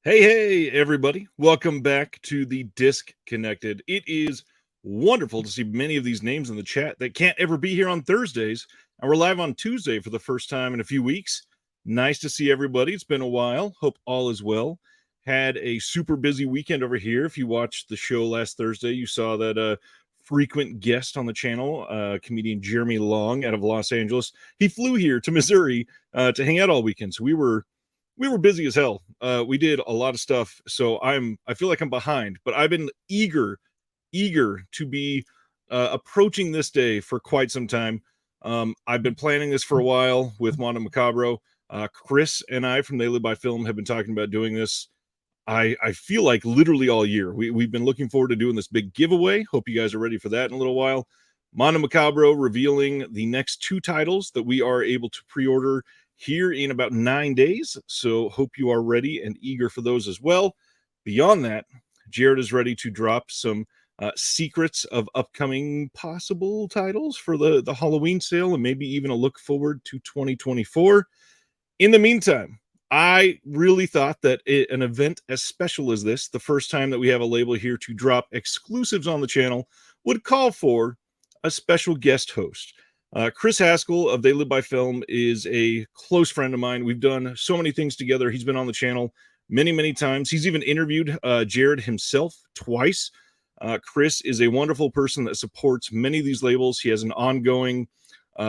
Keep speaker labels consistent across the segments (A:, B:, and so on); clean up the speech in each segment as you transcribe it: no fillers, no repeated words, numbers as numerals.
A: Hey, everybody. Welcome back to the Disc Connected. It is wonderful to see many of these names in the chat that can't ever be here on Thursdays. And we're live on Tuesday for the first time in a few weeks. Nice to see everybody. It's been a while. Hope all is well. Had a super busy weekend over here. If you watched the show last Thursday, you saw that frequent guest on the channel, comedian Jeremy Long out of Los Angeles. He flew here to Missouri to hang out all weekend. So we were busy as hell. We did a lot of stuff, so I feel like I'm behind, but I've been eager to be approaching this day for quite some time. I've been planning this for a while with Mondo Macabro. Chris and I from They Live by Film have been talking about doing this. I feel like literally all year. We've been looking forward to doing this big giveaway. Hope you guys are ready for that in a little while. Mondo Macabro revealing the next two titles that we are able to pre-order here in about 9 days. So hope you are ready and eager for those as well. Beyond that, Jared is ready to drop some secrets of upcoming possible titles for the Halloween sale and maybe even a look forward to 2024. In the meantime, I really thought that an event as special as this, the first time that we have a label here to drop exclusives on the channel, would call for a special guest host. Chris Haskell of They Live by Film is a close friend of mine. We've done so many things together. He's been on the channel many times. He's even interviewed Jared himself twice. Chris is a wonderful person that supports many of these labels. He has an ongoing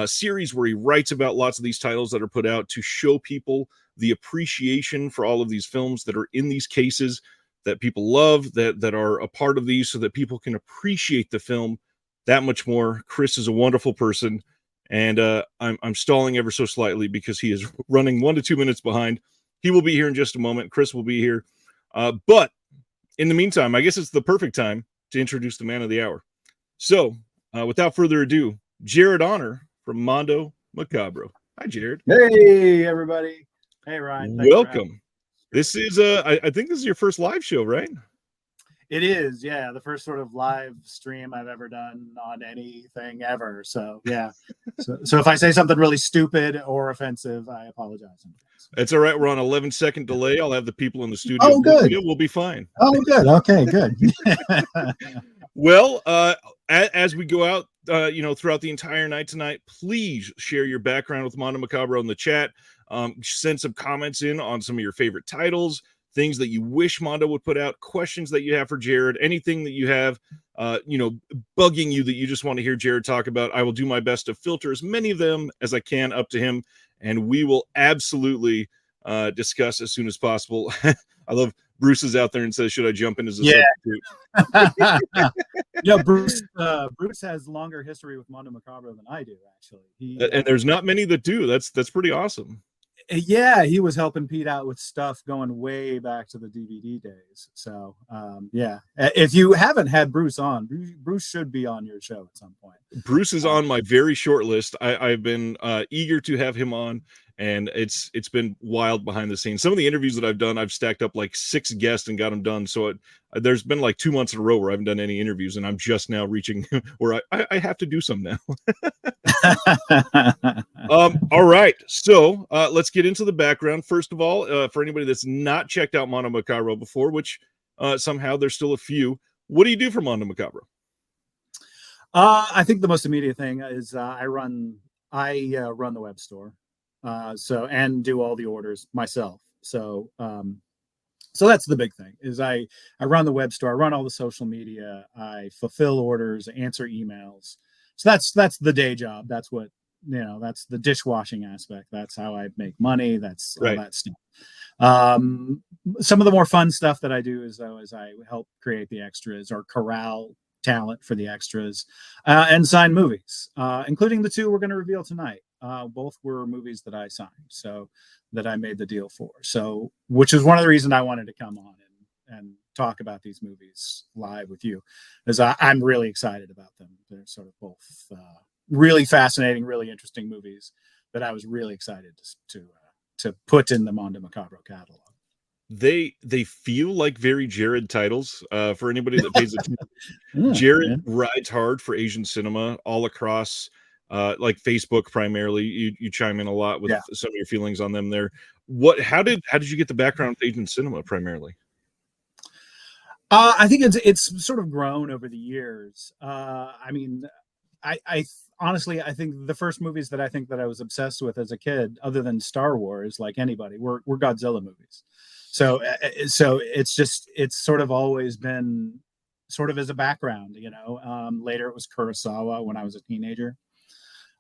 A: series where he writes about lots of these titles that are put out to show people the appreciation for all of these films that are in these cases that people love, that are a part of these, so that people can appreciate the film that much more. Chris is a wonderful person. And I'm stalling ever so slightly because he is running 1 to 2 minutes behind. He will be here in just a moment. Chris will be here. But in the meantime, I guess it's the perfect time to introduce the man of the hour. So without further ado, Jared Auner from Mondo Macabro. Hi, Jared.
B: Hey, everybody. Hey, Ryan.
A: Welcome. This is, I think this is your first live show, right?
B: It is, yeah, the first sort of live stream I've ever done on anything ever. So, yeah. So if I say something really stupid or offensive, I apologize.
A: It's all right. We're on 11-second delay. I'll have the people in the studio.
B: Oh, good.
A: We'll be fine.
B: Oh, good. Okay, good.
A: Well, as we go out, throughout the entire night tonight, please share your background with Mondo Macabro in the chat. Send some comments in on some of your favorite titles, things that you wish Mondo would put out, questions that you have for Jared, anything that you have, bugging you that you just want to hear Jared talk about. I will do my best to filter as many of them as I can up to him, and we will absolutely discuss as soon as possible. I love Bruce is out there and says, should I jump in as a
B: substitute? Yeah, Bruce has longer history with Mondo Macabro than I do, actually.
A: And there's not many that do. That's pretty awesome.
B: Yeah, he was helping Pete out with stuff going way back to the DVD days. So, yeah, if you haven't had Bruce on, Bruce should be on your show at some point.
A: Bruce is on my very short list. I've been eager to have him on, and it's been wild behind the scenes. Some of the interviews that I've done, I've stacked up like 6 guests and got them done. So there's been like 2 months in a row where I haven't done any interviews, and I'm just now reaching where I have to do some now. All right, so let's get into the background. First of all, for anybody that's not checked out Mondo Macabro before, which somehow there's still a few, what do you do for Mondo Macabro?
B: I think the most immediate thing is I run the web store, and do all the orders myself. So that's the big thing is I run the web store, I run all the social media, I fulfill orders, answer emails. So that's the day job. That's what, that's the dishwashing aspect. That's how I make money. That's all that stuff. Some of the more fun stuff that I do is I help create the extras or corral talent for the extras and sign movies, including the 2 we're going to reveal tonight. Both were movies that I signed, so that I made the deal for. So, which is one of the reasons I wanted to come on and talk about these movies live with you, is I'm really excited about them. They're sort of both really fascinating, really interesting movies that I was really excited to put in the Mondo Macabro catalog.
A: They feel like very Jared titles. For anybody that pays attention, Jared rides hard for Asian cinema all across like Facebook primarily. You chime in a lot with
B: Yeah.
A: some of your feelings on them there. How did you get the background with Asian cinema primarily?
B: I think it's sort of grown over the years. I mean, I honestly, I think the first movies that I was obsessed with as a kid, other than Star Wars, like anybody, were Godzilla movies. So it's sort of always been sort of as a background, later it was Kurosawa when I was a teenager.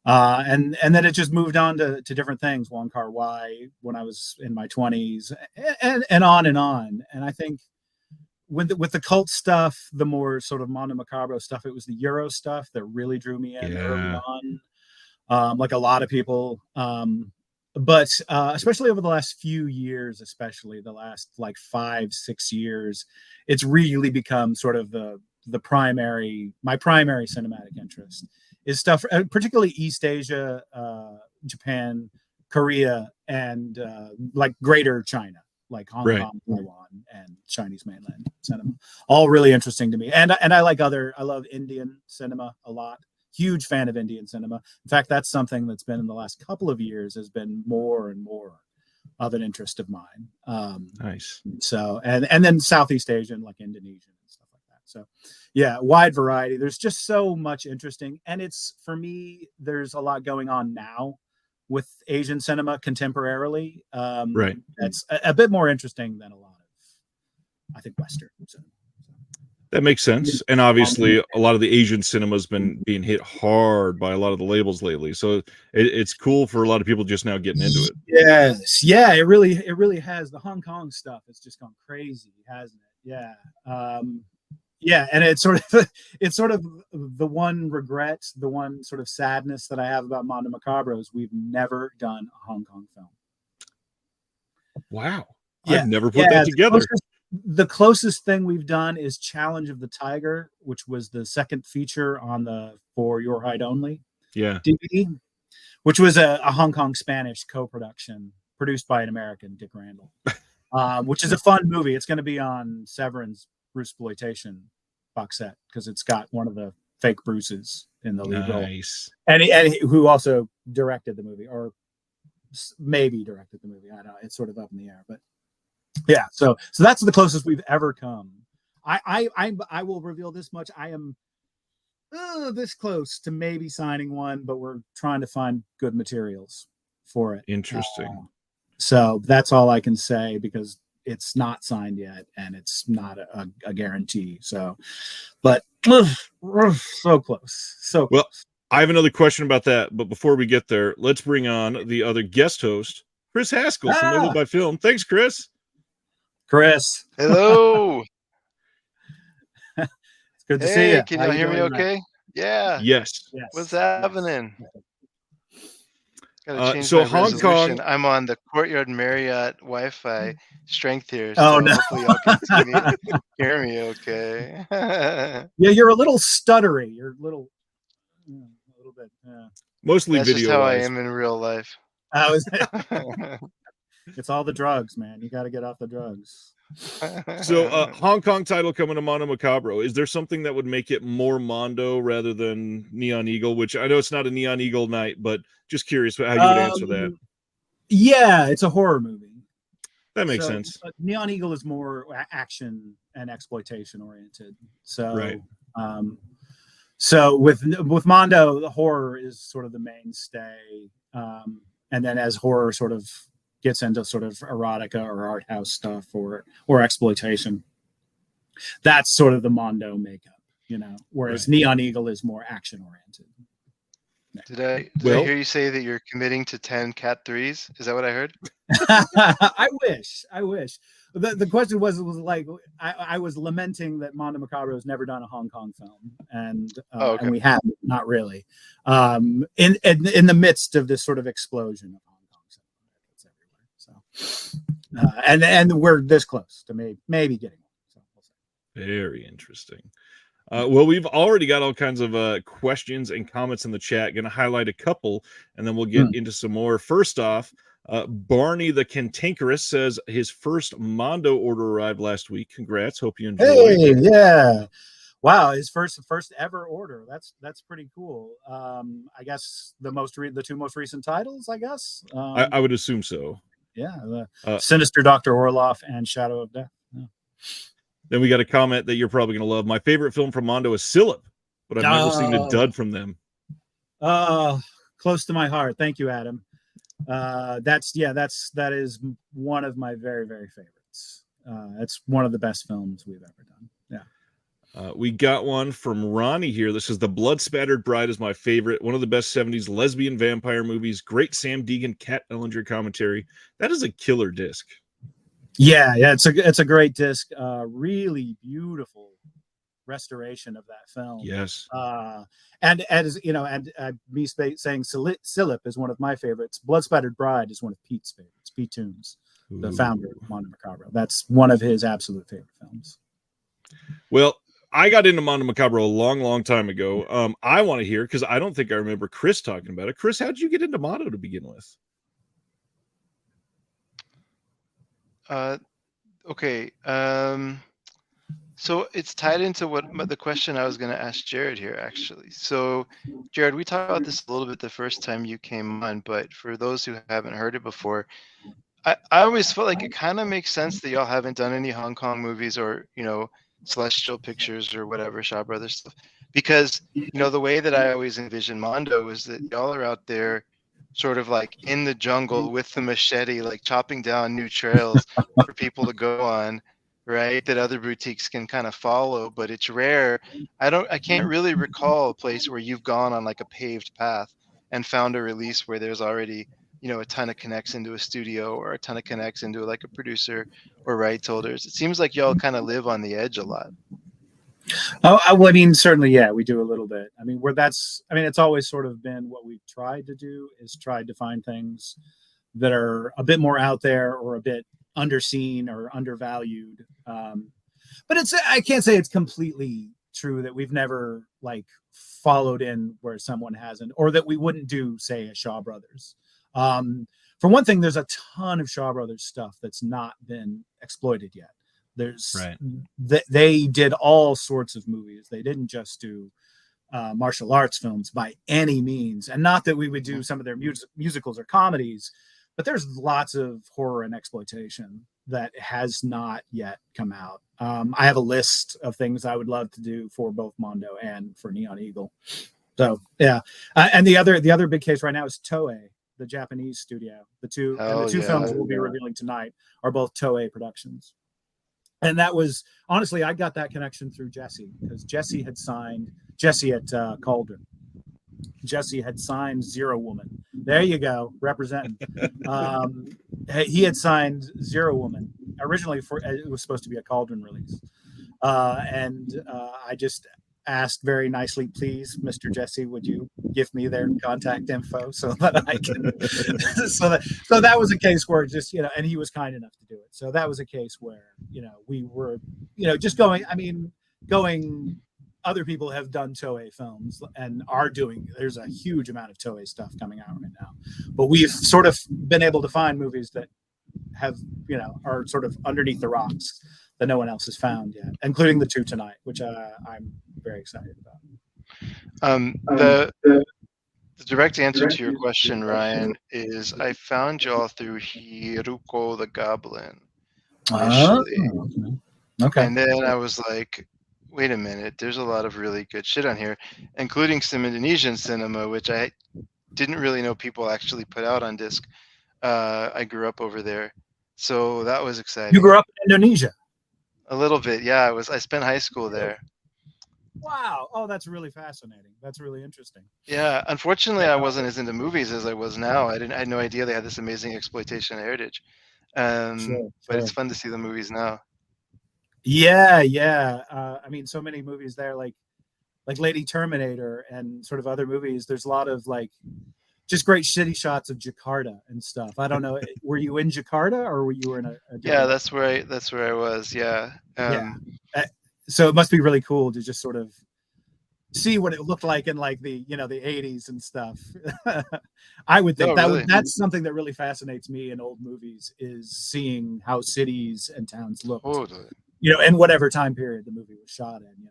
B: And then it just moved on to different things. Wong Kar-wai when I was in my 20s, and on and on. And I think with the cult stuff, the more sort of Mondo Macabro stuff, it was the Euro stuff that really drew me in early on, like a lot of people. But especially over the last few years, especially the last like 5-6 years, it's really become sort of my primary cinematic interest is stuff, particularly East Asia, Japan, Korea, and like Greater China, like Hong Kong, Taiwan, and Chinese mainland cinema. All really interesting to me. And I love Indian cinema a lot. Huge fan of Indian cinema. In fact, that's something that's been in the last couple of years has been more and more of an interest of mine.
A: Nice.
B: So, and then Southeast Asian, like Indonesian and stuff like that. So, yeah, wide variety. There's just so much interesting. And it's, for me, there's a lot going on now with Asian cinema contemporarily. That's a bit more interesting than a lot of, I think, Western cinema.
A: That makes sense. And obviously a lot of the Asian cinema has been being hit hard by a lot of the labels lately. So it's cool for a lot of people just now getting into it.
B: Yes. Yeah, it really has. The Hong Kong stuff has just gone crazy, hasn't it? Yeah. Yeah, and it's sort of the one regret, the one sort of sadness that I have about Mondo Macabro is we've never done a Hong Kong film.
A: Wow. Yeah. I've never put that together.
B: The closest thing we've done is Challenge of the Tiger, which was the second feature on the For Your Hide Only DVD, which was a Hong Kong Spanish co-production produced by an American, Dick Randall, which is a fun movie. It's going to be on Severin's Bruceploitation box set because it's got one of the fake Bruces in the lead role. And who also directed the movie, or maybe directed the movie. I don't know. It's sort of up in the air, but yeah. So that's the closest we've ever come. I will reveal this much. I am this close to maybe signing one, but we're trying to find good materials for it.
A: Interesting.
B: So that's all I can say because it's not signed yet and it's not a guarantee. So, but so close. So
A: well, close. I have another question about that, but before we get there, let's bring on the other guest host, Chris Haskell from Mobile by Film. Thanks, Chris.
C: Hello.
B: It's good to see you.
C: Can you hear me okay? Yeah.
A: Yes.
C: What's happening?
A: Gotta change my Hong
C: resolution. Kong. I'm on the Courtyard Marriott Wi-Fi strength here, so hopefully y'all can see me, hear me okay.
B: Yeah, you're a little stuttery. You're a little bit. Yeah.
A: Mostly
C: That's
A: video.
C: Just how I am in real life.
B: It's all the drugs, man. You got to get off the drugs.
A: So, Hong Kong title coming to Mondo Macabro. Is there something that would make it more Mondo rather than Neon Eagle? Which I know it's not a Neon Eagle night, but just curious how you would answer that.
B: Yeah, it's a horror movie.
A: That makes sense.
B: Neon Eagle is more action and exploitation oriented. So, so with Mondo, the horror is sort of the mainstay, and then as horror sort of gets into sort of erotica or art house stuff or exploitation, that's sort of the Mondo makeup, whereas Neon Eagle is more action oriented.
C: Did I hear you say that you're committing to 10 Cat 3s? Is that what I heard?
B: I wish. The question was like, I was lamenting that Mondo Macabro has never done a Hong Kong film, and and we haven't, not really, in the midst of this sort of explosion of Hong Kong cinema that's everywhere. So, and we're this close to maybe getting one. So we'll see.
A: Very interesting. Well, we've already got all kinds of questions and comments in the chat. Going to highlight a couple, and then we'll get into some more. First off, Barney the Cantankerous says his first Mondo order arrived last week. Congrats. Hope you enjoyed.
B: Hey, yeah. Wow, his first ever order. That's pretty cool. I guess the two most recent titles, I guess.
A: I would assume so.
B: Yeah, the Sinister Dr. Orloff and Shadow of Death. Yeah.
A: Then we got a comment that you're probably going to love. My favorite film from Mondo is Sillip, but I've never seen a dud from them.
B: Close to my heart. Thank you, Adam. That is one of my very, very favorites. It's one of the best films we've ever done. Yeah.
A: We got one from Ronnie here. This is The Blood Spattered Bride is my favorite. One of the best 70s lesbian vampire movies. Great Sam Deegan, Kat Ellinger commentary. That is a killer disc.
B: Yeah. It's a great disc. Really beautiful restoration of that film.
A: Yes.
B: And as you know, me saying Sillip is one of my favorites. Blood Spattered Bride is one of Pete's favorites. Pete Toombs, the founder of Mondo Macabro. That's one of his absolute favorite films.
A: Well, I got into Mondo Macabro a long, long time ago. I want to hear, because I don't think I remember Chris talking about it. Chris, how did you get into Mondo to begin with?
C: Okay. So it's tied into the question I was going to ask Jared here, actually. So, Jared, we talked about this a little bit the first time you came on, but for those who haven't heard it before, I always felt like it kind of makes sense that y'all haven't done any Hong Kong movies or, Celestial Pictures or whatever, Shaw Brothers stuff. Because, the way that I always envision Mondo is that y'all are out there sort of like in the jungle with the machete, like chopping down new trails for people to go on, right? That other boutiques can kind of follow, but it's rare. I can't really recall a place where you've gone on like a paved path and found a release where there's already, a ton of connects into a studio or a ton of connects into like a producer or rights holders. It seems like y'all kind of live on the edge a lot.
B: Oh, I mean, certainly, yeah, we do a little bit. I mean, it's always sort of been what we've tried to do is tried to find things that are a bit more out there or a bit underseen or undervalued. But I can't say it's completely true that we've never like followed in where someone hasn't, or that we wouldn't do, say, a Shaw Brothers. For one thing, there's a ton of Shaw Brothers stuff that's not been exploited yet. They did all sorts of movies. They didn't just do martial arts films by any means, and not that we would do some of their musicals or comedies, but there's lots of horror and exploitation that has not yet come out. I have a list of things I would love to do for both Mondo and for Neon Eagle. So yeah, and the other big case right now is Toei, the Japanese studio. The two films we'll be revealing tonight are both Toei productions. And that was, honestly, I got that connection through Jesse, because Jesse at Cauldron. Jesse had signed Zero Woman. There you go, representing. He had signed Zero Woman originally it was supposed to be a Cauldron release, and I just asked very nicely, please, Mr. Jesse, would you give me their contact info so that I can so that was a case where just, and he was kind enough to do it. So that was a case where, we were, just going, other people have done Toei films and are doing, there's a huge amount of Toei stuff coming out right now, but we've sort of been able to find movies that have, are sort of underneath the rocks that no one else has found yet, including the two tonight, which I'm very excited about.
C: The direct answer to your question, Ryan, is I found y'all through Hiruko the Goblin initially.
B: Okay.
C: And then I was like, wait a minute, there's a lot of really good shit on here, including some Indonesian cinema, which I didn't really know people actually put out on disc. I grew up over there, so that was exciting.
B: You grew up in Indonesia?
C: A little bit, yeah. I spent high school there.
B: Wow. Oh, that's really fascinating. That's really interesting.
C: Yeah. Unfortunately, I wasn't as into movies as I was now. I had no idea they had this amazing exploitation heritage. But it's fun to see the movies now.
B: Yeah. I mean, so many movies there, like Lady Terminator and sort of other movies. There's a lot of like just great shitty shots of Jakarta and stuff. I don't know. Were you in Jakarta or were you in a
C: yeah, that's where I was. Yeah.
B: So it must be really cool to just sort of see what it looked like in like the, the 80s and stuff. I would think that's something that really fascinates me in old movies, is seeing how cities and towns looked,
C: Totally.
B: in whatever time period the movie was shot in,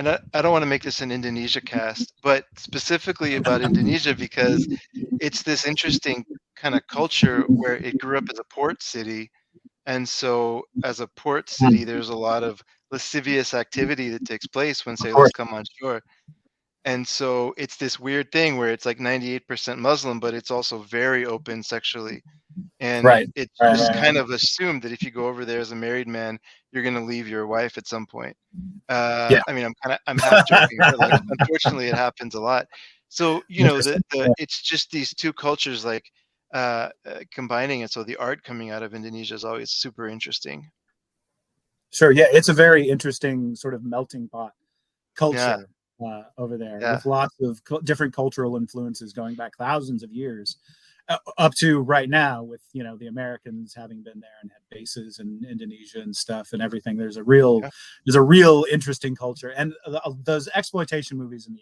C: and I don't want to make this an Indonesia cast, but specifically about Indonesia because it's this interesting kind of culture where it grew up as a port city. And so as a port city, there's a lot of lascivious activity that takes place when
B: Of
C: sailors
B: course.
C: come on shore. And so it's this weird thing where it's like 98% Muslim, but it's also very open sexually. And
B: Right.
C: it's
B: Right.
C: just
B: Right.
C: kind of assumed that if you go over there as a married man, you're going to leave your wife at some point.
B: Yeah.
C: I mean, I'm half joking, but like, unfortunately, it happens a lot. So, you know,
B: Interesting.
C: it's just these two cultures like combining it. So the art coming out of Indonesia is always super interesting.
B: Sure. Yeah, it's a very interesting sort of melting pot
C: Yeah,
B: culture over there
C: yeah,
B: with lots of different cultural influences going back thousands of years up to right now with the Americans having been there and had bases in Indonesia and stuff and everything. There's a real interesting culture, and those exploitation movies in the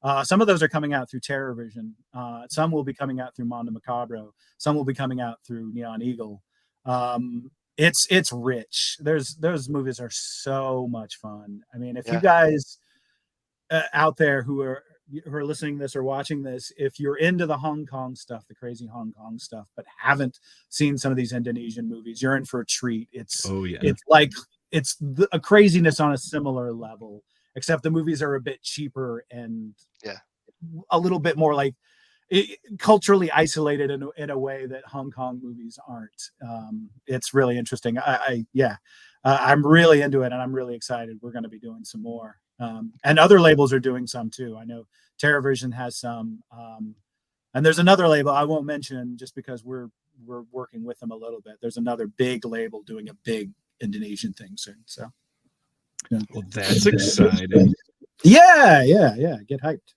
B: 80s. Some of those are coming out through TerrorVision. Some will be coming out through Mondo Macabro. Some will be coming out through Neon Eagle. It's rich. Those movies are so much fun. I mean, if you
C: yeah.
B: guys out there who are listening to this or watching this, if you're into the Hong Kong stuff, the crazy Hong Kong stuff, but haven't seen some of these Indonesian movies, you're in for a treat. It's like a craziness on a similar level, except the movies are a bit cheaper and a little bit more like culturally isolated in a way that Hong Kong movies aren't. It's really interesting. I'm really into it, and I'm really excited. We're going to be doing some more, and other labels are doing some too. I know TerrorVision has some, and there's another label I won't mention just because we're working with them a little bit. There's another big label doing a big Indonesian thing soon. So,
A: well, that's exciting.
B: Yeah. Get hyped.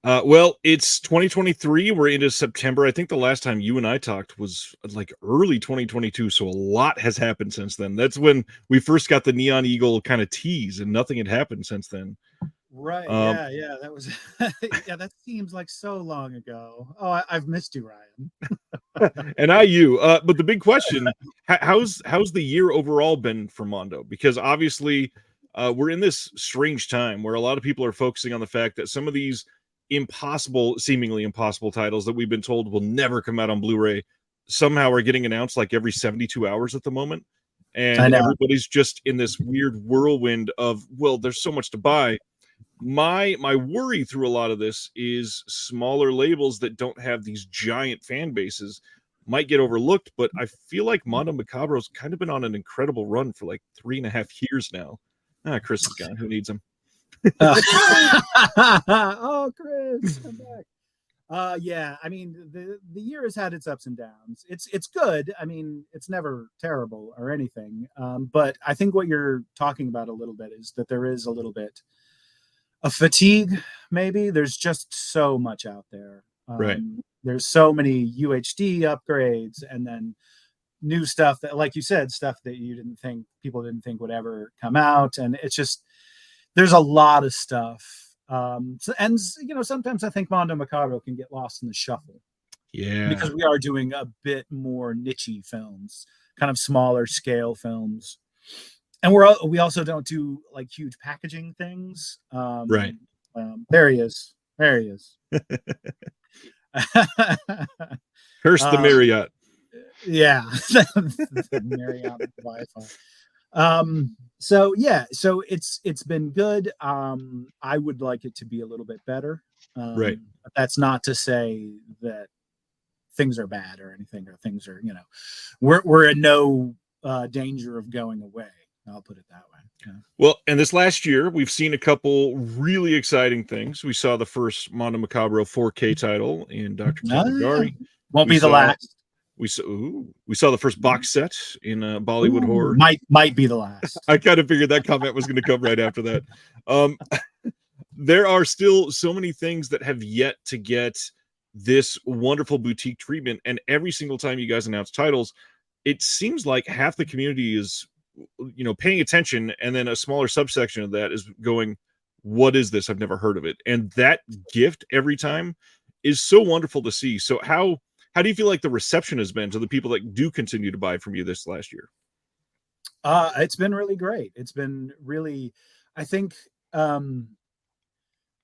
A: Well, it's 2023. We're into September. I think the last time you and I talked was like early 2022. So a lot has happened since then. That's when we first got the Neon Eagle kind of tease, and nothing had happened since then.
B: Right. Yeah. That was, that seems like so long ago. Oh, I've missed you, Ryan.
A: And you. But the big question, how's the year overall been for Mondo? Because obviously we're in this strange time where a lot of people are focusing on the fact that some of these seemingly impossible titles that we've been told will never come out on Blu-ray somehow are getting announced like every 72 hours at the moment. And everybody's just in this weird whirlwind of, well, there's so much to buy. My worry through a lot of this is smaller labels that don't have these giant fan bases might get overlooked, but I feel like Mondo Macabro's kind of been on an incredible run for like 3.5 years now. Chris is gone. Who needs him?
B: Oh, Chris, come back. Yeah, I mean the year has had its ups and downs. It's good. I mean, it's never terrible or anything. But I think what you're talking about a little bit is that there is a little bit of fatigue. Maybe there's just so much out there.
A: Right.
B: There's so many UHD upgrades, and then new stuff that, like you said, stuff that people didn't think would ever come out, and it's just. There's a lot of stuff. And sometimes I think Mondo Macabro can get lost in the shuffle.
A: Yeah.
B: Because we are doing a bit more niche-y films, kind of smaller scale films. And we also don't do like huge packaging things.
A: Right.
B: There he is. Curse
A: the Marriott.
B: Yeah. The Marriott Wi-Fi. So it's been good. I would like it to be a little bit better.
A: Right.
B: But that's not to say that things are bad or anything, or things are, we're in no danger of going away. I'll put it that way. Yeah.
A: Well, and this last year, we've seen a couple really exciting things. We saw the first Mondo Macabro 4K title in Dr. Caligari.
B: Won't be the last.
A: We saw the first box set in Bollywood horror.
B: Might be the last.
A: I kind of figured that comment was going to come right after that. There are still so many things that have yet to get this wonderful boutique treatment, and every single time you guys announce titles, it seems like half the community is, paying attention, and then a smaller subsection of that is going, "What is this? I've never heard of it." And that gift every time is so wonderful to see. So how do you feel like the reception has been to the people that do continue to buy from you this last year?
B: It's been really great. It's been really, I think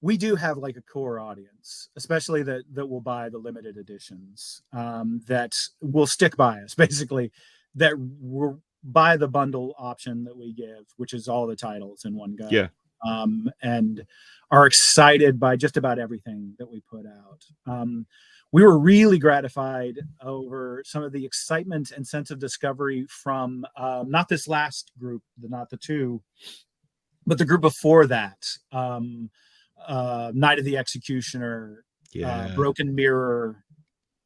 B: we do have like a core audience, especially that will buy the limited editions, that will stick by us, basically, that will buy the bundle option that we give, which is all the titles in one go.
A: Yeah.
B: And are excited by just about everything that we put out. We were really gratified over some of the excitement and sense of discovery from not this last group, not the two, but the group before that. Night of the Executioner, Broken Mirror,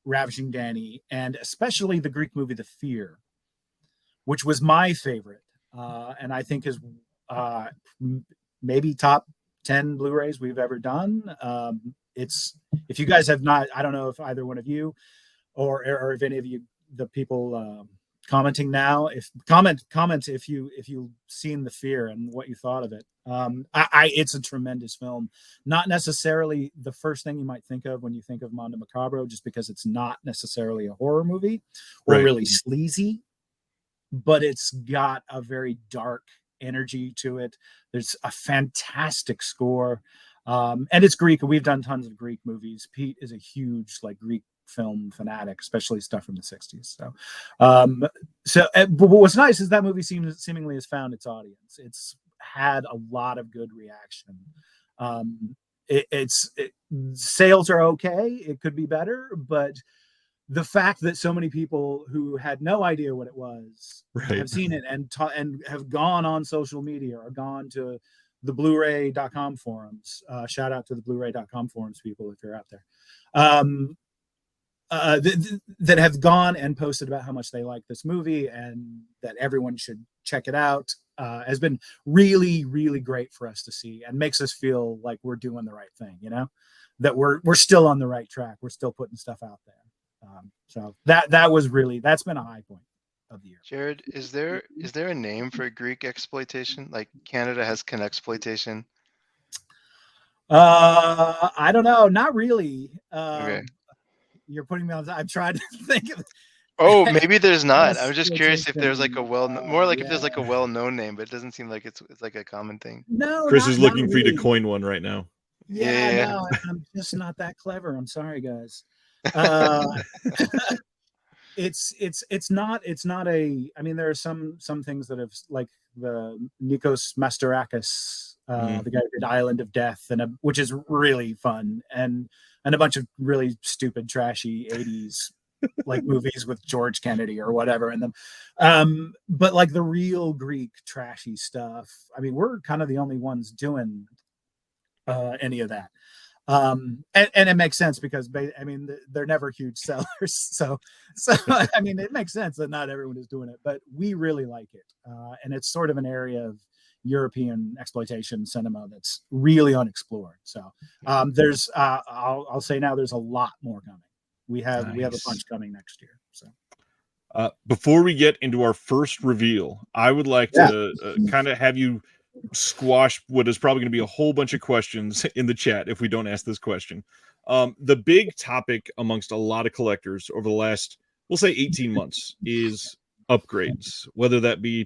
B: Ravishing Danny, and especially the Greek movie The Fear, which was my favorite, and I think is maybe top 10 Blu-rays we've ever done. It's, if you guys have not, I don't know if either one of you or if any of you, the people commenting now, if comment if you've seen The Fear and what you thought of it. It's a tremendous film. Not necessarily the first thing you might think of when you think of Mondo Macabro, just because it's not necessarily a horror movie or really sleazy, but it's got a very dark energy to it. There's a fantastic score, and it's Greek. We've done tons of Greek movies. Pete is a huge like Greek film fanatic, especially stuff from the 60s. But what's nice is that movie seemingly has found its audience. It's had a lot of good reaction. Sales are okay. It could be better, but the fact that so many people who had no idea what it was have seen it and have gone on social media or gone to the Blu-ray.com forums. Shout out to the Blu-ray.com forums people if you're out there. That have gone and posted about how much they like this movie and that everyone should check it out, has been really, really great for us to see, and makes us feel like we're doing the right thing, that we're still on the right track. We're still putting stuff out there. So that's been a high point of the year.
C: Jared, is there a name for Greek exploitation? Like Canada has Canexploitation?
B: I don't know. Not really.
C: Okay.
B: You're putting me on. I'm trying to think of.
C: Oh, maybe there's not. I'm just curious if there's like a if there's like a well-known name, but it doesn't seem like it's like a common thing.
B: No,
A: Chris is looking for you to coin one right now.
B: Yeah. No, I'm just not that clever. I'm sorry, guys. It's not a. I mean, there are some things that have, like the Nikos Masterakis, the guy who did Island of Death, which is really fun, and a bunch of really stupid, trashy 80s like movies with George Kennedy or whatever in them. But like the real Greek trashy stuff, I mean, we're kind of the only ones doing any of that. And it makes sense because I mean they're never huge sellers, so I mean it makes sense that not everyone is doing it, but we really like it, and it's sort of an area of European exploitation cinema that's really unexplored. So there's I'll say now there's a lot more coming. We have a bunch coming next year. So
A: before we get into our first reveal, I would like to kind of have you squash what is probably going to be a whole bunch of questions in the chat if we don't ask this question. The big topic amongst a lot of collectors over the last, we'll say 18 months, is upgrades, whether that be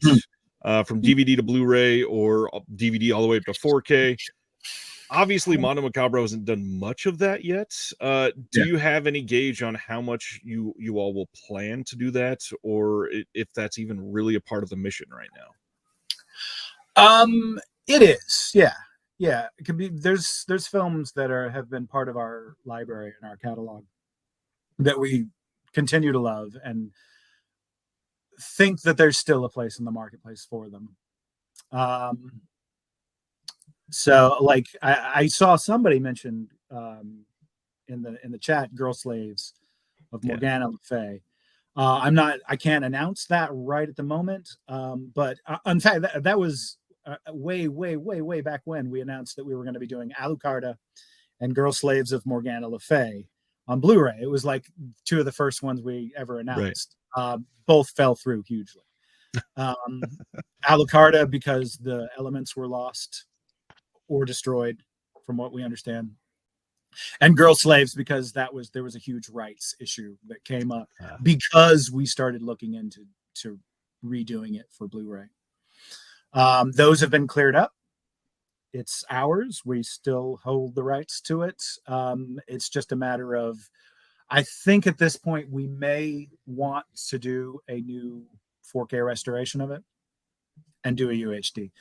A: from DVD to Blu-ray or DVD all the way up to 4K. Obviously, Mondo Macabro hasn't done much of that yet. Do you have any gauge on how much you all will plan to do that, or if that's even really a part of the mission right now?
B: It is, yeah. It can be. There's films that have been part of our library and our catalog that we continue to love and think that there's still a place in the marketplace for them. So, like, I saw somebody mention in the chat, "Girl Slaves" of Morgana Le Fay. I can't announce that right at the moment, but in fact, that was way back when we announced that we were going to be doing Alucarda and Girl Slaves of Morgana Le Fay on Blu-ray. It was like two of the first ones we ever announced. Both fell through hugely. Alucarda because the elements were lost or destroyed, from what we understand, and Girl Slaves because there was a huge rights issue that came up because we started looking into redoing it for Blu-ray. Those have been cleared up. it's ours. We still hold the rights to it. It's just a matter of, I think at this point we may want to do a new 4K restoration of it and do a UHD.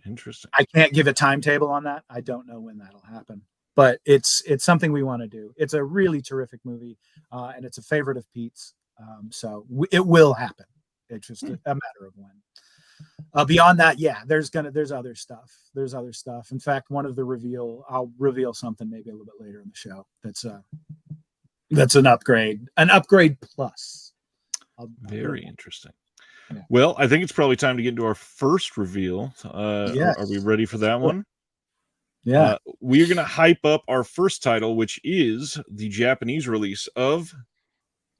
A: Interesting.
B: I can't give a timetable on that. I don't know when that'll happen, but it's something we want to do. It's a really terrific movie, and it's a favorite of Pete's. So it will happen. It's just a matter of when. Beyond that, yeah, there's other stuff. There's other stuff. In fact, I'll reveal something maybe a little bit later in the show. That's an upgrade plus.
A: Very interesting.
B: Yeah.
A: Well, I think it's probably time to get into our first reveal.
B: Yes.
A: Are we ready for that one?
B: Yeah.
A: We are going to hype up our first title, which is the Japanese release of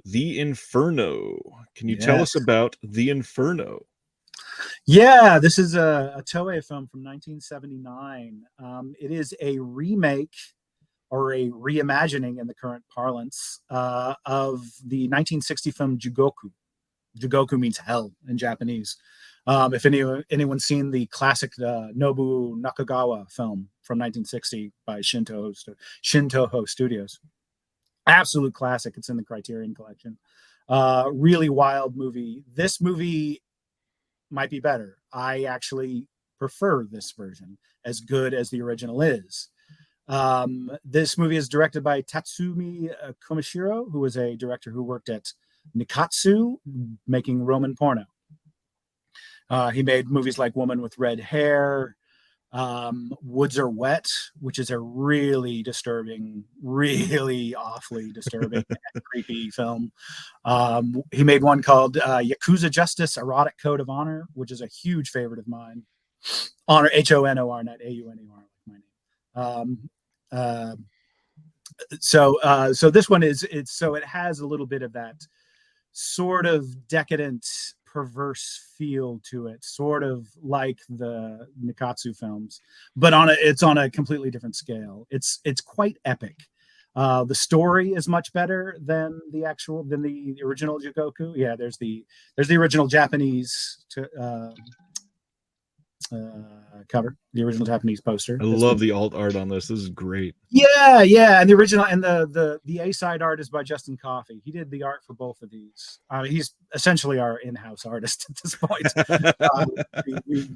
A: The Inferno. Can you tell us about The Inferno?
B: Yeah, this is a Toei film from 1979. It is a remake or a reimagining in the current parlance of the 1960 film Jugoku. Jugoku means hell in Japanese. If anyone's seen the classic Nobuo Nakagawa film from 1960 by Shintoho Studios, absolute classic. It's in the Criterion Collection. Really wild movie. This movie might be better. I actually prefer this version, as good as the original is. This movie is directed by Tatsumi Komishiro, who was a director who worked at Nikatsu, making Roman porno. He made movies like Woman with Red Hair, Woods Are Wet, which is a really disturbing, really awfully disturbing and creepy film. He made one called Yakuza Justice, Erotic Code of Honor, which is a huge favorite of mine. Honor, Honor, not Aunor, like my name. So this one it has a little bit of that sort of decadent, perverse feel to it, sort of like the Nikatsu films, but it's on a completely different scale. It's quite epic. The story is much better than the original Jugoku. Yeah, there's the original Japanese cover, the original Japanese poster.
A: I love the alt art on this. This is great.
B: Yeah, and the original and the A-side art is by Justin Coffey. He did the art for both of these. He's essentially our in-house artist at this point.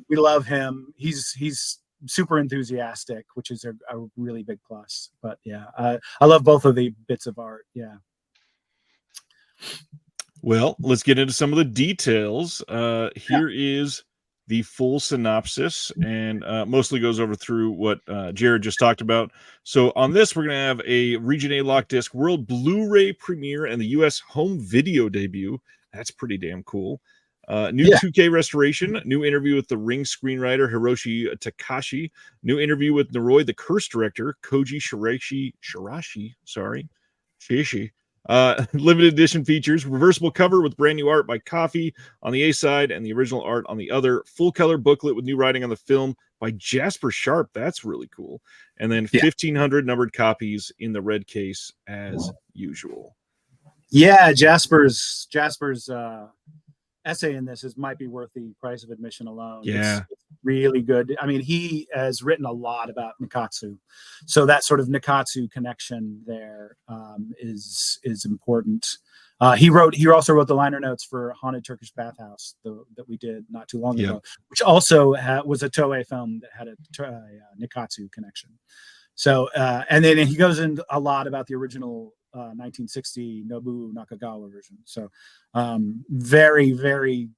B: We love him. He's super enthusiastic, which is a really big plus. But yeah, I love both of the bits of art. Yeah.
A: Well, let's get into some of the details. Here is the full synopsis, and mostly goes over through what Jared just talked about. So on this, we're going to have a Region A lock disc world Blu-ray premiere and the U.S. home video debut. That's pretty damn cool. New 2K restoration, new interview with the Ring screenwriter Hiroshi Takashi, new interview with Noroi the Curse director Koji Shirashi. Limited edition features reversible cover with brand new art by Coffey on the A side and the original art on the other. Full color booklet with new writing on the film by Jasper Sharp. That's really cool. And then 1,500 numbered copies in the red case as usual.
B: Yeah, Jasper's essay in this might be worth the price of admission alone.
A: Yeah.
B: It's really good. I mean, he has written a lot about Nikatsu, so that sort of Nikatsu connection there is important. He also wrote the liner notes for Haunted Turkish Bathhouse that we did not too long ago, which also was a Toei film that had a Nikatsu connection. So and then he goes into a lot about the original 1960 Nobuo Nakagawa version. So very, very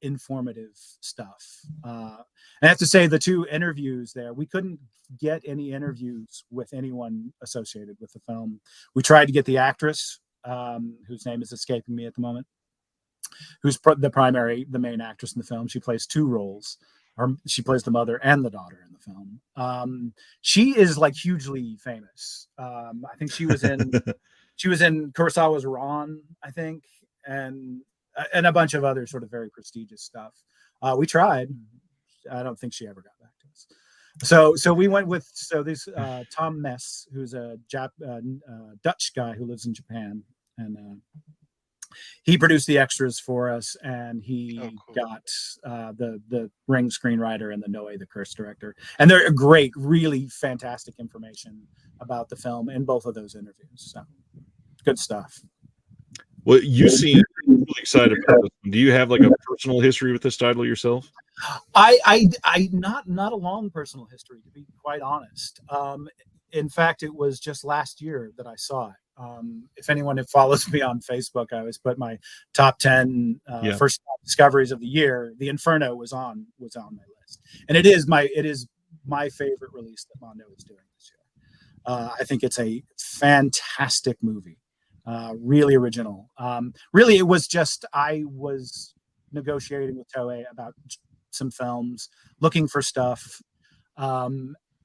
B: informative stuff. I have to say the two interviews there, we couldn't get any interviews with anyone associated with the film. We tried to get the actress, whose name is escaping me at the moment, who's the main actress in the film. She plays two roles. She plays the mother and the daughter in the film. She is like hugely famous. I think she was in Kurosawa's Ron, I think, and a bunch of other sort of very prestigious stuff. We tried. I don't think she ever got back to us. So we went with this Tom Mess, who's a Dutch guy who lives in Japan, and he produced the extras for us, and he
C: cool.
B: got the Ring screenwriter and the Noe the Curse director, and they're great, really fantastic information about the film in both of those interviews. So good stuff.
A: Well, you seem really excited about this one. Do you have like a personal history with this title yourself?
B: I not a long personal history, to be quite honest. In fact, it was just last year that I saw it. If anyone follows me on Facebook, I always put my top 10 first discoveries of the year. The Inferno was on my list, and it is my favorite release that Mondo is doing this year. I think it's a fantastic movie, really original. Really, it was just I was negotiating with Toei about some films, looking for stuff,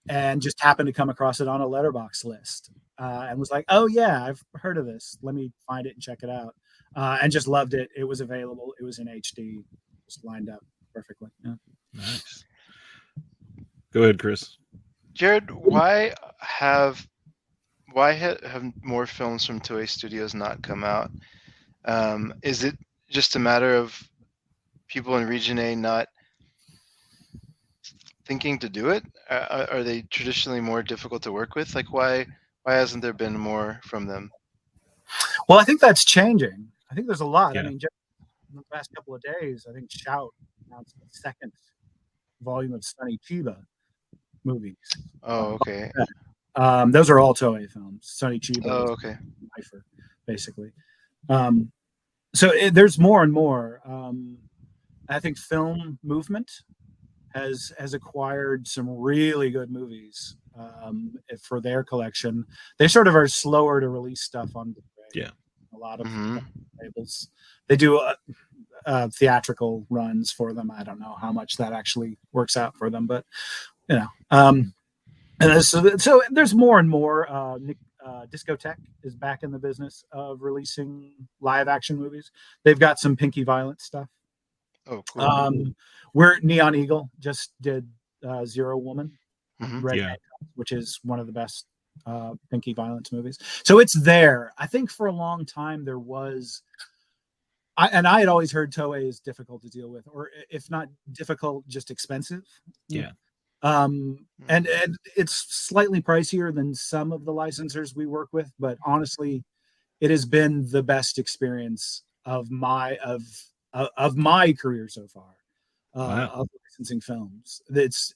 B: and just happened to come across it on a letterbox list, and was like, oh yeah, I've heard of this, let me find it and check it out, and just loved it. It was available, it was in HD, just lined up perfectly.
A: Nice. Go ahead, Chris.
C: Jared, why have more films from Toei Studios not come out? Is it just a matter of people in Region A not thinking to do it? Are they traditionally more difficult to work with? Like, why hasn't there been more from them?
B: Well, I think that's changing. I think there's a lot.
A: Yeah.
B: I mean, just in the past couple of days, I think Shout announced the second volume of Sunny Chiba movies.
C: Oh, okay.
B: Those are all Toei films. Sunny Chiba,
C: Oh, okay.
B: Lifer, basically. So there's more and more. I think Film Movement has acquired some really good movies for their collection. They sort of are slower to release stuff on Blu-ray.
A: Yeah.
B: A lot of labels. They do theatrical runs for them. I don't know how much that actually works out for them, but you know. And so there's more and more. Discotheque is back in the business of releasing live action movies. They've got some Pinky Violence stuff.
C: Oh, cool.
B: We're Neon Eagle just did Zero Woman,
A: Yeah.
B: which is one of the best Pinky Violence movies. So it's there. I think for a long time there was, I had always heard Toei is difficult to deal with, or if not difficult, just expensive.
A: Yeah.
B: And it's slightly pricier than some of the licensors we work with, but honestly, it has been the best experience of my career so far.
A: Wow.
B: Of licensing films. It's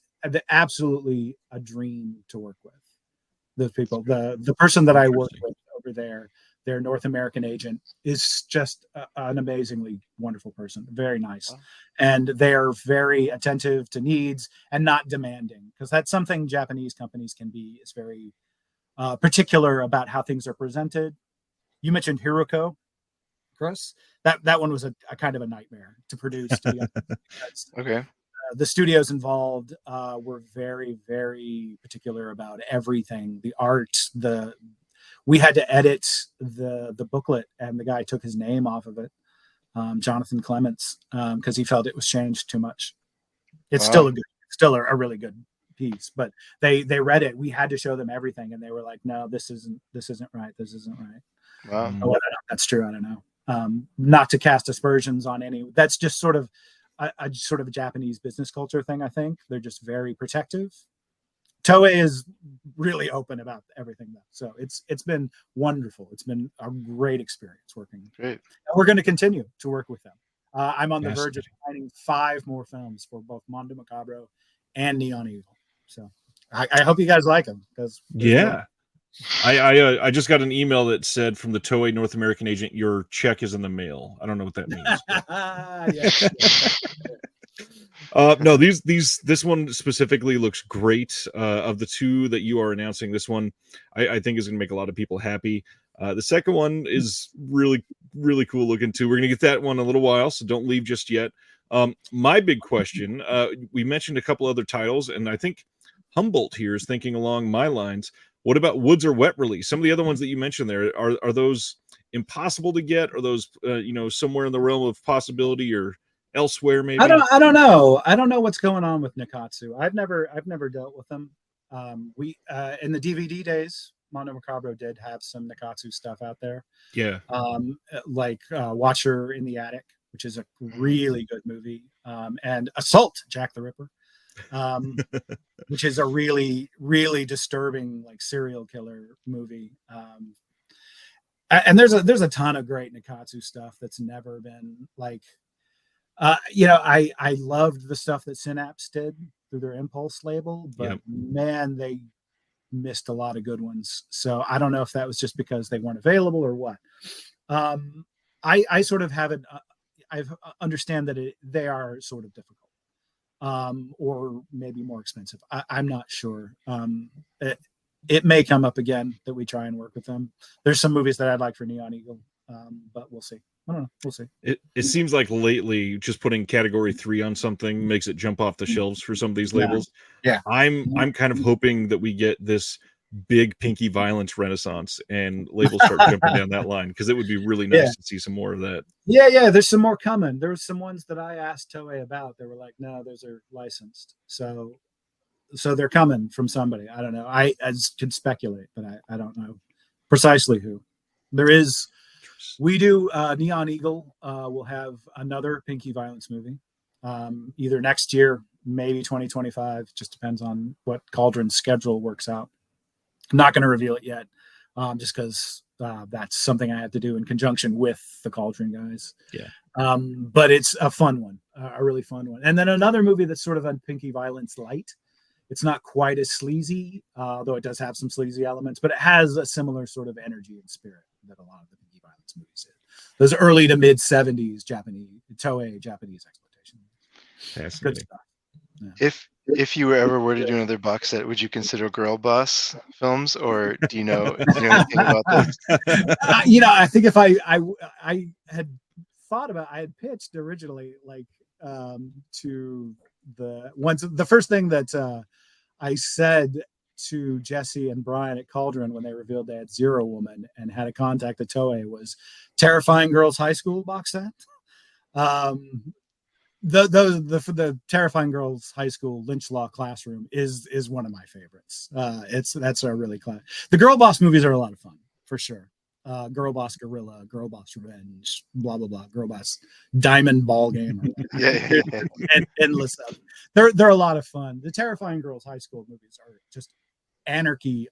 B: absolutely a dream to work with those people. The person that I work with over there, their North American agent, is just an amazingly wonderful person. Very nice. Wow. And they're very attentive to needs and not demanding, because that's something Japanese companies can be, is very particular about how things are presented. You mentioned Hiroko, Chris. That one was a kind of a nightmare to produce, to be honest.
C: Okay.
B: The studios involved were very, very particular about everything. The art, we had to edit the booklet, and the guy took his name off of it, Jonathan Clements, because he felt it was changed too much. It's still a really good piece, but they read it. We had to show them everything, and they were like, "No, this isn't right. This isn't right."
C: Wow.
B: Whether that's true, I don't know. Not to cast aspersions on any. That's just sort of a Japanese business culture thing. I think they're just very protective. Toei is really open about everything, though. So it's been wonderful. It's been a great experience working.
C: Great.
B: And we're going to continue to work with them. I'm on the verge of finding 5 more films for both Mondo Macabro and Neon Eagle. So I hope you guys like them, because
A: I just got an email that said from the Toei North American agent, your check is in the mail. I don't know what that means. No, this one specifically looks great. Of the 2 that you are announcing, this one I think is going to make a lot of people happy. The second one is really, really cool looking too. We're going to get that one in a little while, so don't leave just yet. My big question, we mentioned a couple other titles, and I think Humboldt here is thinking along my lines. What about Woods or Wet release? Some of the other ones that you mentioned there, are those impossible to get? Are those somewhere in the realm of possibility, or elsewhere maybe?
B: I don't know. I don't know what's going on with Nikatsu. I've never dealt with them. We in the DVD days, Mondo Macabro did have some Nikatsu stuff out there.
A: Yeah.
B: Like Watcher in the Attic, which is a really good movie, and Assault, Jack the Ripper, which is a really, really disturbing like serial killer movie. And there's a ton of great Nikatsu stuff that's never been like, I loved the stuff that Synapse did through their Impulse label, but man, they missed a lot of good ones. So I don't know if that was just because they weren't available or what. I sort of haven't. I understand that they are sort of difficult, or maybe more expensive. I'm not sure. It may come up again that we try and work with them. There's some movies that I'd like for Neon Eagle, but we'll see. I don't know. We'll see.
A: It seems like lately just putting category 3 on something makes it jump off the shelves for some of these labels.
B: Yeah.
A: I'm kind of hoping that we get this big Pinky Violence renaissance and labels start jumping down that line, because it would be really nice to see some more of that.
B: Yeah, there's some more coming. There was some ones that I asked Toei about. They were like, no, those are licensed. So they're coming from somebody. I don't know. I could speculate, but I don't know precisely who. There is. We do Neon Eagle. We'll have another Pinky Violence movie, either next year, maybe 2025. Just depends on what Cauldron's schedule works out. I'm not going to reveal it yet, just because that's something I have to do in conjunction with the Cauldron guys.
A: Yeah.
B: But it's a fun one, a really fun one. And then another movie that's sort of on Pinky Violence light. It's not quite as sleazy, though it does have some sleazy elements, but it has a similar sort of energy and spirit that a lot of the Pinky Violence movies did. Those early to mid 70s Toei Japanese exploitation.
A: Fascinating.
B: Good stuff. Yeah.
C: If you ever were to do another box set, would you consider Girl Boss films, or do you know anything about this?
B: I think if I had thought about, I had pitched originally like to the first thing that I said to Jesse and Brian at Cauldron when they revealed they had Zero Woman and had a contact at Toei was Terrifying Girls High School box set. The Terrifying Girls High School Lynch Law Classroom is one of my favorites. That's a really class. The Girl Boss movies are a lot of fun for sure. Girl Boss Gorilla, Girl Boss Revenge, blah blah blah, Girl Boss Diamond Ball Game, and endless stuff. They're a lot of fun. The Terrifying Girls High School movies are just anarchy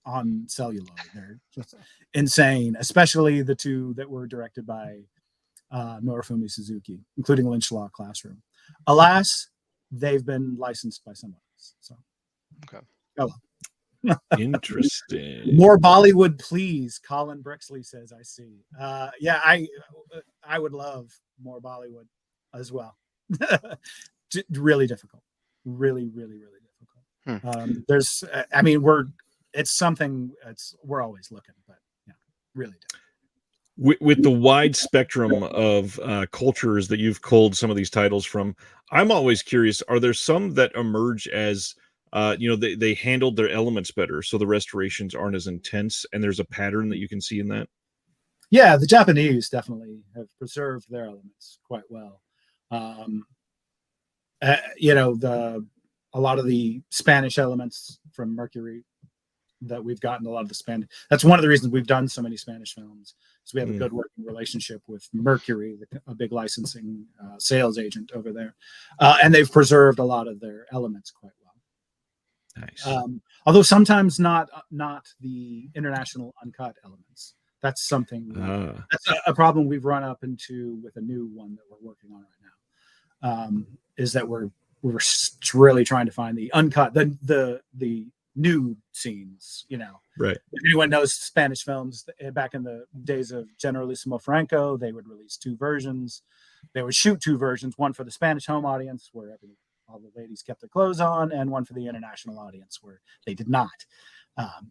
B: on celluloid. They're just insane, especially the two that were directed by Norifumi Suzuki, including Lynch Law Classroom. Alas, they've been licensed by someone else. So,
C: okay.
B: Oh well.
A: Interesting.
B: More Bollywood, please. Colin Brixley says, I see. Yeah, I would love more Bollywood as well. Really difficult. Really, really, really difficult. There's, I mean, it's something, we're always looking, but yeah, really difficult.
A: With the wide spectrum of cultures that you've culled some of these titles from, I'm always curious, are there some that emerge as they handled their elements better, so the restorations aren't as intense, and there's a pattern that you can see in that?
B: Yeah, the Japanese definitely have preserved their elements quite well. A lot of the Spanish elements from Mercury that we've gotten, a lot of the Spanish. That's one of the reasons we've done so many Spanish films. So we have a good working relationship with Mercury, a big licensing sales agent over there, and they've preserved a lot of their elements quite well.
A: Nice.
B: Although sometimes not the international uncut elements. That's something that's a problem we've run up into with a new one that we're working on right now. Is that we're really trying to find the uncut, the nude scenes.
A: Right.
B: If anyone knows Spanish films, back in the days of Generalissimo Franco, they would release two versions. They would shoot two versions, one for the Spanish home audience where all the ladies kept their clothes on, and one for the international audience where they did not.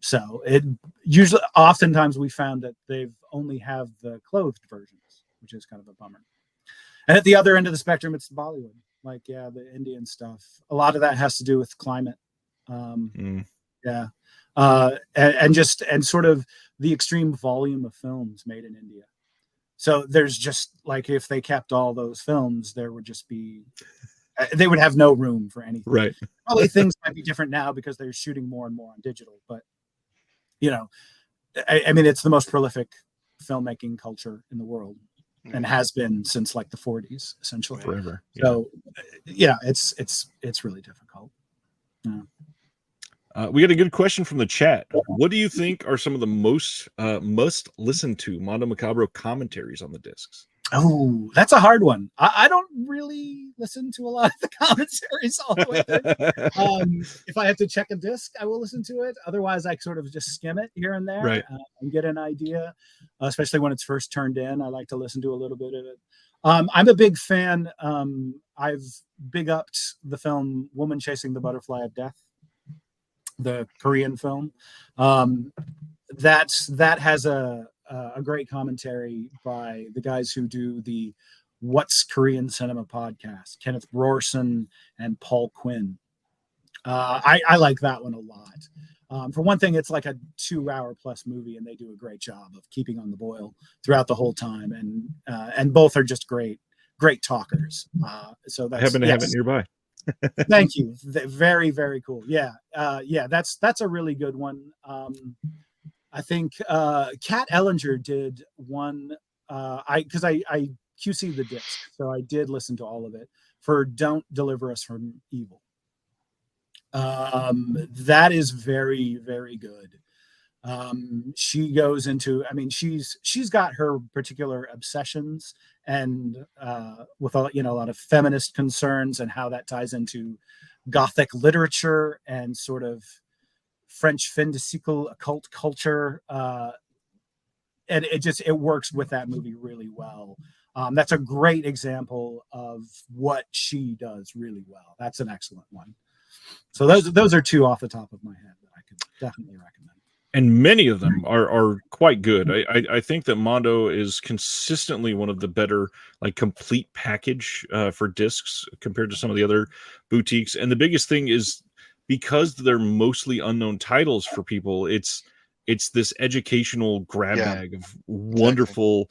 B: So it usually, oftentimes we found that they've only have the clothed versions, which is kind of a bummer. And at the other end of the spectrum, it's Bollywood, like the Indian stuff. A lot of that has to do with climate. Yeah. And sort of the extreme volume of films made in India. So there's just like, if they kept all those films, there would just be, they would have no room for anything.
A: Right.
B: Probably things might be different now because they're shooting more and more on digital, but you know, I mean, it's the most prolific filmmaking culture in the world, and has been since like the 40s, essentially.
A: Forever. Yeah.
B: So, yeah, it's really difficult. Yeah.
A: We got a good question from the chat. What do you think are some of the most must listen to Mondo Macabro commentaries on the discs?
B: Oh, that's a hard one. I don't really listen to a lot of the commentaries all the way through. If I have to check a disc, I will listen to it. Otherwise, I sort of just skim it here and there,
A: right,
B: and get an idea, especially when it's first turned in. I like to listen to a little bit of it. I'm a big fan. I've big upped the film Woman Chasing the Butterfly of Death, the Korean film. That has a great commentary by the guys who do the What's Korean Cinema podcast, Kenneth Roerson and Paul Quinn. I like that one a lot. For one thing, it's like a 2-hour plus movie, and they do a great job of keeping on the boil throughout the whole time. And both are just great talkers. So that's,
A: I happen to have it nearby.
B: Thank you. Very, very cool. Yeah. That's a really good one. I think Kat Ellinger did one. Because I QC'd the disc, so I did listen to all of it for "Don't Deliver Us from Evil." That is very, very good. She goes into, I mean, she's got her particular obsessions, and with a lot of feminist concerns, and how that ties into Gothic literature and sort of French fin de siècle occult culture, and it works with that movie really well. That's a great example of what she does really well. That's an excellent one. So those are two off the top of my head that I could definitely recommend.
A: And many of them are quite good. I think that Mondo is consistently one of the better, like, complete package for discs compared to some of the other boutiques. And the biggest thing is, because they're mostly unknown titles for people, it's this educational grab bag of wonderful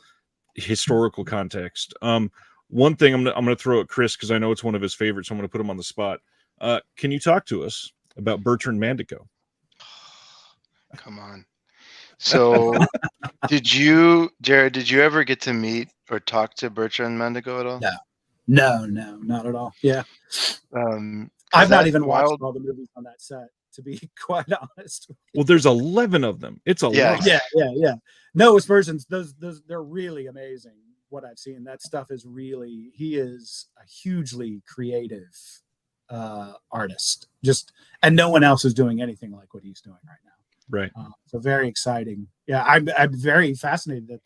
A: historical context. One thing I'm gonna throw at Chris, because I know it's one of his favorites, so I'm gonna put him on the spot. Can you talk to us about Bertrand Mandico?
C: Come on. So Jared, did you ever get to meet or talk to Bertrand Mandico at all?
B: No, not at all. Yeah. I've not even watched all the movies on that set, to be quite honest.
A: Well, there's 11 of them. It's a lot.
B: Yeah. No, his versions, those they're really amazing. What I've seen, that stuff is really, he is a hugely creative artist. And no one else is doing anything like what he's doing right now.
A: Right.
B: So very exciting. Yeah, I'm very fascinated that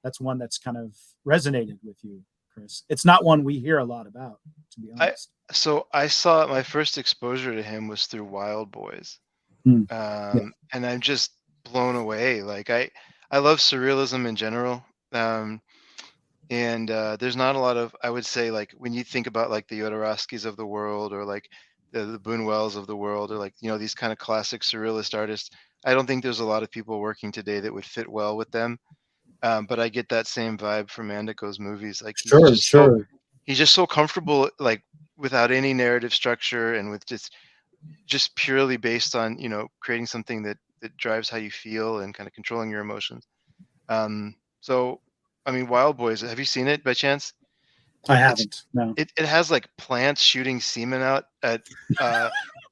B: that's one that's kind of resonated with you, Chris. It's not one we hear a lot about, to be honest.
C: So I saw my first exposure to him was through Wild Boys. And I'm just blown away. Like, I love surrealism in general. And there's not a lot of, I would say, like, when you think about like the Jodorowskis of the world, or like the Buñuels of the world, or like, these kind of classic surrealist artists, I don't think there's a lot of people working today that would fit well with them. But I get that same vibe from Mandico's movies. Like, he's just so comfortable, like, without any narrative structure, and with just purely based on, creating something that drives how you feel and kind of controlling your emotions. So, I mean, Wild Boys, have you seen it by chance?
B: I haven't. No.
C: It has like plants shooting semen out at,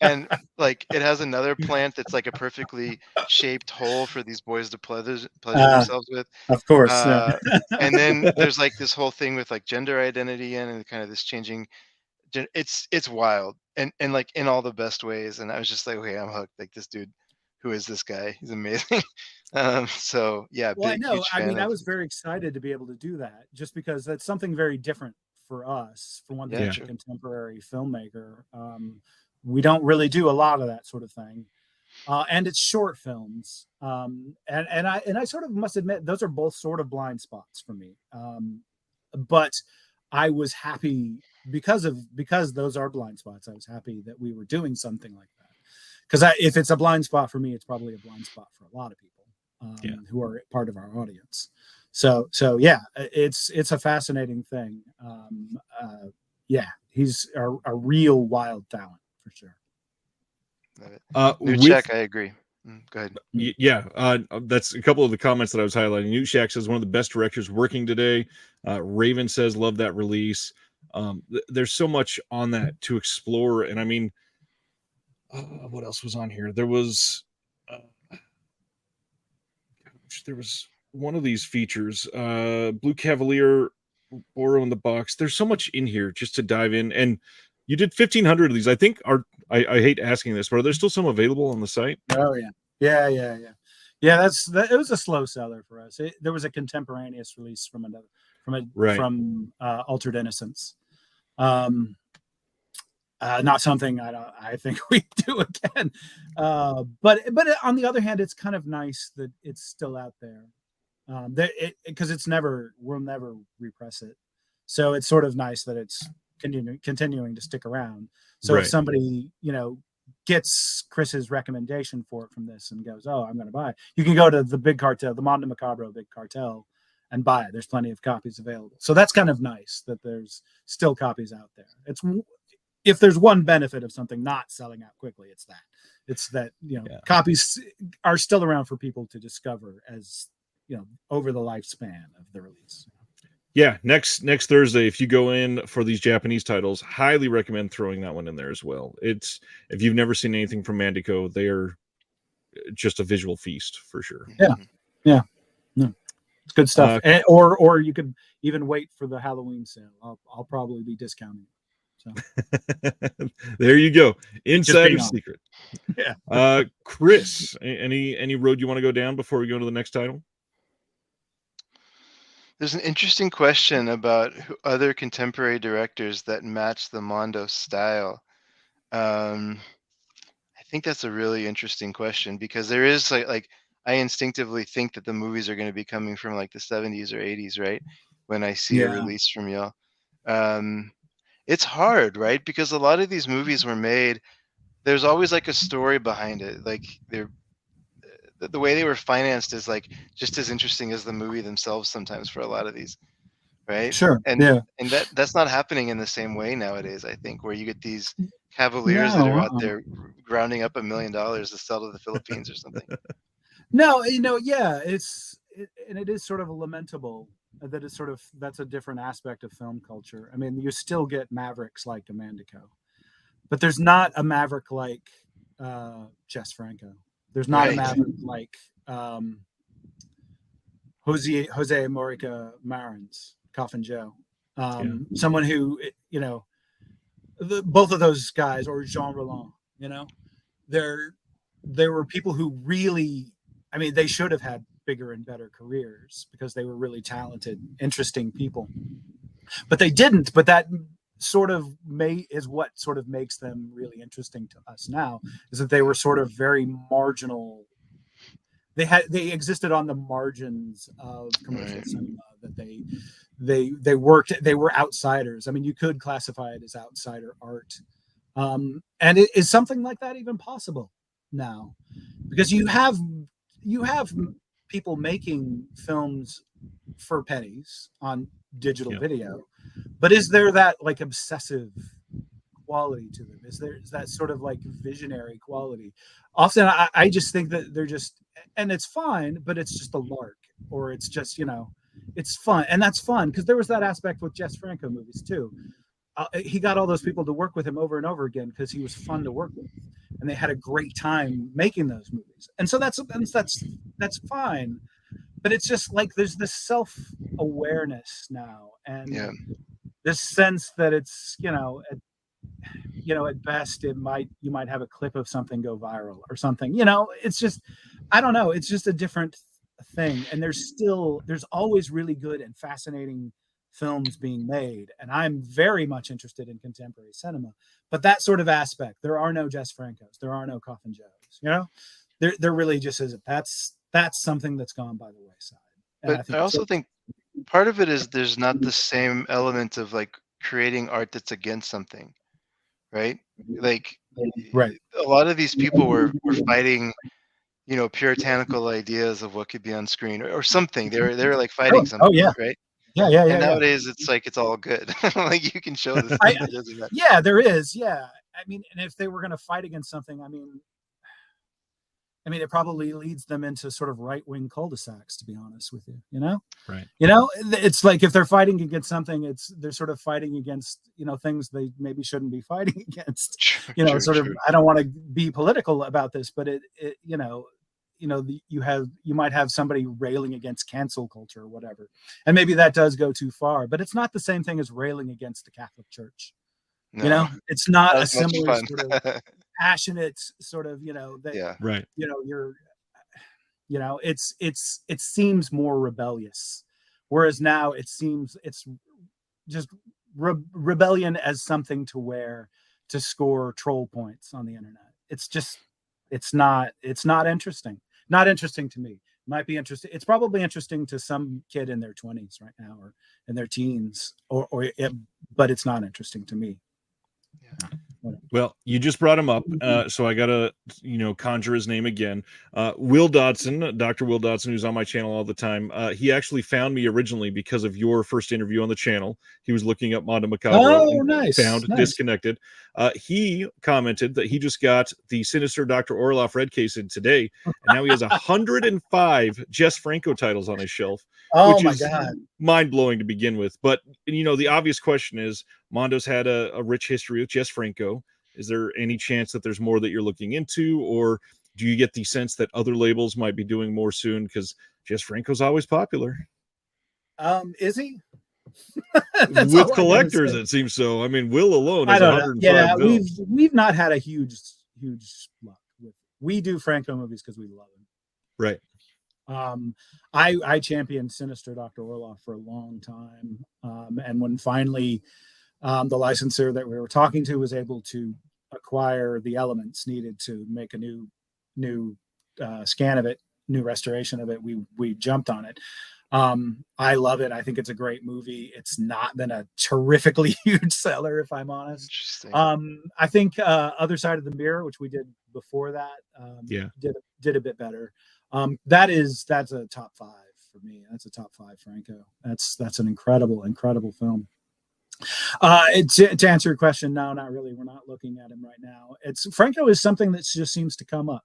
C: and like it has another plant that's like a perfectly shaped hole for these boys to pleasure themselves with.
B: Of course.
C: And then there's like this whole thing with like gender identity and kind of this changing. It's wild and like in all the best ways. And I was just like, okay, I'm hooked. Like, this dude, who is this guy? He's amazing. So yeah.
B: Well, I know. I mean, I was very excited to be able to do that, just because that's something very different for us. For one thing, as a contemporary filmmaker, we don't really do a lot of that sort of thing, and it's short films. And I sort of must admit, those are both sort of blind spots for me. But I was happy because those are blind spots. I was happy that we were doing something like that, because if it's a blind spot for me, it's probably a blind spot for a lot of people who are part of our audience. So yeah, it's a fascinating thing. He's a real wild talent for sure.
C: New check, I agree. Go ahead.
A: Yeah, that's a couple of the comments that I was highlighting. Newt Shack says one of the best directors working today. Raven says love that release. There's so much on that to explore, and I mean, what else was on here? There was one of these features, Blue Cavalier, Oro in the Box. There's so much in here just to dive in, and you did 1,500 of these. I think I hate asking this, but are there still some available on the site?
B: Oh yeah. It was a slow seller for us. There was a contemporaneous release from Altered Innocence. Not something I think we do again. But on the other hand, it's kind of nice that it's still out there. Because we'll never repress it. So it's sort of nice that it's continuing to stick around. So if somebody, gets Chris's recommendation for it from this and goes, oh, I'm going to buy it, you can go to the big cartel, the Mondo Macabro big cartel, and buy it. There's plenty of copies available. So that's kind of nice that there's still copies out there. If there's one benefit of something not selling out quickly, it's that copies are still around for people to discover as over the lifespan of the release.
A: Yeah, next Thursday, if you go in for these Japanese titles, highly recommend throwing that one in there as well. If you've never seen anything from Mandico, they are just a visual feast for sure.
B: Yeah. No, it's good stuff. Or you could even wait for the Halloween sale. I'll probably be discounting. So
A: there you go, insider secret.
B: Yeah.
A: Chris, any road you want to go down before we go to the next title?
C: There's an interesting question about other contemporary directors that match the Mondo style. I think that's a really interesting question because there is like I instinctively think that the movies are going to be coming from like the 70s or 80s, right? When I see a release from y'all. It's hard, right? Because a lot of these movies were made, there's always like a story behind it. Like the way they were financed is like just as interesting as the movie themselves sometimes for a lot of these, right?
B: Sure.
C: And that's not happening in the same way nowadays, I think, where you get these cavaliers that are out there rounding up $1 million to sell to the Philippines or something.
B: No, it is sort of lamentable that that's a different aspect of film culture. I mean, you still get mavericks like Amandico, but there's not a maverick like Jess Franco. There's not a maverick like Jose Morica Marins, Coffin Joe. Someone who, both of those guys, or Jean Roland, there were people who really, I mean, they should have had bigger and better careers because they were really talented, interesting people. But they didn't. But that sort of is what sort of makes them really interesting to us now, is that they were sort of very marginal. They existed on the margins of commercial cinema, that they were outsiders. I mean, you could classify it as outsider art. And is something like that even possible now? Because you have people making films for pennies on digital video, but is there that like obsessive quality to them? Is that sort of like visionary quality? Often I just think that they're just, and it's fine, but it's just a lark, or it's just, it's fun. And that's fun because there was that aspect with Jess Franco movies too. He got all those people to work with him over and over again because he was fun to work with, and they had a great time making those movies. And so that's fine, but it's just like there's this self-awareness now, and this sense that it's at best you might have a clip of something go viral or something. It's just, I don't know. It's just a different thing, and there's always really good and fascinating films being made, and I'm very much interested in contemporary cinema. But that sort of aspect, there are no Jess Francos, there are no Coffin Joes. There really just isn't. That's something that's gone by the wayside. And
C: but I also think part of it is there's not the same element of like creating art that's against something, right? Like, a lot of these people were fighting, puritanical ideas of what could be on screen or something. They were like fighting something, right?
B: Yeah.
C: And nowadays it's like it's all good. Like you can show this.
B: There is. Yeah. I mean, and if they were going to fight against something, I mean, I mean, it probably leads them into sort of right-wing cul-de-sacs, to be honest with you,
A: Right.
B: It's like if they're fighting against something, they're sort of fighting against, things they maybe shouldn't be fighting against,
C: True, true.
B: I don't want to be political about this, but you might have somebody railing against cancel culture or whatever. And maybe that does go too far, but it's not the same thing as railing against the Catholic Church.
C: No,
B: It's not
C: not
B: a
C: as much
B: similar
C: fun.
B: sort of passionate sort of, that,
C: Yeah.
A: Right.
B: it seems more rebellious. Whereas now it seems it's just rebellion as something to wear to score troll points on the internet. It's not interesting. Not interesting to me. Might be interesting. It's probably interesting to some kid in their 20s right now or in their teens, but it's not interesting to me.
C: Yeah.
A: Well, you just brought him up, so I gotta, conjure his name again. Will Dodson, Dr. Will Dodson, who's on my channel all the time. He actually found me originally because of your first interview on the channel. He was looking up Mondo Macabro and found Disconnected. He commented that he just got the Sinister Dr. Orloff Red case in today, and now he has 105 Jess Franco titles on his shelf.
B: Oh
A: which
B: my
A: is
B: God.
A: mind-blowing to begin with. But, the obvious question is, Mondo's had a rich history with Jess Franco. Is there any chance that there's more that you're looking into, or do you get the sense that other labels might be doing more soon? Because Jess Franco's always popular.
B: Is he?
A: With collectors, it seems so. I mean, Will alone has 105
B: Yeah,
A: films.
B: we've not had a huge luck with. We do Franco movies because we love him.
A: Right.
B: I championed Sinister Dr. Orloff for a long time, and when finally the licensor that we were talking to was able to acquire the elements needed to make a new scan of it, new restoration of it, we jumped on it. I love it. I think it's a great movie. It's not been a terrifically huge seller, if I'm honest. I think Other Side of the Mirror, which we did before that, did a bit better. That's a top 5 for me. That's a top 5 Franco. That's an incredible film. To answer your question, no, not really. We're not looking at him right now. Franco is something that just seems to come up.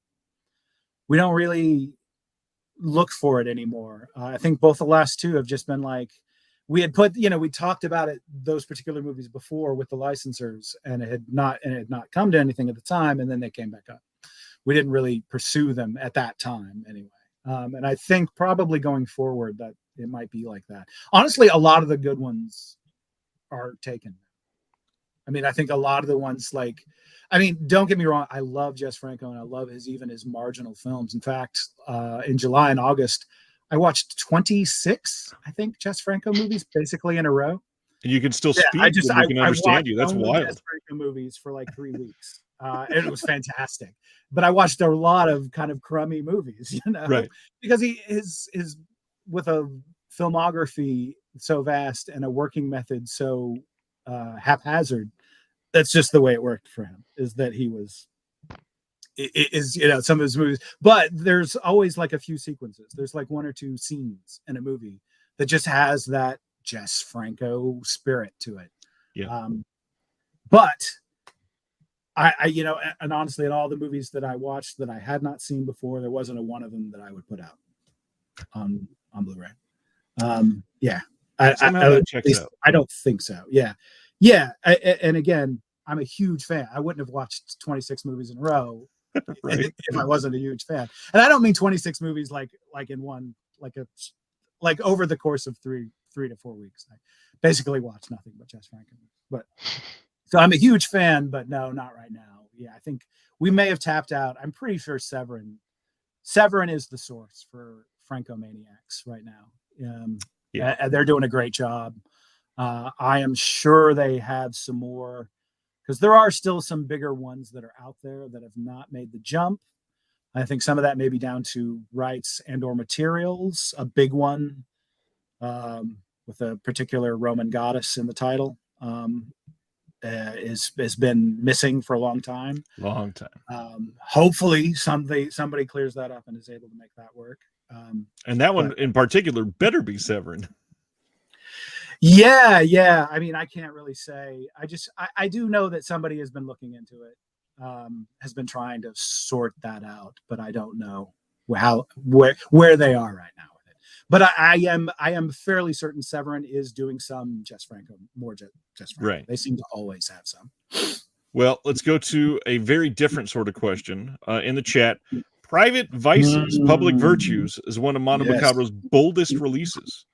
B: We don't really look for it anymore. I think both the last two have just been like, we had put, we talked about it, those particular movies before with the licensors, and it had not come to anything at the time, and then they came back up. We didn't really pursue them at that time anyway. And I think probably going forward that it might be like that. Honestly, a lot of the good ones are taken. I mean, I think a lot of the ones don't get me wrong. I love Jess Franco and I love his marginal films. In fact, in July and August, I watched 26, I think, Jess Franco movies basically in a row.
A: And you can still speak. I can understand you. That's wild.
B: Jess Franco movies for like 3 weeks. And it was fantastic. But I watched a lot of kind of crummy movies,
A: right?
B: Because he is with a filmography so vast and a working method so haphazard. That's just the way it worked for him. Is that he was some of his movies, but there's always like a few sequences. There's like 1 or 2 scenes in a movie that just has that Jess Franco spirit to it.
A: Yeah.
B: But I and honestly, in all the movies that I watched that I had not seen before, there wasn't a one of them that I would put out on Blu-ray. I don't think so. Yeah. And again, I'm a huge fan. I wouldn't have watched 26 movies in a row
A: right.
B: if I wasn't a huge fan. And I don't mean 26 movies like in one, like over the course of three to 4 weeks. I basically watched nothing but Jess Franco. But so I'm a huge fan, but no, not right now. Yeah, I think we may have tapped out. I'm pretty sure Severin is the source for Franco Maniacs right now. They're doing a great job. I am sure they have some more, because there are still some bigger ones that are out there that have not made the jump. I think some of that may be down to rights and or materials. A big one with a particular Roman goddess in the title has been missing for a long time. Hopefully somebody clears that up and is able to make that work.
A: And that one in particular better be Severin.
B: Yeah. I mean, I can't really say. I do know that somebody has been looking into it. has been trying to sort that out, but I don't know where they are right now with it. But I am fairly certain Severin is doing some Jess Franco, more Jess Franco.
A: Right.
B: They seem to always have some.
A: Well, let's go to a very different sort of question in the chat. Private Vices, Public Virtues is one of Mondo Macabro's boldest releases.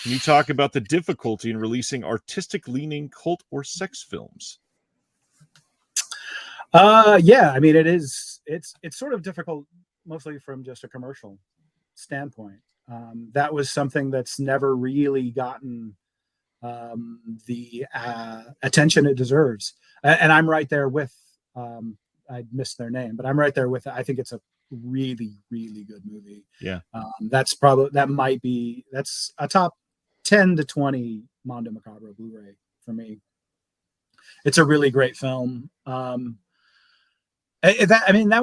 A: Can you talk about the difficulty in releasing artistic-leaning cult or sex films?
B: Yeah, I mean, it's sort of difficult, mostly from just a commercial standpoint. That was something that's never really gotten the attention it deserves. And I'm right there with, I missed their name, but I'm right there with it. I think it's a really, really good movie.
A: Yeah.
B: That's a top 10 to 20 Mondo Macabro Blu-ray for me. It's a really great film. That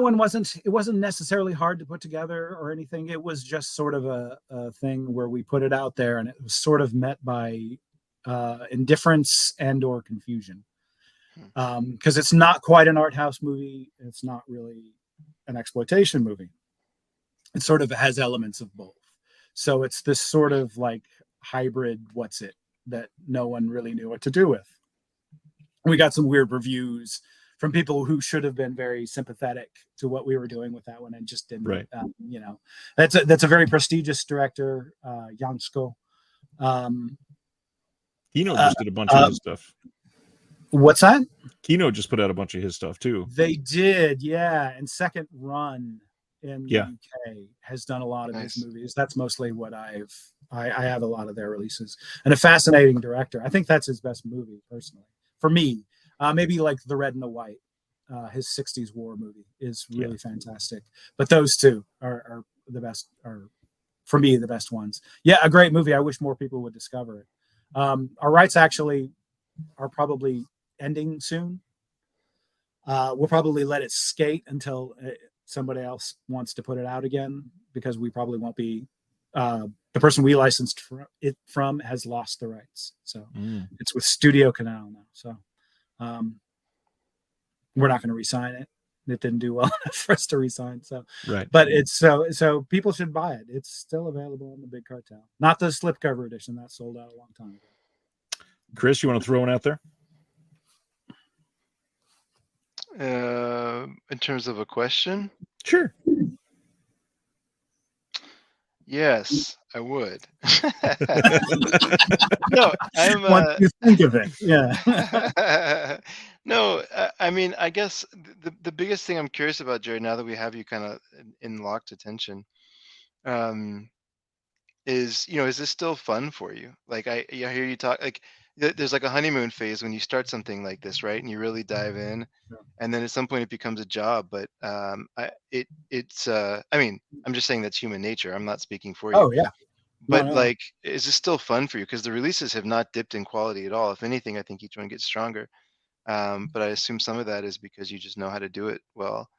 B: one wasn't necessarily hard to put together or anything. It was just sort of a thing where we put it out there, and it was sort of met by indifference and or confusion, because it's not quite an art house movie. It's not really an exploitation movie. It sort of has elements of both. So it's this sort of like hybrid what's it that no one really knew what to do with. We got some weird reviews from people who should have been very sympathetic to what we were doing with that one and just didn't.
A: Right.
B: That's a very prestigious director, Jansko.
A: Kino just did a bunch of his stuff.
B: What's that?
A: Kino just put out a bunch of his stuff too.
B: They did, yeah. And Second Run in the UK has done a lot of these movies. That's mostly what I have a lot of their releases. And a fascinating director. I think that's his best movie, personally, for me. Maybe like The Red and the White, his 60s war movie is really fantastic. But those two are the best, are for me the best ones. Yeah, a great movie. I wish more people would discover it. Our rights actually are probably ending soon. We'll probably let it skate until somebody else wants to put it out again, because we probably won't be. The person we licensed it from has lost the rights, so it's with Studio Canal now. So. We're not going to re-sign it. It didn't do well enough for us to re-sign. So,
A: right.
B: But it's so people should buy it. It's still available in the Big Cartel. Not the slipcover edition that sold out a long time ago.
A: Chris, you want to throw one out there?
C: In terms of a question?
A: Sure.
C: Yes, I would. No,
B: What do you think of it? Yeah.
C: No, I mean, I guess the biggest thing I'm curious about, Jared, now that we have you kind of in locked attention, is this still fun for you? Like I hear you talk, like there's like a honeymoon phase when you start something like this, right? And you really dive in, and then at some point it becomes a job. But it's I mean, I'm just saying that's human nature. I'm not speaking for you.
B: Oh yeah.
C: But like, is this still fun for you? Because the releases have not dipped in quality at all. If anything, I think each one gets stronger. But I assume some of that is because you just know how to do it well.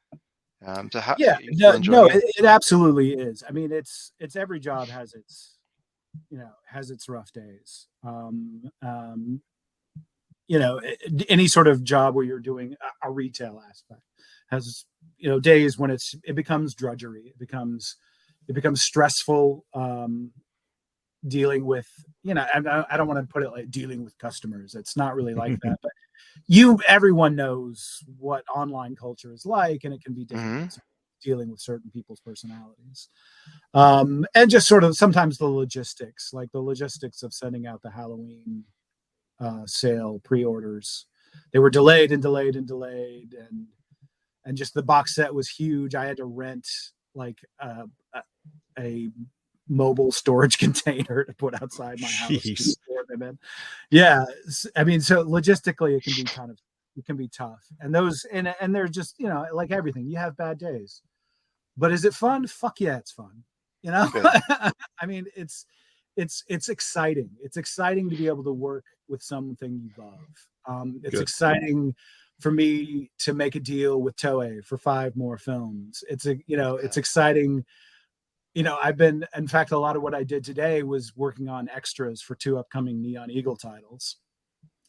C: So how?
B: Yeah, it absolutely is. I mean, it's every job has its rough days. Any sort of job where you're doing a retail aspect has days when it becomes drudgery. It becomes stressful. Dealing with, I don't want to put it like dealing with customers. It's not really like that, but everyone knows what online culture is like, and it can be difficult dealing with certain people's personalities. And just sort of sometimes the logistics of sending out the Halloween sale pre-orders. They were delayed, and just the box set was huge. I had to rent like a mobile storage container to put outside my house to store them in. Yeah, I mean, so logistically it can be tough, and they're just like everything, you have bad days, but is it fun? Fuck yeah, it's fun. I mean, it's exciting. It's exciting to be able to work with something you love. It's exciting for me to make a deal with Toei for 5 more films. It's exciting. In fact, a lot of what I did today was working on extras for 2 upcoming Neon Eagle titles.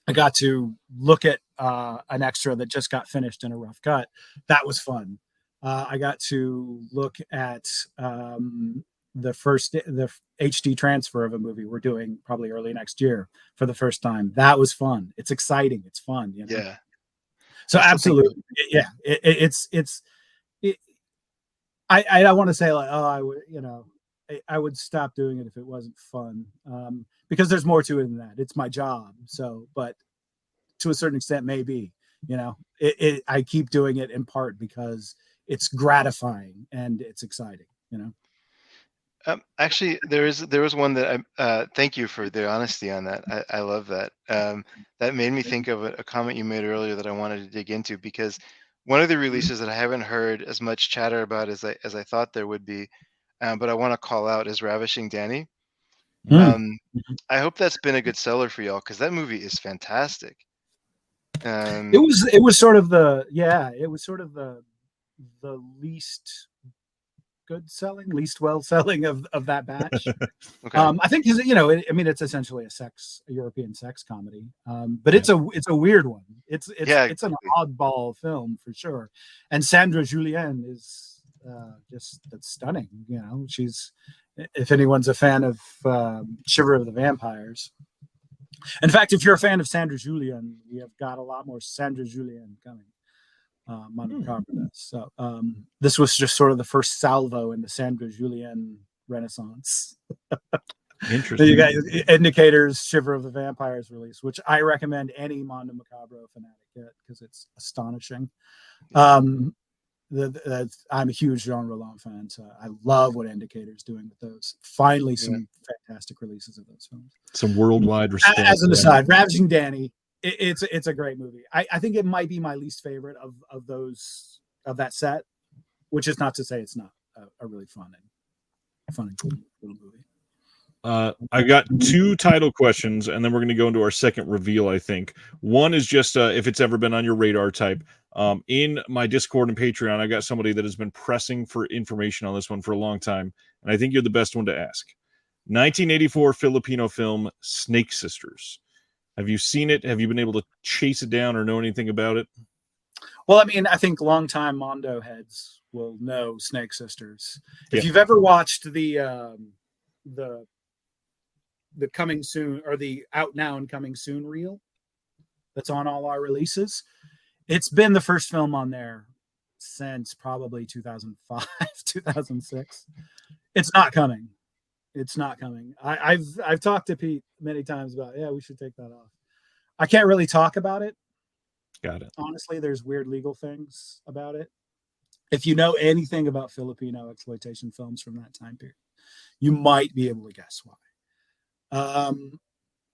B: I got to look at an extra that just got finished in a rough cut. That was fun. I got to look at the HD transfer of a movie we're doing probably early next year for the first time. That was fun. It's exciting. It's fun. You know?
C: Yeah.
B: So absolutely, yeah. I don't want to say like, oh, I would, I would stop doing it if it wasn't fun, because there's more to it than that. It's my job. So, but to a certain extent, maybe, I keep doing it in part because it's gratifying and it's exciting,
C: Actually, there was one that thank you for the honesty on that. I love that. That made me think of a comment you made earlier that I wanted to dig into, because one of the releases that I haven't heard as much chatter about as I thought there would be, but I want to call out, is Ravishing Danny. I hope that's been a good seller for y'all, because that movie is fantastic.
B: It was sort of the least least well selling of that batch.
C: Okay.
B: I think it's essentially a European sex comedy, but it's a weird one. It's an oddball film for sure. And Sandra Julien is that's stunning. She's, if anyone's a fan of Shiver of the Vampires. In fact, if you're a fan of Sandra Julien, we have got a lot more Sandra Julien coming. Mondo Macabro. So this was just sort of the first salvo in the Sandra Julien renaissance.
A: Interesting.
B: You got Indicators, Shiver of the Vampires release, which I recommend any Mondo Macabro fanatic get because it's astonishing. I'm a huge Jean Roland fan, so I love what Indicators doing with those. Finally, some fantastic releases of those films.
A: Some worldwide response.
B: As an aside, Ravishing Danny. It's a great movie. I think it might be my least favorite of that set, which is not to say it's not a really fun and cool little movie.
A: I got two title questions, and then we're going to go into our second reveal, I think. One is just if it's ever been on your radar type. In my Discord and Patreon, I got somebody that has been pressing for information on this one for a long time, and I think you're the best one to ask. 1984 Filipino film, Snake Sisters. Have you seen it? Have you been able to chase it down or know anything about it?
B: Well, I mean, I think longtime Mondo heads will know Snake Sisters. If you've ever watched the coming soon, or the out now and coming soon reel that's on all our releases, it's been the first film on there since probably 2005, 2006. It's not coming. It's not coming. I've talked to Pete many times about, we should take that off. I can't really talk about it.
A: Got it.
B: Honestly, there's weird legal things about it. If you know anything about Filipino exploitation films from that time period, you might be able to guess why.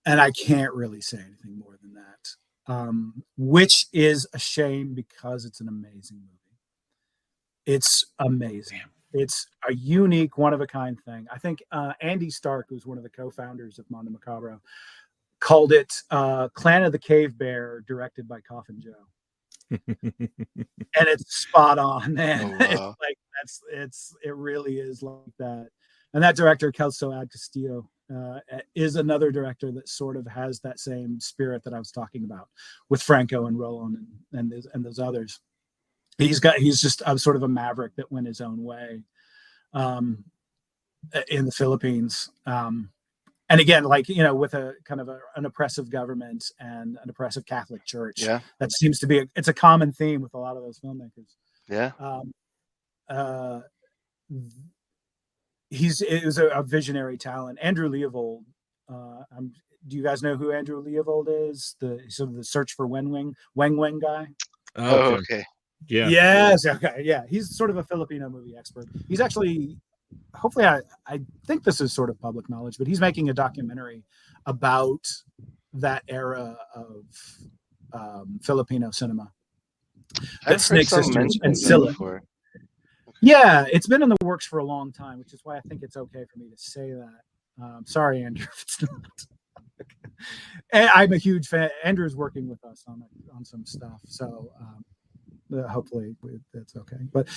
B: And I can't really say anything more than that, which is a shame because it's an amazing movie. It's amazing. It's a unique, one-of-a-kind thing. I think Andy Stark, who's one of the co-founders of Mondo Macabro, called it Clan of the Cave Bear, directed by Coffin Joe. And it's spot on, man.
C: Oh, wow.
B: It really is like that. And that director, Kelso Ad Castillo, is another director that sort of has that same spirit that I was talking about with Franco and Roland and those others. He's just sort of a maverick that went his own way in the Philippines. And again, with a kind of an oppressive government and an oppressive Catholic Church, that seems to be it's a common theme with a lot of those filmmakers. It was a visionary talent. Andrew Leovold. Do you guys know who Andrew Leovold is? The Search for Weng guy.
A: Oh, okay. Yeah.
B: Yes. Okay. Yeah. He's sort of a Filipino movie expert. He's actually, hopefully, I think this is sort of public knowledge, but he's making a documentary about that era of Filipino cinema.
C: I've Snake Sisters and Scylla. Before.
B: Yeah, it's been in the works for a long time, which is why I think it's okay for me to say that. Sorry, Andrew, if it's not. I'm a huge fan. Andrew's working with us on some stuff, so hopefully that's okay. But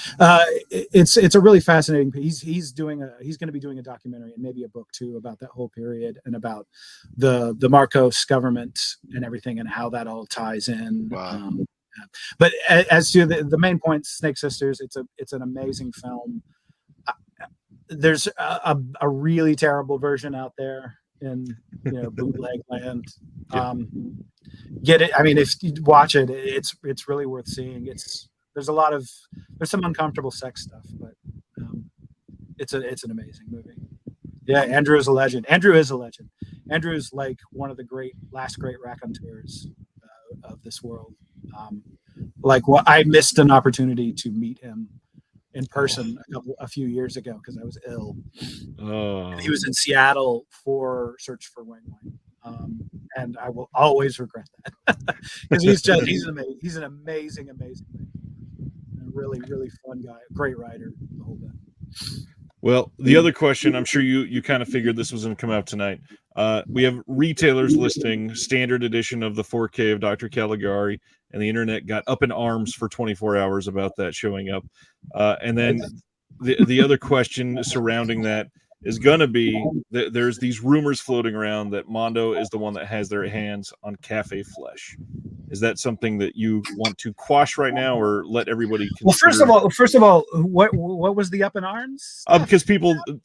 B: it's a really fascinating. He's going to be doing a documentary and maybe a book too about that whole period and about the Marcos government and everything and how that all ties in.
C: Wow.
B: But as to the main point, Snake Sisters, it's an amazing film. There's a really terrible version out there in bootleg land. Get it? I mean, if you watch it, it's really worth seeing. There's some uncomfortable sex stuff, but it's an amazing movie. Yeah, Andrew is a legend. Andrew is like one of the last great raconteurs of this world. I missed an opportunity to meet him in person a few years ago because I was ill. He was in Seattle for Search for Wang Wang, and I will always regret that because he's an amazing man. A really, really fun guy, great writer, the whole bit.
A: Well, the other question, I'm sure you kind of figured this was going to come out tonight. We have retailers listing standard edition of the 4K of Dr. Caligari, and the internet got up in arms for 24 hours about that showing up. And then the other question surrounding that is going to be there's these rumors floating around that Mondo is the one that has their hands on Cafe Flesh. Is that something that you want to quash right now, or let everybody consider?
B: Well, first of all, what was the up in arms?
A: Because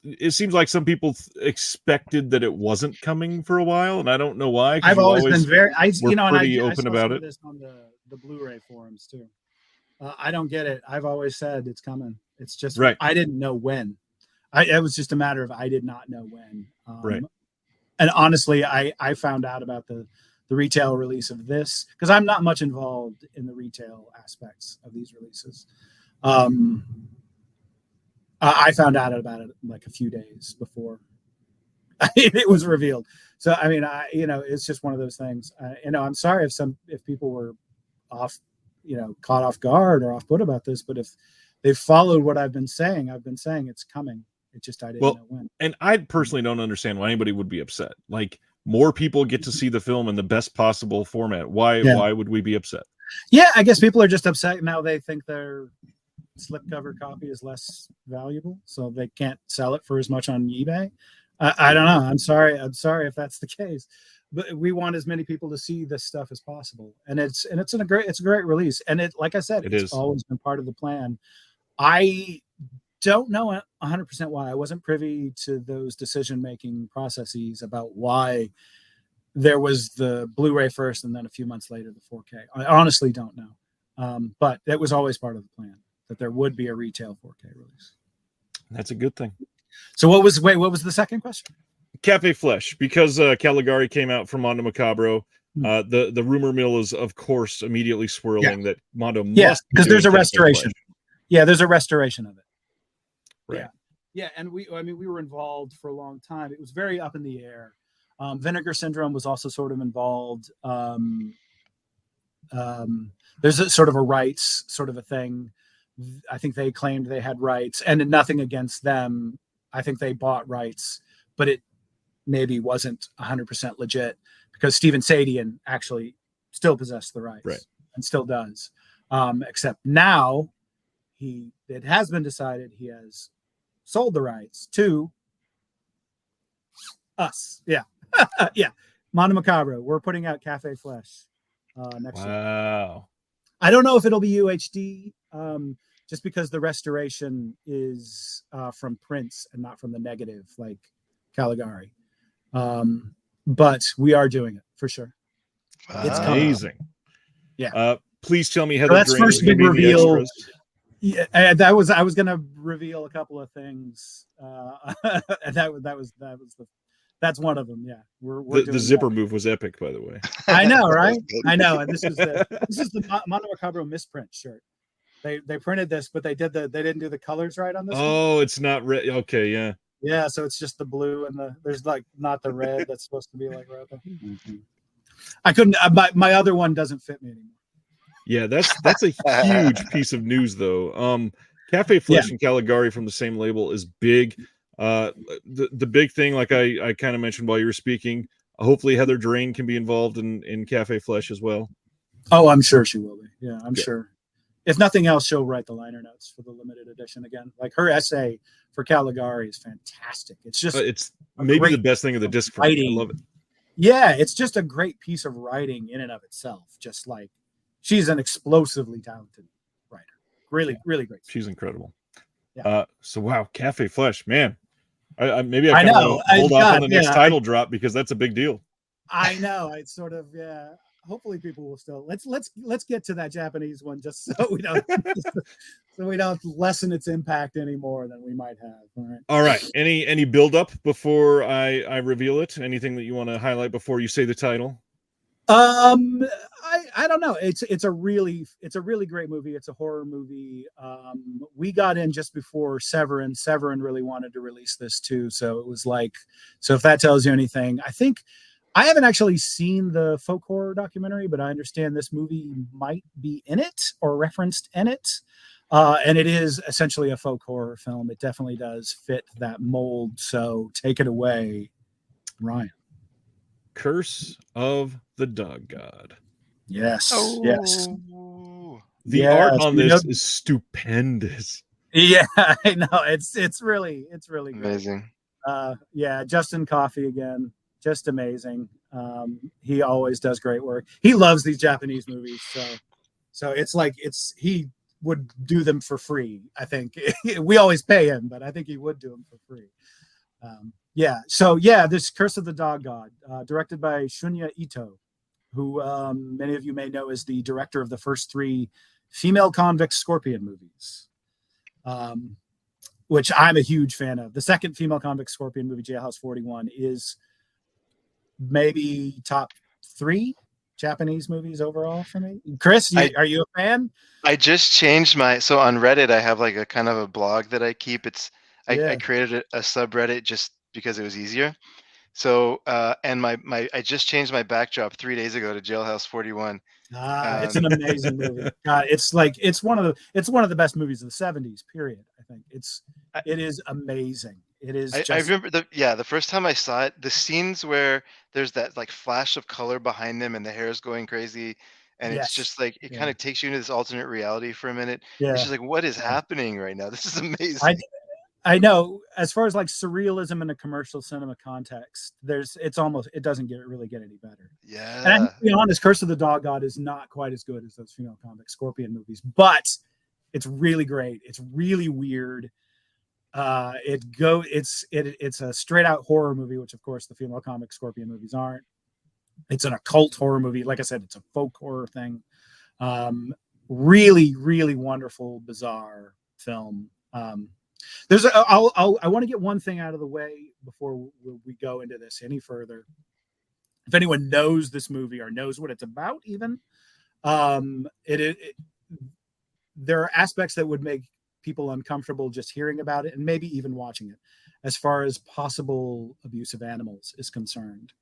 A: it seems like some people expected that it wasn't coming for a while, and I don't know why.
B: I've always been
A: pretty open about it.
B: This on the Blu-ray forums too. I don't get it. I've always said it's coming. It's just
A: right.
B: I didn't know when. It was just a matter of I did not know when.
A: Right.
B: And honestly, I found out about the retail release of this because I'm not much involved in the retail aspects of these releases. I found out about it like a few days before it was revealed. So I mean, it's just one of those things. I'm sorry if people were caught off guard or off put about this, but if they've followed what I've been saying it's coming. It just I didn't know when. And
A: I personally don't understand why anybody would be upset. Like, more people get to see the film in the best possible format. Why would we be upset?
B: Yeah, I guess people are just upset now. They think their slipcover copy is less valuable, so they can't sell it for as much on eBay. I don't know. I'm sorry if that's the case, but we want as many people to see this stuff as possible. And it's a great release. And it, like I said, it's always been part of the plan. I don't know 100% why. I wasn't privy to those decision-making processes about why there was the Blu-ray first and then a few months later the 4K. I honestly don't know. But it was always part of the plan that there would be a retail 4K release.
A: That's a good thing.
B: So what was the second question?
A: Cafe Flesh, because Caligari came out from Mondo Macabro. The rumor mill is, of course, immediately swirling that Mondo must
B: because there's a restoration.
A: Flesh.
B: Yeah, there's a restoration of it.
A: Right.
B: Yeah, and we were involved for a long time. It was very up in the air. Vinegar Syndrome was also sort of involved. There's a sort of a rights sort of a thing. I think they claimed they had rights, and nothing against them. I think they bought rights, but it maybe wasn't 100% legit because Steven Sadian actually still possessed the rights and still does. Except now it has been decided he has sold the rights to us. Yeah. Yeah. Mondo Macabro. We're putting out Cafe Flesh next year.
A: Wow.
B: I don't know if it'll be UHD just because the restoration is from prints and not from the negative like Caligari. But we are doing it for sure.
C: Wow.
B: It's
A: amazing.
B: Yeah.
A: Please tell me Heather.
B: So that's
A: Drain
B: first big reveal.
A: Yeah,
B: and I was going to reveal a couple of things, and that's one of them. Yeah, we're
A: the zipper move was epic, by the way.
B: I know, right? I know, and this is the Mondo Macabro misprint shirt. They printed this, but they didn't do the colors right on this.
A: Oh, it's not red. Okay, yeah.
B: Yeah, so it's just the blue and there's like not the red that's supposed to be like right there. Mm-hmm. I couldn't. My other one doesn't fit me anymore.
A: Yeah, that's a huge piece of news, though. Cafe Flesh and Caligari from the same label is big. The big thing, like I kind of mentioned while you were speaking, hopefully Heather Drain can be involved in Cafe Flesh as well.
B: Oh, I'm sure she will be. Yeah, I'm sure. if nothing else, she'll write the liner notes for the limited edition again. Like her essay for Caligari is fantastic. It's just
A: it's maybe the best thing of the disc for me. I love it.
B: Yeah, it's just a great piece of writing in and of itself. Just like she's an explosively talented writer. Really, really great.
A: She's incredible.
B: Yeah.
A: So wow, Cafe Flesh, man. I maybe
B: I
A: kind of
B: know.
A: hold off on the next title drop because that's a big deal.
B: I know. It's sort of hopefully people will still let's get to that Japanese one just so we don't lessen its impact any more than we might have.
A: All right. Any build up before I reveal it? Anything that you want to highlight before you say the title?
B: I don't know. It's a really great movie. It's a horror movie. We got in just before Severin. Severin really wanted to release this too, so it was like, so if that tells you anything, I think I haven't actually seen the folk horror documentary, but I understand this movie might be in it or referenced in it. And it is essentially a folk horror film. It definitely does fit that mold. So take it away, Ryan.
A: Curse of the Dog God.
B: Yes. Yes.
A: The art on this is stupendous.
B: Yeah, I know. It's really great.
C: Amazing.
B: Justin Coffey again. Just amazing. He always does great work. He loves these Japanese movies, so it's like he would do them for free. I think we always pay him, but I think he would do them for free. This Curse of the Dog God, directed by Shunya Ito, who many of you may know is the director of the first 3 female convict Scorpion movies, which I'm a huge fan of. The second female convict Scorpion movie, Jailhouse 41, is maybe top 3 Japanese movies overall for me. Chris, are you a fan?
C: I just changed so on Reddit I have like a kind of a blog that I keep. I created a subreddit just because it was easier. So and I just changed my backdrop 3 days ago to Jailhouse 41.
B: It's an amazing movie. It's one of the best movies of the 70s, period. I think it is amazing. It is.
C: I remember the first time I saw it, the scenes where there's that like flash of color behind them and the hair is going crazy, and it's just like it kind of takes you into this alternate reality for a minute. It's just like, what is happening right now? This is amazing.
B: I know. As far as like surrealism in a commercial cinema context, it doesn't really get any better.
C: Yeah.
B: And to be honest, Curse of the Dog God is not quite as good as those female convict Scorpion movies, but it's really great. It's really weird. It's a straight out horror movie, which of course the female comic Scorpion movies aren't. It's an occult horror movie. Like I said, it's a folk horror thing. Really, really wonderful, bizarre film. I want to get one thing out of the way before we go into this any further. If anyone knows this movie or knows what it's about, even there are aspects that would make people uncomfortable just hearing about it and maybe even watching it, as far as possible abuse of animals is concerned.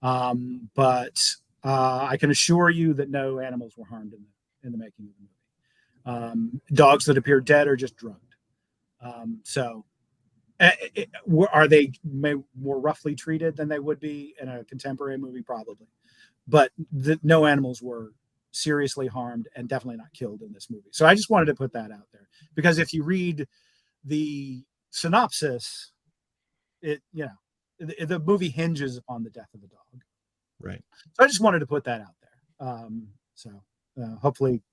B: But I can assure you that no animals were harmed in the making of the movie. Dogs that appear dead are just drugged. Are they more roughly treated than they would be in a contemporary movie? Probably, but no animals were seriously harmed and definitely not killed in this movie. So I just wanted to put that out there, because if you read the synopsis, the movie hinges upon the death of the dog.
A: Right.
B: So I just wanted to put that out there. Hopefully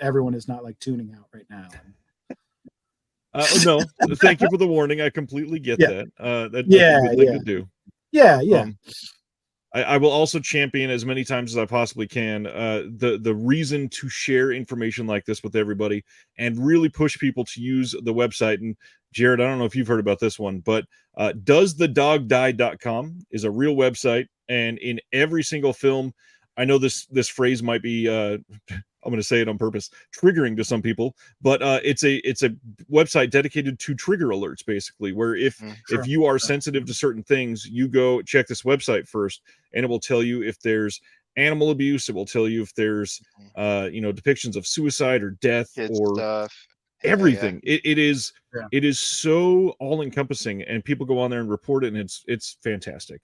B: everyone is not like tuning out right now.
A: No, thank you for the warning. I completely get that. That's a good thing to do.
B: Yeah.
A: I will also champion as many times as I possibly can the reason to share information like this with everybody and really push people to use the website. And Jared, I don't know if you've heard about this one, but doesthedogdie.com is a real website. And in every single film, I know this phrase might be I'm going to say it on purpose, triggering to some people, but it's a website dedicated to trigger alerts, basically, where if you are sensitive to certain things, you go check this website first, and it will tell you if there's animal abuse. It will tell you if there's depictions of suicide or death or
C: stuff.
A: Everything. It is so all encompassing, and people go on there and report it, and it's fantastic.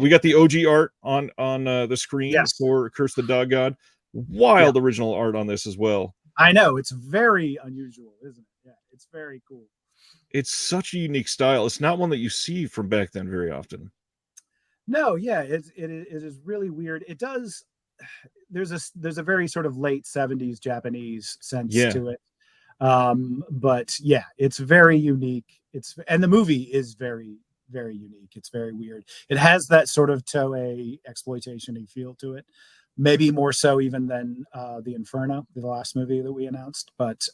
A: We got the OG art on the screen for Curse the Dog God. Wild original art on this as well.
B: I know, it's very unusual, isn't it? Yeah, it's very cool.
A: It's such a unique style. It's not one that you see from back then very often.
B: No, yeah, it is really weird. It does. There's a very sort of late 70s Japanese sense
A: Yeah.
B: to it. But yeah, it's very unique. And the movie is very, very unique. It's very weird. It has that sort of Toei exploitation-y feel to it. Maybe more so even than the Inferno, the last movie that we announced. But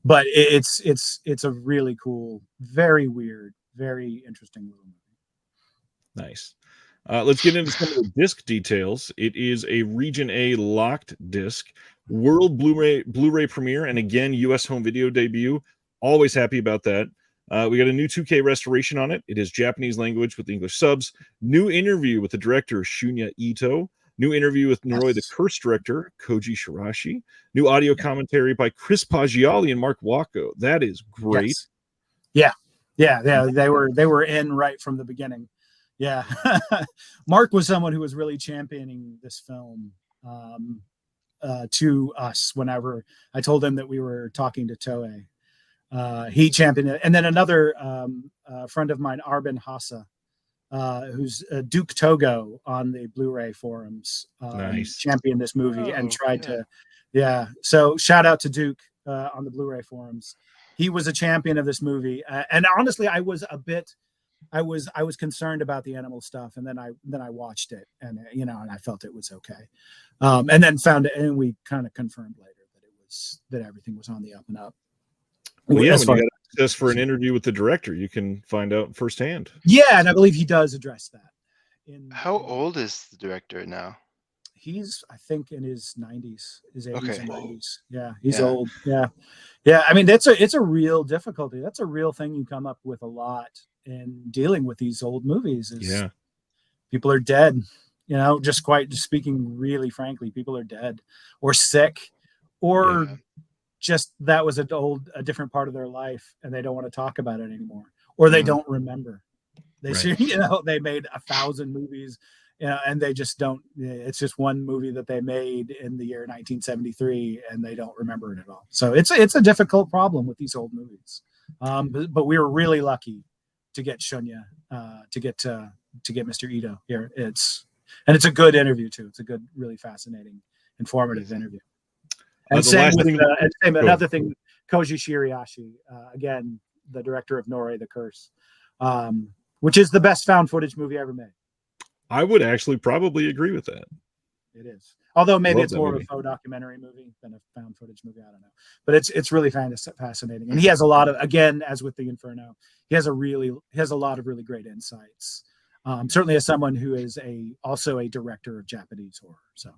B: it's a really cool, very weird, very interesting little movie.
A: Nice. Let's get into some of the disc details. It is a Region A locked disc, world Blu-ray premiere, and again, US home video debut. Always happy about that. We got a new 2K restoration on it. It is Japanese language with English subs. New interview with the director, Shunya Ito. New interview with Noroi, the Curse director, Koji Shirashi. New audio commentary by Chris Paggiali and Mark Wacko. That is great.
B: Yes. Yeah. They were in right from the beginning. Yeah. Mark was someone who was really championing this film to us whenever I told him that we were talking to Toei. He championed it. And then another friend of mine, Arbin Hassa, who's Duke Togo on the Blu-ray forums,
A: Nice.
B: championed this movie and tried to, So shout out to Duke on the Blu-ray forums. He was a champion of this movie. And honestly, I was concerned about the animal stuff, and then I watched it, and and I felt it was okay, and then found it, and we kind of confirmed later that everything was on the up and up.
A: Well, yeah, when you got access for an interview with the director, you can find out firsthand.
B: Yeah, and I believe he does address that.
C: How old is the director now?
B: He's, I think, in his 90s, his 80s and 90s. Yeah, he's
C: Yeah.
B: old. Yeah. I mean, it's a real difficulty. That's a real thing you come up with a lot in dealing with these old movies. People are dead. Just speaking really frankly, people are dead or sick, or just that was a different part of their life, and they don't want to talk about it anymore, or they don't remember. They they made 1,000 movies. And they just don't. It's just one movie that they made in the year 1973, and they don't remember it at all. So it's a difficult problem with these old movies. But we were really lucky to get Shunya, to get Mr. Ito here. It's a good interview too. It's a good, really fascinating, informative interview. And another thing, Koji Shirashi, again, the director of Noroi, the Curse, which is the best found footage movie ever made.
A: I would actually probably agree with that.
B: It is. Although maybe it's more of a faux documentary movie than a found footage movie. I don't know. But it's really fascinating. And he has a lot of, again, as with the Inferno, he has a lot of really great insights. Certainly as someone who is also a director of Japanese horror. So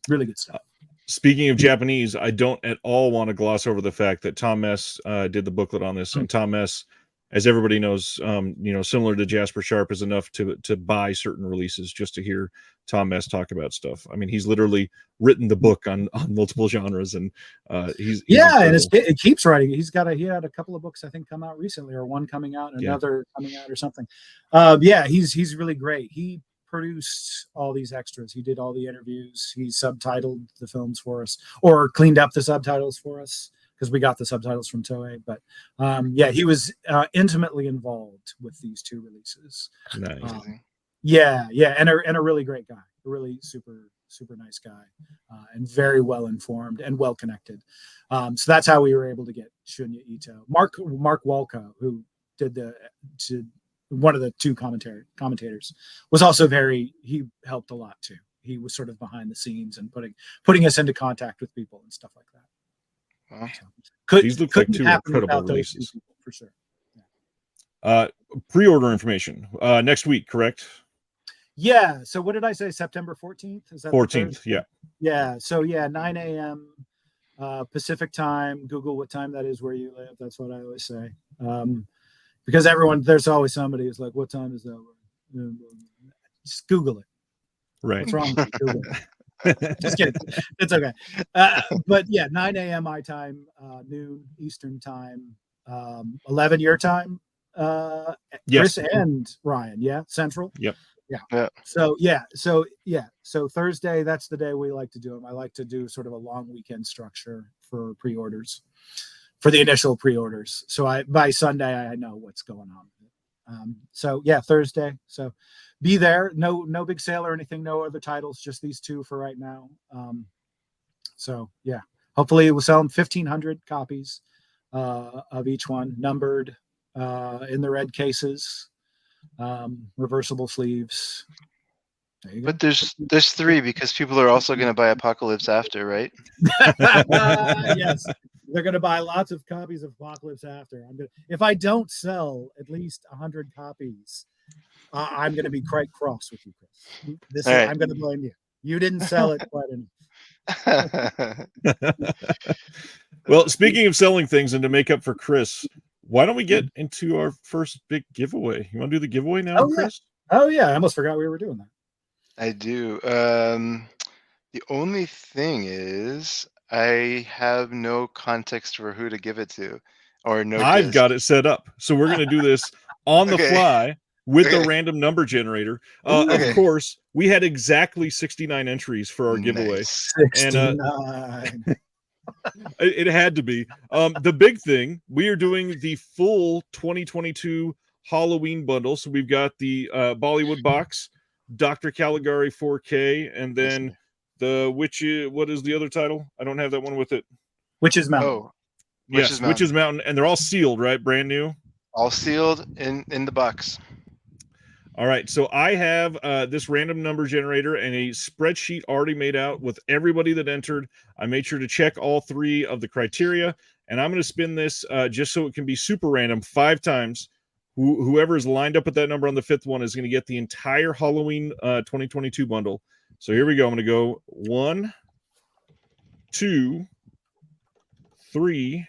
B: really good stuff.
A: Speaking of Japanese, I don't at all want to gloss over the fact that Tom Mess did the booklet on this, and Tom Mess, as everybody knows, similar to Jasper Sharp, is enough to buy certain releases just to hear Tom Mess talk about stuff. I mean, he's literally written the book on multiple genres, and he's
B: and it keeps writing. He had a couple of books I think come out recently, or one coming out, and another coming out, or something. He's really great. He produced all these extras. He did all the interviews. He subtitled the films for us, or cleaned up the subtitles for us, because we got the subtitles from Toei. But he was intimately involved with these two releases.
A: Nice.
B: And a really great guy, a really super, super nice guy, and very well informed and well connected. So that's how we were able to get Shunya Ito. Mark Walko, who did one of the two commentators, was also he helped a lot too. He was sort of behind the scenes and putting us into contact with people and stuff like that.
A: These look like two incredible releases
B: people, for sure.
A: Pre-order information next week, correct?
B: Yeah. So what did I say? September 14th? Is that
A: 14th?
B: Yeah. So 9 a.m. Pacific time. Google what time that is where you live. That's what I always say. Because there's always somebody who's like, "What time is that?" Just Google it.
A: Right.
B: What's wrong with Google? Just kidding. It's okay. But 9 a.m. my time, noon Eastern time, 11 your time. Chris and Ryan, Central.
A: Yep.
C: Yeah.
B: So Thursday, that's the day we like to do them. I like to do sort of a long weekend structure for pre-orders, for the initial pre-orders. So by Sunday I know what's going on. Thursday. So be there. No big sale or anything. No other titles. Just these two for right now. Hopefully we'll sell them 1,500 copies of each one, numbered in the red cases, reversible sleeves. There you go.
C: But there's 3 because people are also going to buy Apocalypse After, right?
B: Yes, they're going to buy lots of copies of Apocalypse After. If I don't sell at least 100 copies, I'm going to be quite cross with you, Chris.
C: Right.
B: I'm going to blame you. You didn't sell it quite enough.
A: Well, speaking of selling things, and to make up for Chris, why don't we get into our first big giveaway? You want to do the giveaway now, Chris?
B: Oh yeah, I almost forgot we were doing that.
C: I do. The only thing is I have no context for who to give it to, or no.
A: I've got it set up, so we're going to do this on the fly with a random number generator. Of course, we had exactly 69 entries for our giveaway.
B: 69.
A: And it had to be. The big thing, we are doing the full 2022 Halloween bundle. So we've got the Bollywood box, Dr. Caligari 4K, and then the what is the other title? I don't have that one with it.
B: Witch's Mountain.
C: Oh,
A: Witch's Mountain, and they're all sealed, right? Brand new.
C: All sealed in the box.
A: All right, so I have this random number generator and a spreadsheet already made out with everybody that entered. I made sure to check all 3 of the criteria, and I'm going to spin this just so it can be super random 5 times. Whoever is lined up with that number on the 5th one is going to get the entire Halloween 2022 bundle. So here we go. I'm going to go 1, 2, 3,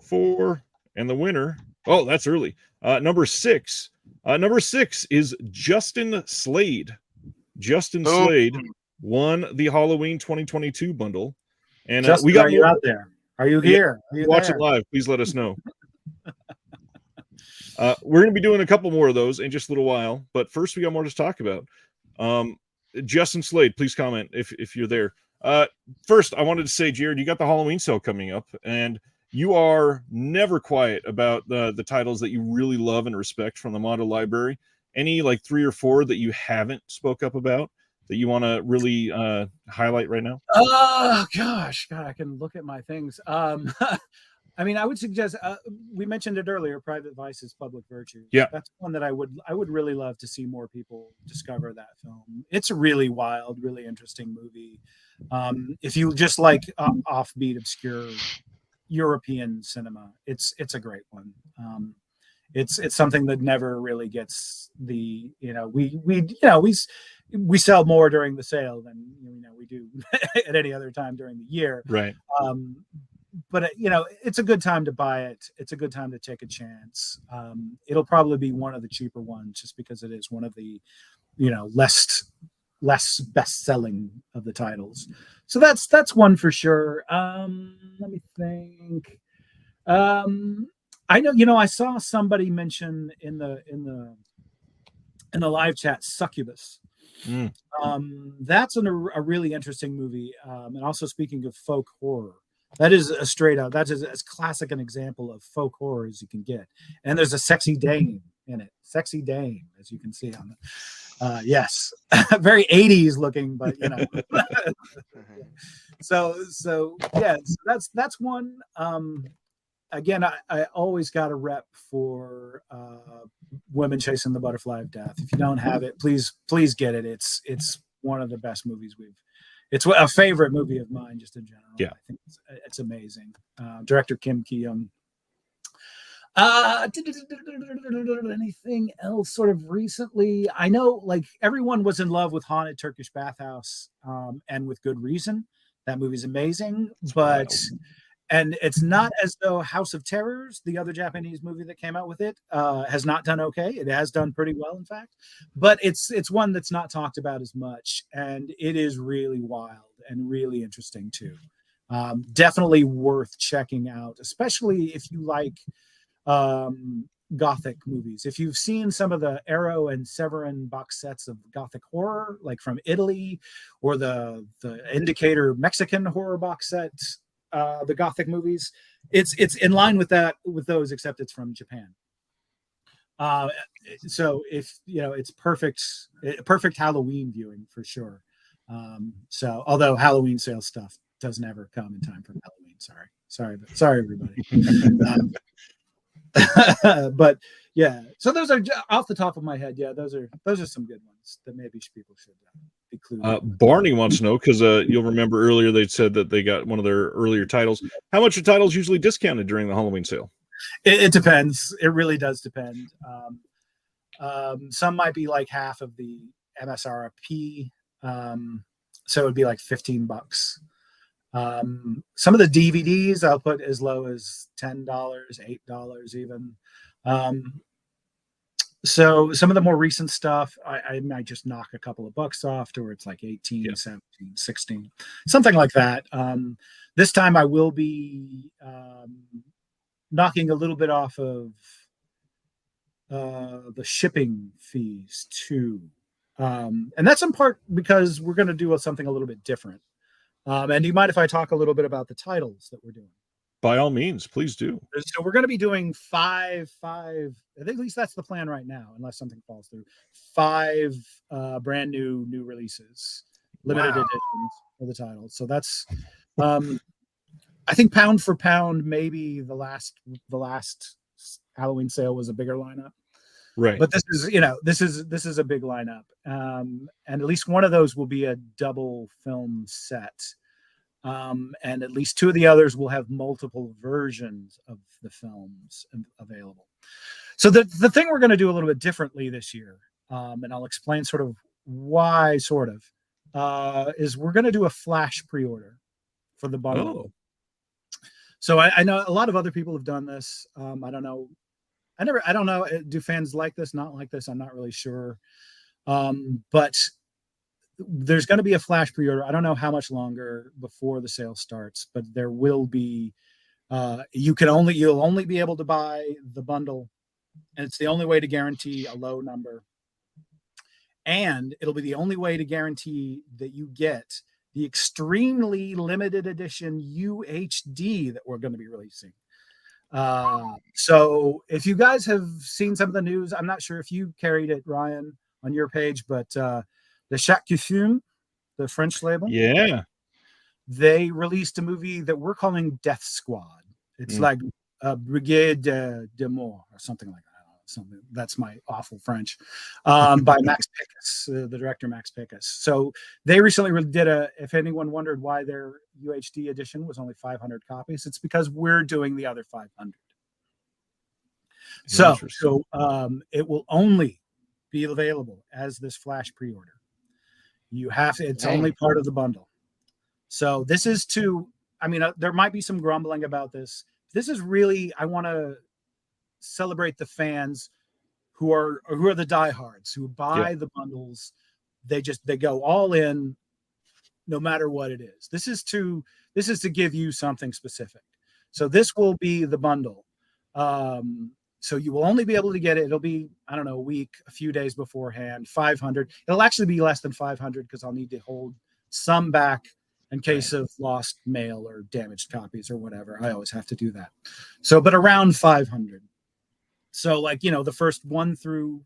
A: 4, and the winner. Oh, that's early. Number 6. Number 6 is Justin Slade. Justin Slade won the Halloween 2022 bundle. And
B: Justin,
A: we got
B: are you out there? Are you here? Are you
A: watch
B: there?
A: it live. Please let us know. We're going to be doing a couple more of those in just a little while. But first, we got more to talk about. Justin Slade, please comment if you're there. First, I wanted to say, Jared, you got the Halloween sale coming up. And you are never quiet about the titles that you really love and respect from the Mondo library. Any like 3 or 4 that you haven't spoke up about that you want to really highlight right now?
B: Oh gosh, God, I can look at my things. I mean, I would suggest we mentioned it earlier. Private Vices, Public Virtue.
A: Yeah,
B: that's one that I would really love to see more people discover that film. It's a really wild, really interesting movie. If you just like offbeat, obscure European cinema, it's a great one. It's something that never really gets the we sell more during the sale than we do at any other time during the year,
A: right?
B: But it's a good time to buy it. It's a good time to take a chance. It'll probably be one of the cheaper ones just because it is one of the less best-selling of the titles. So that's one for sure. Let me think. I know, I saw somebody mention in the live chat Succubus. That's a really interesting movie. And also, speaking of folk horror, that is a straight up, that is as classic an example of folk horror as you can get. And there's a sexy dame in it. Sexy dame, as you can see on the yes. Very 80s looking, but so yeah, that's one. Again, I always got a rep for Women Chasing the Butterfly of Death. If you don't have it, please get it. It's one of the best movies it's a favorite movie of mine, just in general.
A: Yeah,
B: I think it's amazing. Director Kim Ki-young. Anything else sort of recently? I know like everyone was in love with Haunted Turkish Bathhouse, and with good reason. That movie's amazing, and it's not as though House of Terrors, the other Japanese movie that came out with it, has not done okay. It has done pretty well, in fact, but it's one that's not talked about as much, and it is really wild and really interesting too. Definitely worth checking out, especially if you like Gothic movies. If you've seen some of the Arrow and Severin box sets of Gothic horror, like from Italy, or the Indicator Mexican horror box sets, the Gothic movies, it's in line with those, except it's from Japan. So if it's perfect Halloween viewing for sure. So although Halloween sale stuff doesn't ever come in time for Halloween, sorry everybody. But yeah, so those are off the top of my head. Yeah, those are some good ones that maybe people should include.
A: Barney wants to know, because you'll remember earlier they said that they got one of their earlier titles. How much are titles usually discounted during the Halloween sale?
B: It depends. It really does depend. Some might be like half of the MSRP, so it would be like $15. Some of the DVDs I'll put as low as $10, $8 even. So some of the more recent stuff, I might just knock a couple of bucks off to where it's like 18, 17, 16, something like that. This time I will be knocking a little bit off of the shipping fees too. And that's in part because we're going to do something a little bit different. And do you mind if I talk a little bit about the titles that we're doing?
A: By all means, please do.
B: So we're going to be doing five, I think at least that's the plan right now, unless something falls through. 5 brand new releases, limited editions for the titles. So that's, I think pound for pound, maybe the last Halloween sale was a bigger lineup.
A: Right.
B: But this is a big lineup. And at least one of those will be a double film set. And at least 2 of the others will have multiple versions of the films available. So the thing we're going to do a little bit differently this year, and I'll explain sort of why, is we're going to do a flash pre-order for the bundle.
A: Oh.
B: So I know a lot of other people have done this. I don't know. I don't know. Do fans like this, not like this? I'm not really sure. But there's going to be a flash pre-order. I don't know how much longer before the sale starts, but there will be. You'll only be able to buy the bundle, and it's the only way to guarantee a low number. And it'll be the only way to guarantee that you get the extremely limited edition UHD that we're going to be releasing. So if you guys have seen some of the news, I'm not sure if you carried it, Ryan, on your page, but the Chaque Film, the French label, they released a movie that we're calling Death Squad. It's like Brigade de Mort or something like that. Something that's my awful French, by Max Pickus, the director Max Pickus. So they recently did if anyone wondered why their UHD edition was only 500 copies, it's because we're doing the other 500. So it will only be available as this flash pre-order. It's only part of the bundle. So this is there might be some grumbling about this. This is really, I want to celebrate the fans who are the diehards who buy the bundles. They go all in no matter what it is. This is to give you something specific. So this will be the bundle. So you will only be able to get it. It'll be, I don't know, a week, a few days beforehand, 500. It'll actually be less than 500 because I'll need to hold some back in case of lost mail or damaged copies or whatever. I always have to do that. So, but around 500. So the first 1 through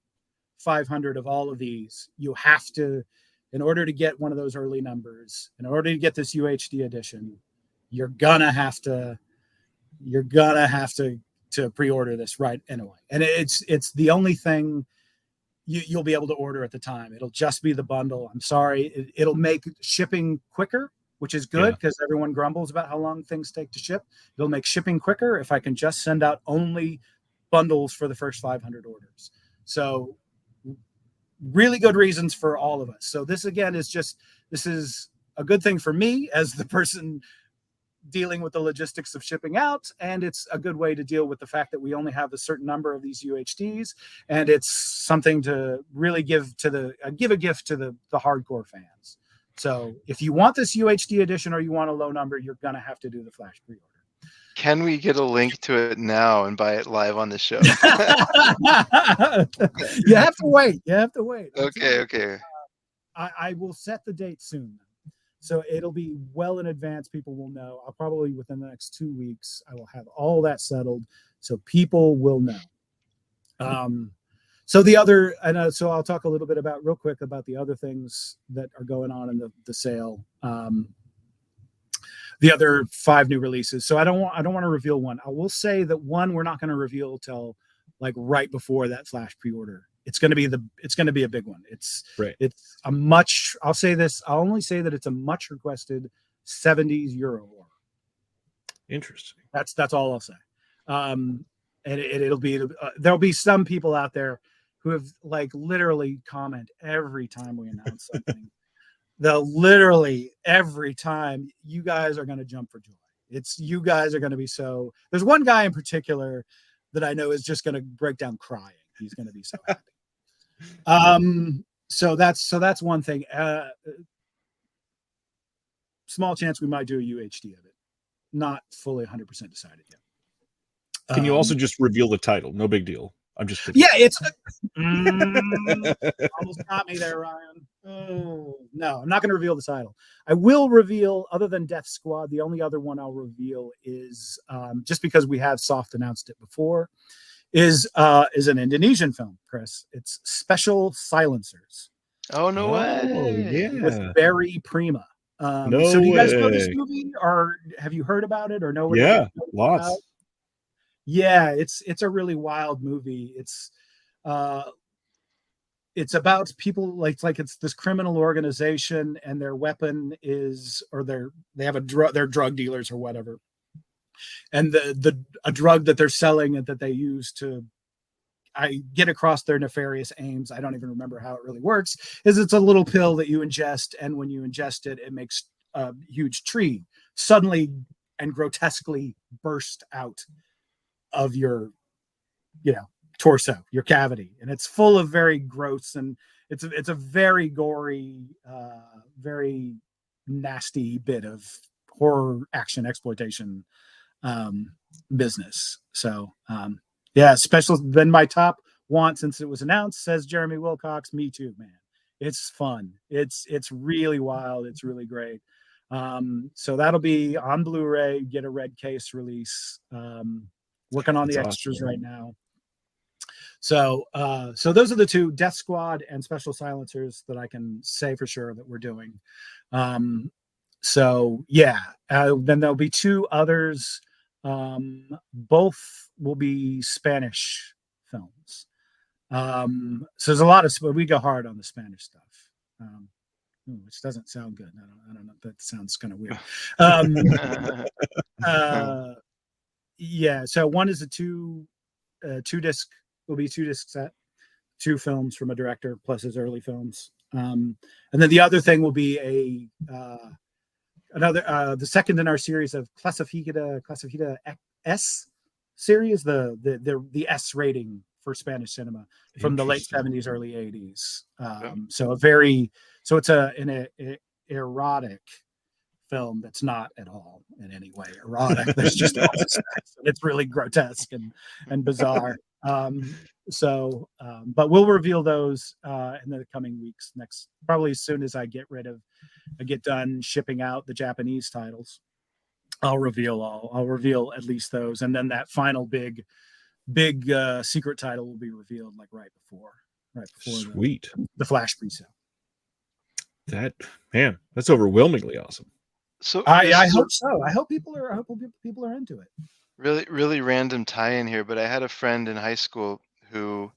B: 500 of all of these, you have to, in order to get one of those early numbers, in order to get this UHD edition, you're gonna have to pre-order this right anyway. And it's the only thing you'll be able to order at the time. It'll just be the bundle. I'm sorry. It'll make shipping quicker, which is good because everyone grumbles about how long things take to ship. It'll make shipping quicker if I can just send out only bundles for the first 500 orders. So really good reasons for all of us. So this again is a good thing for me as the person dealing with the logistics of shipping out, and it's a good way to deal with the fact that we only have a certain number of these UHDs, and it's something to really give a gift to the hardcore fans. So if you want this UHD edition or you want a low number, you're gonna have to do the flash pre-order.
C: Can we get a link to it now and buy it live on the show?
B: You have to wait. You have to wait.
C: Okay.
B: I will set the date soon. So it'll be well in advance. People will know. I'll probably within the next 2 weeks, I will have all that settled. So people will know. So the other, and so I'll talk a little bit about real quick about the other things that are going on in the sale. The other 5 new releases. So I don't want to reveal one. I will say that one we're not going to reveal till like right before that flash pre-order. It's going to be a big one. It's a much, I'll say this, I'll only say that it's a much requested 70s Euro horror.
A: Interesting.
B: That's all I'll say. And it'll be, there'll be some people out there who have like literally comment every time we announce something. They'll literally every time, you guys are going to jump for joy. You guys are going to be so. There's one guy in particular that I know is just going to break down crying. He's going to be so happy. So that's one thing. Small chance we might do a UHD of it. Not fully 100% decided yet.
A: Can you also just reveal the title? No big deal. I'm just kidding.
B: Yeah, it's almost got me there, Ryan. Oh no, I'm not going to reveal the title. I will reveal, other than Death Squad, the only other one I'll reveal is just because we have soft announced it before, is an Indonesian film, Chris. It's Special Silencers.
C: Oh no way!
A: Yeah,
B: with Barry Prima.
A: No
B: so do you guys know
A: way.
B: this movie, or have you heard about it, or know what
A: Yeah,
B: it's
A: lots.
B: about? Yeah, it's a really wild movie. It's about people like it's this criminal organization, and their weapon is, or they have they're drug dealers or whatever, and a drug that they're selling and that they use to get across their nefarious aims. I don't even remember how it really works. Is it's a little pill that you ingest, and when you ingest it, it makes a huge tree suddenly and grotesquely burst out of your torso, your cavity, and it's full of very gross, and it's a very gory, very nasty bit of horror action exploitation business. So special. Then my top want, since it was announced, says Jeremy Wilcox. Me too, man. It's fun. It's really wild. It's really great. So that'll be on Blu-ray. Get a red case release. Working on the extras right now. So those are the 2, Death Squad and Special Silencers, that I can say for sure that we're doing. Then there'll be 2 others. Both will be Spanish films. So there's a lot of, we go hard on the Spanish stuff. Which doesn't sound good. I don't know. That sounds kind of weird. Yeah. So one is a 2 disc, will be 2 disc set, 2 films from a director plus his early films. And then the other thing will be the second in our series of Clasificada S series, the S rating for Spanish cinema from the late 70s, early 80s. So it's an erotic film that's not at all in any way erotic. There's just lots of sex, and it's really grotesque and bizarre. But we'll reveal those in the coming weeks. Next, probably as soon as I get done shipping out the Japanese titles, I'll reveal at least those, and then that final big secret title will be revealed like right before
A: Sweet.
B: the flash pre-sale.
A: That's overwhelmingly awesome.
C: So
B: I hope so. I hope people are into it.
C: Really, really random tie-in here, but I had a friend in high school who,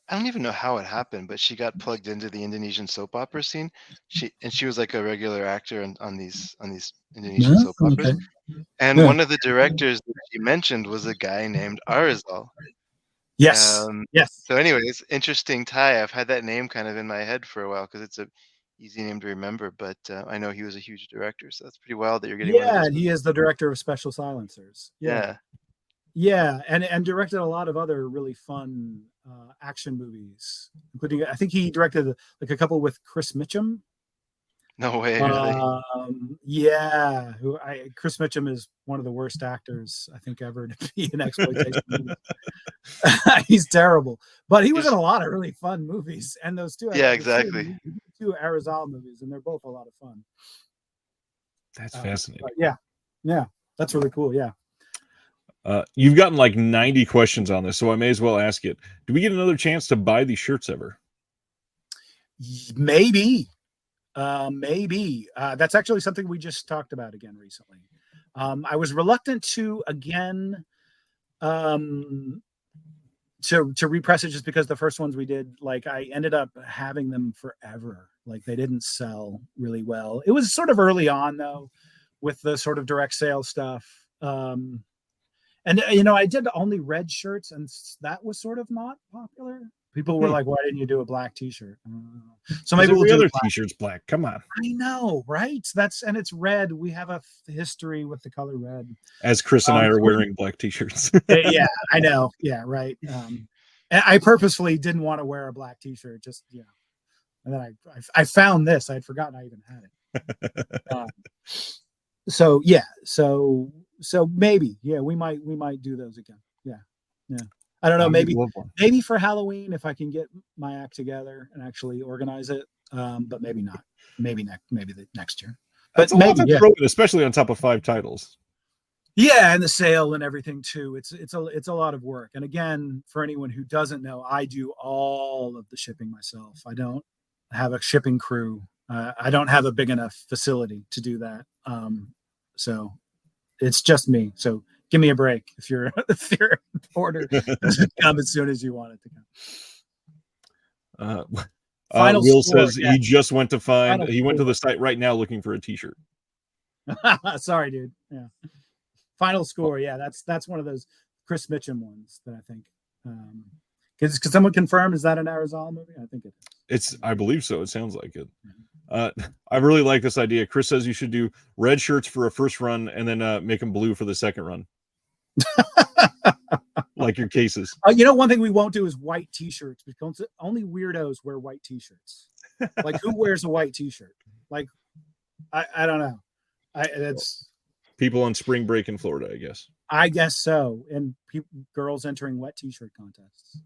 C: I don't even know how it happened, but she got plugged into the Indonesian soap opera scene. She was like a regular actor on these Indonesian soap operas.
B: Okay.
C: And one of the directors that she mentioned was a guy named Arizal.
B: Yes. Yes.
C: So anyways, interesting tie. I've had that name kind of in my head for a while because it's a easy name to remember, but I know he was a huge director, so that's pretty wild that you're getting.
B: Yeah, he is the director of Special Silencers.
C: Yeah,
B: and directed a lot of other really fun action movies, including I think he directed like a couple with Chris Mitchum.
C: No way, really.
B: Yeah, Chris Mitchum is one of the worst actors I think ever to be in exploitation movies. He's terrible, but he was in a lot of really fun movies, and those two.
C: Yeah, exactly.
B: Two Arizal movies, and they're both a lot of fun.
A: That's fascinating.
B: Yeah, that's really cool. Yeah.
A: You've gotten like 90 questions on this, so I may as well ask it. Do we get another chance to buy these shirts ever?
B: Maybe. That's actually something we just talked about again recently. I was reluctant to again to repress it just because the first ones we did, like, I ended up having them forever. Like, they didn't sell really well. It was sort of early on though, with the sort of direct sale stuff. And I did only red shirts, and that was sort of not popular. People were like, "Why didn't you do a black T-shirt?" So maybe we'll do
A: other T-shirts black. Come on.
B: I know, right? And it's red. We have a history with the color red.
A: As Chris and I are wearing black T-shirts.
B: Yeah, I know. Yeah, right. And I purposefully didn't want to wear a black T-shirt. Just and then I found this. I had forgotten I even had it. So maybe, we might do those again. Yeah. I don't know. Maybe for Halloween, if I can get my act together and actually organize it. But maybe not. Maybe the next year.
A: But maybe, especially on top of 5 titles.
B: Yeah, and the sale and everything too. It's a lot of work. And again, for anyone who doesn't know, I do all of the shipping myself. I don't have a shipping crew. I don't have a big enough facility to do that. So it's just me. So give me a break if your order doesn't come as soon as you want it to come.
A: Will says he just went to went to the site right now looking for a T-shirt.
B: Sorry, dude. Yeah. Final score. Yeah, that's one of those Chris Mitchum ones that I think. Could someone confirm, is that an Arizal movie? I think it is.
A: I believe so. It sounds like it. I really like this idea. Chris says you should do red shirts for a first run and then make them blue for the second run. Like your cases.
B: One thing we won't do is white T-shirts, because only weirdos wear white T-shirts. Like, who wears a white T-shirt? Like, I don't know. It's
A: people on spring break in Florida, I guess.
B: I guess so. And girls entering wet T-shirt contests.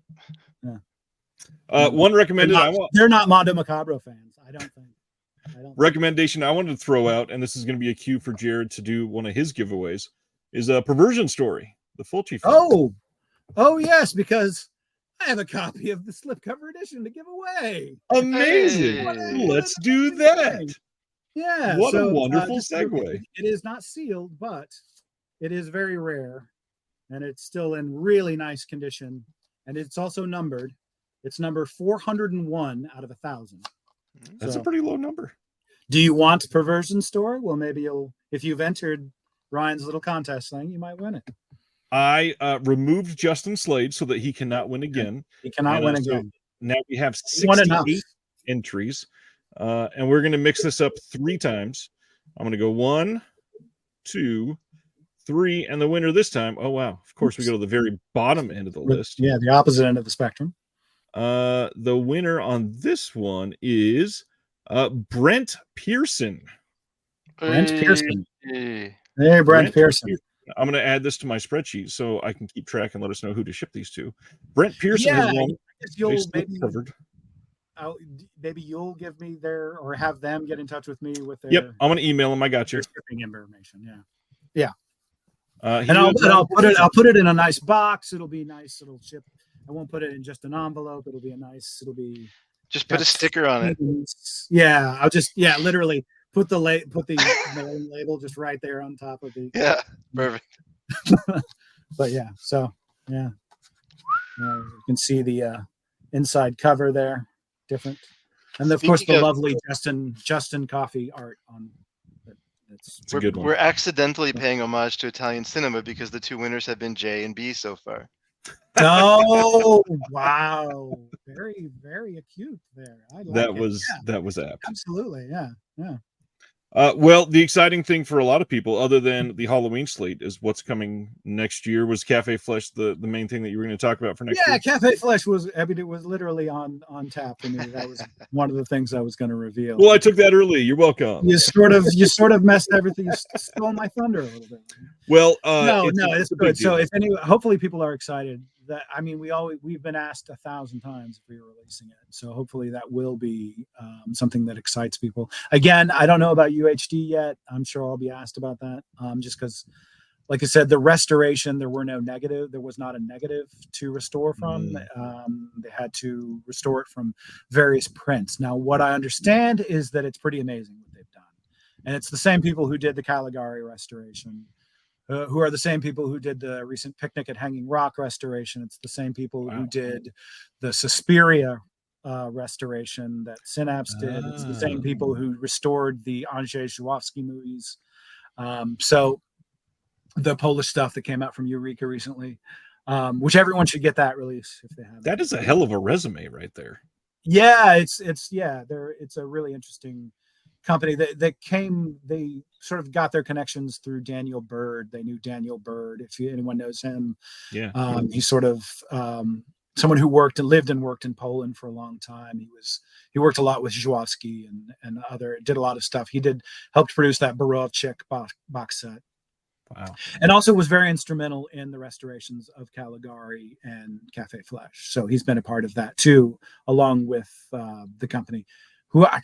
B: Yeah.
A: One recommended.
B: They're not Mondo Macabro fans. I don't think.
A: Recommendation I wanted to throw out, and this is going to be a cue for Jared to do one of his giveaways, is a Perversion Story, the Fulci film.
B: Oh yes, because I have a copy of the slipcover edition to give away.
A: Amazing! Hey. Let's do that.
B: Yeah.
A: What a wonderful segue.
B: It is not sealed, but it is very rare, and it's still in really nice condition, and it's also numbered. It's number 401 out of 1,000.
A: That's a pretty low number.
B: Do you want Perversion Story? Well, maybe if you've entered Ryan's little contest thing, you might win it.
A: I removed Justin Slade so that he cannot win again.
B: He cannot win again.
A: Now we have 68 entries, and we're going to mix this up 3 times. I'm going to go 1, 2, 3, and the winner this time. Oh wow! Of course, we go to the very bottom end of the list.
B: Yeah, the opposite end of the spectrum.
A: The winner on this one is Brent Pearson.
B: Pearson.
C: Hey,
B: Brent Pearson.
A: I'm going to add this to my spreadsheet so I can keep track and let us know who to ship these to. Brent Pearson has won.
B: Maybe you'll give me or have them get in touch with me with their.
A: Yep, I'm going to email them. I got you.
B: Shipping information. Yeah.
A: And
B: I'll put it in a nice box. It'll be nice. It'll ship. I won't put it in just an envelope. It'll be
C: just put a sticker on it.
B: Yeah, I'll just literally put the label just right there on top of the.
C: Yeah, perfect.
B: But you can see the inside cover there, different, and of course the lovely Justin Coffee art on.
A: It's a good one.
C: We're accidentally paying homage to Italian cinema because the 2 winners have been J and B so far.
B: Oh wow! Very, very acute there.
A: That was apt.
B: Absolutely, yeah.
A: Well, the exciting thing for a lot of people, other than the Halloween slate, is what's coming next year. Was Cafe Flesh the main thing that you were going to talk about for next year?
B: Cafe Flesh was, I mean, it was literally on tap for me. That was one of the things I was going to reveal.
A: Well, I took that early. You're welcome.
B: You sort of messed everything. You stole my thunder a little bit.
A: Well,
B: it's good. So if hopefully people are excited. That, I mean, we've been asked 1,000 times if we were releasing it. So hopefully that will be something that excites people. Again, I don't know about UHD yet. I'm sure I'll be asked about that. Just because, like I said, the restoration, there was not a negative to restore from. They had to restore it from various prints. Now, what I understand is that it's pretty amazing what they've done. And it's the same people who did the Caligari restoration, who are the same people who did the recent Picnic at Hanging Rock restoration. It's the same people who did the Suspiria restoration that Synapse did. It's the same people who restored the Andrzej Żuławski movies. So the Polish stuff that came out from Eureka recently, which everyone should get that release if they have.
A: That is a hell of a resume right there.
B: Yeah, it's a really interesting company that came. They sort of got their connections through Daniel Bird. They knew Daniel Bird, if anyone knows him.
A: Yeah,
B: he's sort of someone who lived and worked in Poland for a long time. He worked a lot with Żuławski and did a lot of stuff. He helped produce that Borowczyk box set.
A: Wow.
B: And also was very instrumental in the restorations of Caligari and Cafe Flesh. So he's been a part of that too, along with the company. Who I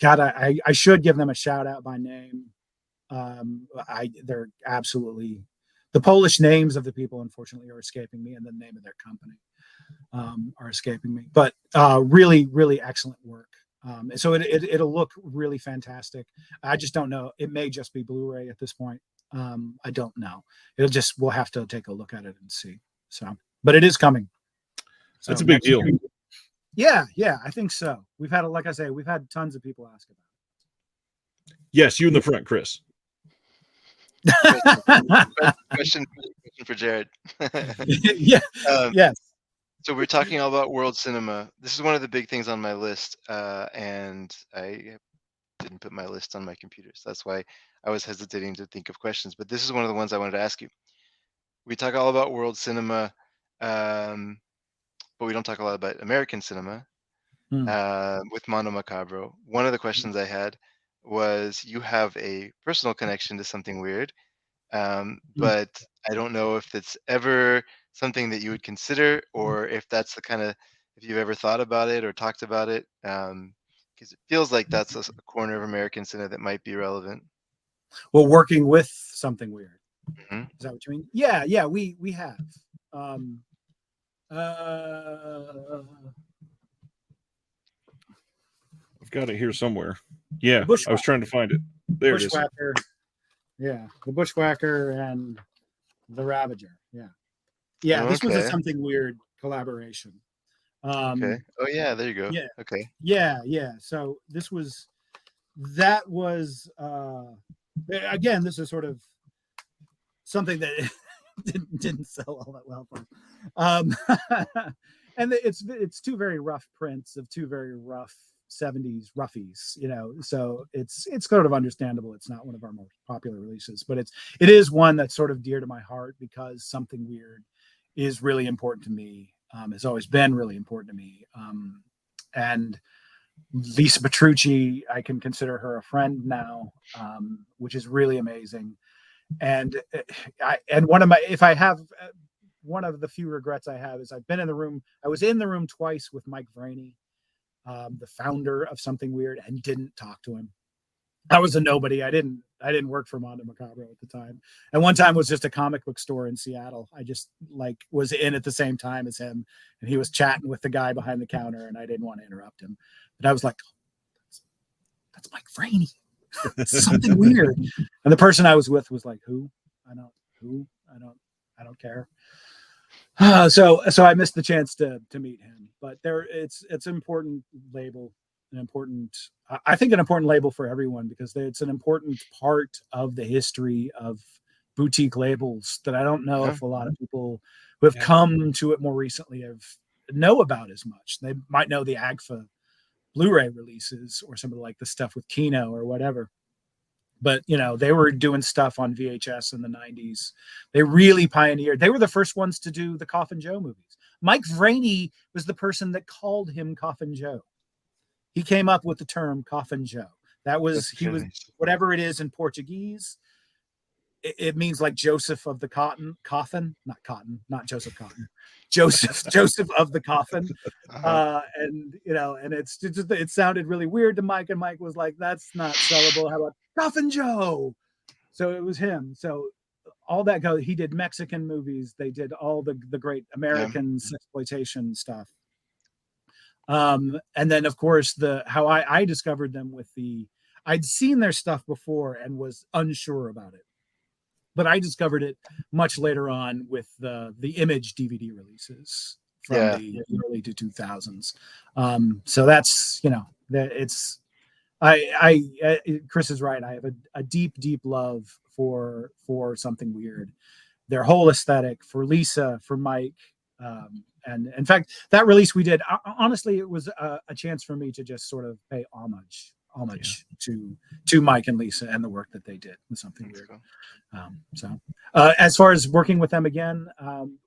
B: should give them a shout out by name. They're absolutely, the Polish names of the people unfortunately are escaping me, and the name of their company are escaping me. But really, really excellent work. So it'll look really fantastic. I just don't know. It may just be Blu-ray at this point. I don't know. We'll have to take a look at it and see. So, but it is coming. So
A: that's a big deal.
B: Yeah, I think so. We've had tons of people ask about it.
A: Yes, you in the front, Chris.
C: Question for Jared.
B: Yes.
C: So we're talking all about world cinema. This is one of the big things on my list, and I didn't put my list on my computer, so that's why I was hesitating to think of questions. But this is one of the ones I wanted to ask you. We talk all about world cinema, but we don't talk a lot about American cinema. With Mondo Macabro, one of the questions I had was, you have a personal connection to something weird, but I don't know if it's ever something that you would consider, or if that's if you've ever thought about it or talked about it, because it feels like that's a corner of American cinema that might be relevant.
B: Well, working with something weird.
C: Mm-hmm.
B: Is that what you mean? Yeah, we have.
A: I've got it here somewhere. Yeah, I was trying to find it. There it is.
B: Yeah, the Bushwhacker and the Ravager. Yeah. This was a something weird collaboration.
C: Okay. Oh yeah, there you go.
B: Yeah.
C: Okay.
B: Yeah. So that was again, this is sort of something that didn't sell all that well for us. And it's two very rough prints of two very rough 70s roughies, so it's sort of understandable. It's not one of our most popular releases, but it is one that's sort of dear to my heart, because something weird is really important to me. It's always been really important to me. And Lisa Petrucci, I can consider her a friend now, which is really amazing. And one of the few regrets I have is I was in the room twice with Mike Vraney, the founder of Something Weird, and didn't talk to him. I was a nobody. I didn't work for Mondo Macabro at the time. And one time was just a comic book store in Seattle. I just was in at the same time as him, and he was chatting with the guy behind the counter, and I didn't want to interrupt him. But I was like, that's Mike Vraney. Something weird. And the person I was with was like, who? I don't care. So I missed the chance to meet him. But it's an important label, I think an important label for everyone, because it's an important part of the history of boutique labels that I don't know if a lot of people who have come to it more recently know about as much. They might know the AGFA Blu-ray releases or some of the stuff with Kino or whatever. But they were doing stuff on VHS in the 90s. They really pioneered. They were the first ones to do the Coffin Joe movies. Mike Vraney was the person that called him Coffin Joe. He came up with the term Coffin Joe. Was whatever it is in Portuguese. It means like Joseph of the coffin, not Joseph Cotton, Joseph of the coffin. And it sounded really weird to Mike, and Mike was like, that's not sellable. How about Coffin Joe? So it was him. So all that goes. He did Mexican movies. They did all the great American exploitation stuff. And then of course how I discovered them I'd seen their stuff before and was unsure about it. But I discovered it much later on with the Image DVD releases from the early 2000s. So that's it's Chris is right. I have a deep love for Something Weird. Their whole aesthetic, for Lisa, for Mike, and in fact that release we did. Honestly, it was a chance for me to just sort of pay homage to Mike and Lisa and the work that they did with Something Weird. As far as working with them again,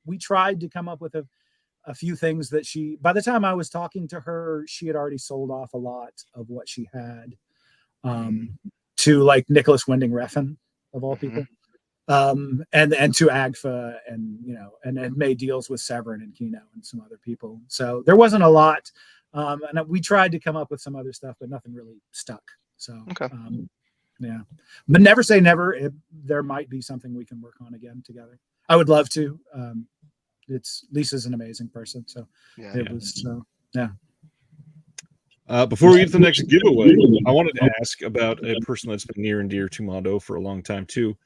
B: we tried to come up with a few things that by the time I was talking to her, she had already sold off a lot of what she had to like Nicholas Winding Refn, of all people, and to AGFA, and made deals with Severin and Kino and some other people. So there wasn't a lot. And we tried to come up with some other stuff, but nothing really stuck. So, but never say never. There might be something we can work on again together. I would love to. Lisa's an amazing person. So
A: Before we get to the next giveaway, I wanted to ask about a person that's been near and dear to Mondo for a long time too.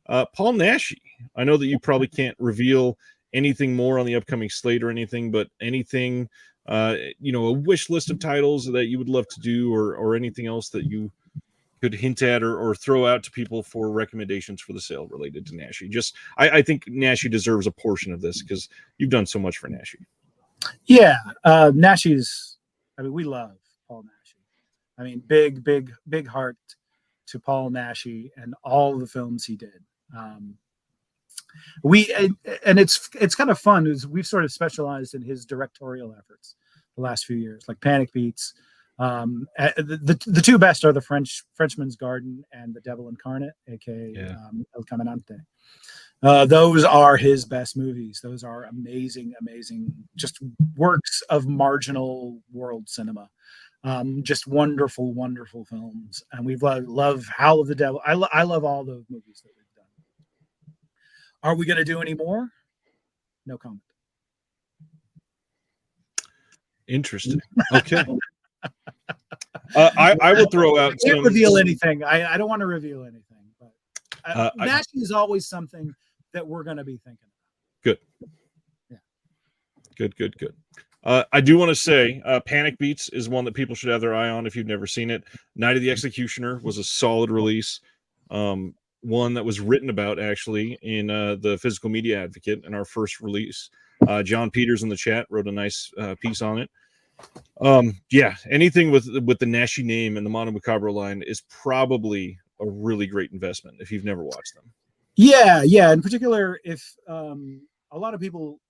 A: Paul Naschy. I know that you probably can't reveal anything more on the upcoming slate or anything, but anything, a wish list of titles that you would love to do, or anything else that you could hint at or throw out to people for recommendations for the sale related to Naschy. I think Naschy deserves a portion of this because you've done so much for Naschy.
B: Yeah. Naschy's, we love Paul Naschy. Big heart to Paul Naschy and all the films he did. It's kind of fun is we've sort of specialized in his directorial efforts the last few years, like Panic Beats. The two best are the Frenchman's Garden and The Devil Incarnate, aka El Caminante. Those are his best movies. Those are amazing just works of marginal world cinema. Just wonderful films. And we love Howl of the Devil. I love all those movies that we've done. Are we going to do any more? No comment.
A: Interesting. Okay. I will throw out.
B: I can't reveal anything. I don't want to reveal anything, but Naschy is always something that we're going to be thinking about.
A: Good. Yeah. Good. I do want to say Panic Beats is one that people should have their eye on if you've never seen it. Night of the Executioner was a solid release. One that was written about actually in the Physical Media Advocate in our first release. John Peters in the chat wrote a nice piece on it. Anything with the Naschy name and the Mondo Macabro line is probably a really great investment if you've never watched them. Yeah.
B: In particular, if a lot of people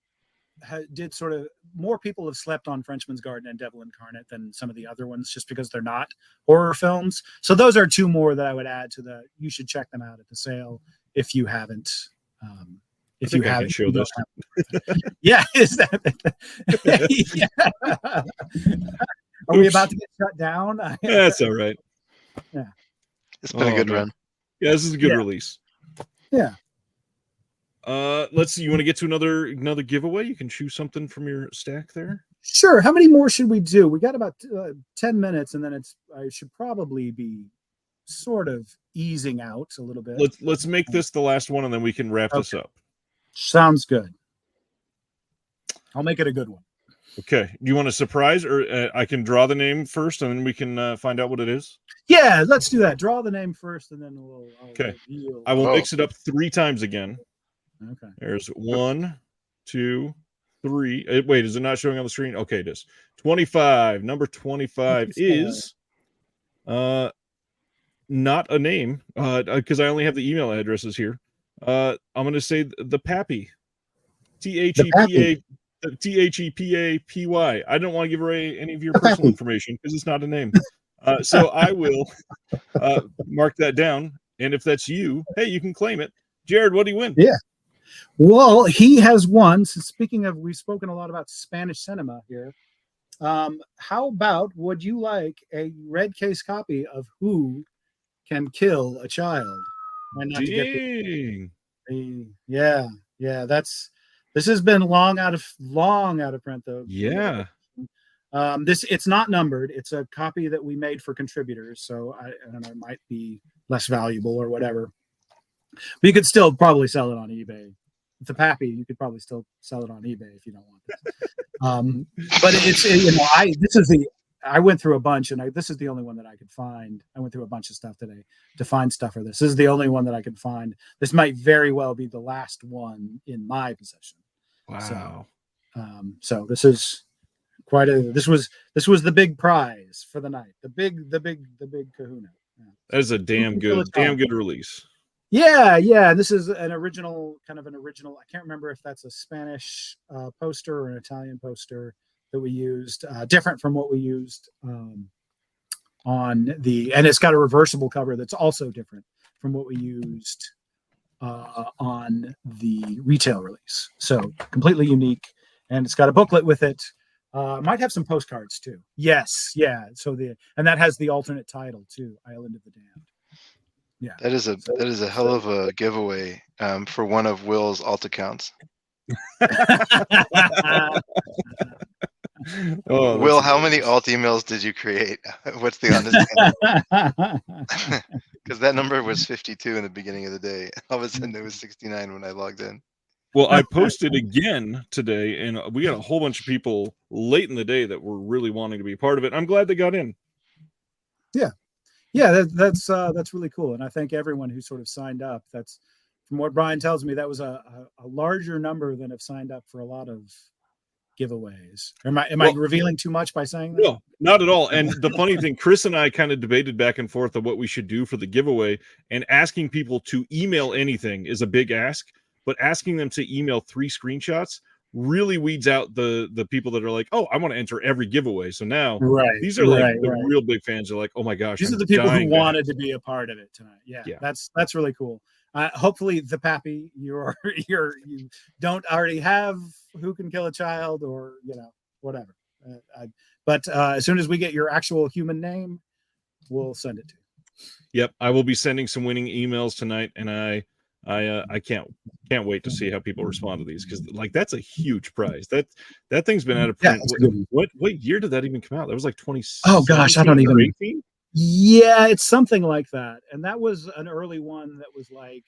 B: did sort of more people have slept on Frenchman's Garden and Devil Incarnate than some of the other ones just because they're not horror films. So those are two more that I would add to you should check them out at the sale if you haven't. If you haven't,
A: show this.
B: Yeah, is that? Yeah. Are we about to get shut down?
A: Yeah, that's all right.
B: Yeah,
C: it's been a good run.
A: Yeah, this is a good release.
B: Yeah.
A: Let's see. You want to get to another giveaway? You can choose something from your stack there.
B: Sure. How many more should we do? We got about 10 minutes, and then I should probably be sort of easing out a little bit.
A: Let's make this the last one, and then we can wrap this up.
B: Sounds good. I'll make it a good one.
A: Okay. Do you want a surprise, or I can draw the name first, and then we can find out what it is?
B: Yeah, let's do that. Draw the name first, and then
A: Okay. I will mix it up 3 times again.
B: Okay.
A: There's 1, 2, 3. Wait, is it not showing on the screen? Okay, it is. 25. Number 25 is not a name, because I only have the email addresses here. I'm going to say the Pappy. THEPA. THEPAPY. I don't want to give away any of your personal information because it's not a name. So I will mark that down. And if that's you, hey, you can claim it. Jared, what do you win?
B: Yeah. Well, he has won. So speaking of, we've spoken a lot about Spanish cinema here. How about, would you like a red case copy of Who Can Kill a Child?
A: Dang.
B: Yeah. This has been long out of print though.
A: Yeah.
B: It's not numbered. It's a copy that we made for contributors, so I don't know, it might be less valuable or whatever. But you could still probably sell it on eBay. It's a Pappy. You could probably still sell it on eBay if you don't want it. But I went through a bunch, and this is the only one that I could find. I went through a bunch of stuff today to find stuff for this. This is the only one that I could find. This might very well be the last one in my possession.
A: Wow.
B: So this is quite this was the big prize for the night. The big kahuna. Yeah.
A: That is a damn good release.
B: Yeah. This is an original. I can't remember if that's a Spanish poster or an Italian poster that we used, different from what we used on the, and it's got a reversible cover that's also different from what we used on the retail release. So completely unique, and it's got a booklet with it. Might have some postcards too. Yes, yeah. So and that has the alternate title too, Island of the Damned. Yeah,
C: that is a hell of a giveaway for one of Will's alt accounts. Will, how many alt emails did you create? What's the honest answer? Because that number was 52 in the beginning of the day. All of a sudden it was 69 when I logged in.
A: Well, I posted again today, and we got a whole bunch of people late in the day that were really wanting to be part of it. I'm glad they got in.
B: Yeah, that's really cool, and I thank everyone who sort of signed up. That's, from what Brian tells me, that was a larger number than have signed up for a lot of giveaways. Am I revealing too much by saying that?
A: No, not at all. And the funny thing, Chris and I kind of debated back and forth of what we should do for the giveaway, and asking people to email anything is a big ask, but asking them to email 3 screenshots really weeds out the people that are like, oh, I want to enter every giveaway. So now these are the real big fans are like, oh my gosh,
B: these are the people who wanted to be a part of it tonight. Yeah. That's really cool. Hopefully the Pappy, you don't already have Who Can Kill a Child, or whatever. But as soon as we get your actual human name, we'll send it to you.
A: Yep, I will be sending some winning emails tonight, and I can't wait to see how people respond to these, because that's a huge prize. That thing's been out of print. What year did that even come out? That was like 20.
B: Oh gosh, I don't even.
A: 18?
B: Yeah, it's something like that. And that was an early one that was like,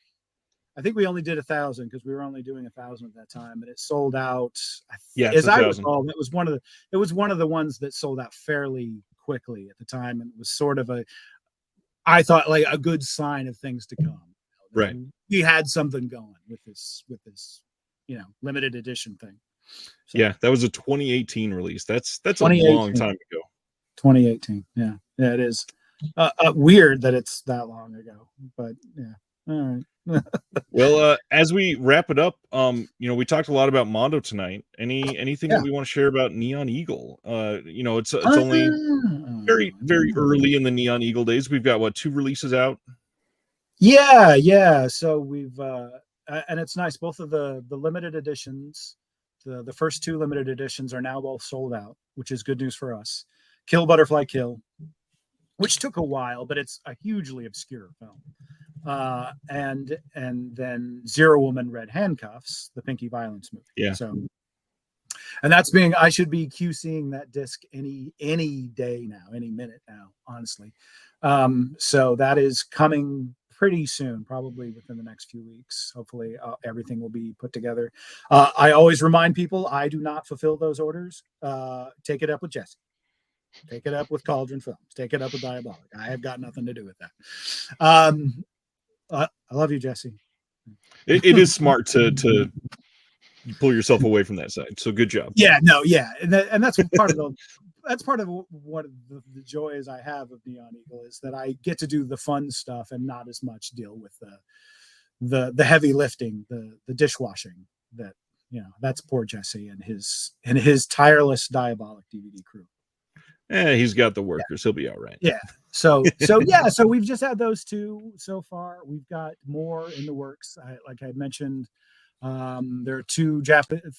B: I think we only did 1,000 because we were only doing 1,000 at that time, and it sold out.
A: Yeah,
B: as I recall, it was one of the ones that sold out fairly quickly at the time, and it was sort of I thought like a good sign of things to come.
A: Right.
B: We had something going with this, limited edition thing. So,
A: yeah, that was a 2018 release. That's a long time ago.
B: 2018. Yeah, it is. Weird that it's that long ago, but yeah. All right.
A: Well, as we wrap it up, we talked a lot about Mondo tonight. Anything that we want to share about Neon Eagle? It's only very, very early in the Neon Eagle days. We've got 2 releases out.
B: Yeah. So we've and it's nice. Both of the limited editions, the first 2 limited editions are now both sold out, which is good news for us. Kill Butterfly Kill, which took a while, but it's a hugely obscure film. And then Zero Woman Red Handcuffs, the Pinky Violence movie.
A: Yeah.
B: So, and I should be QCing that disc any day now, any minute now, honestly. So that is coming pretty soon, probably within the next few weeks. Hopefully everything will be put together. I always remind people, I do not fulfill those orders. Take it up with Jesse. Take it up with Cauldron Films. Take it up with Diabolic. I have got nothing to do with that. I love you, Jesse.
A: It is smart to pull yourself away from that side. So good job.
B: Yeah, no, yeah, and that's part of part of what the joys I have of Neon Eagle is that I get to do the fun stuff and not as much deal with the heavy lifting, the dishwashing that, that's poor Jesse and his tireless diabolic DVD crew.
A: He's got the workers. He'll be all right.
B: Yeah. So we've just had those two so far. We've got more in the works. Like I mentioned, there are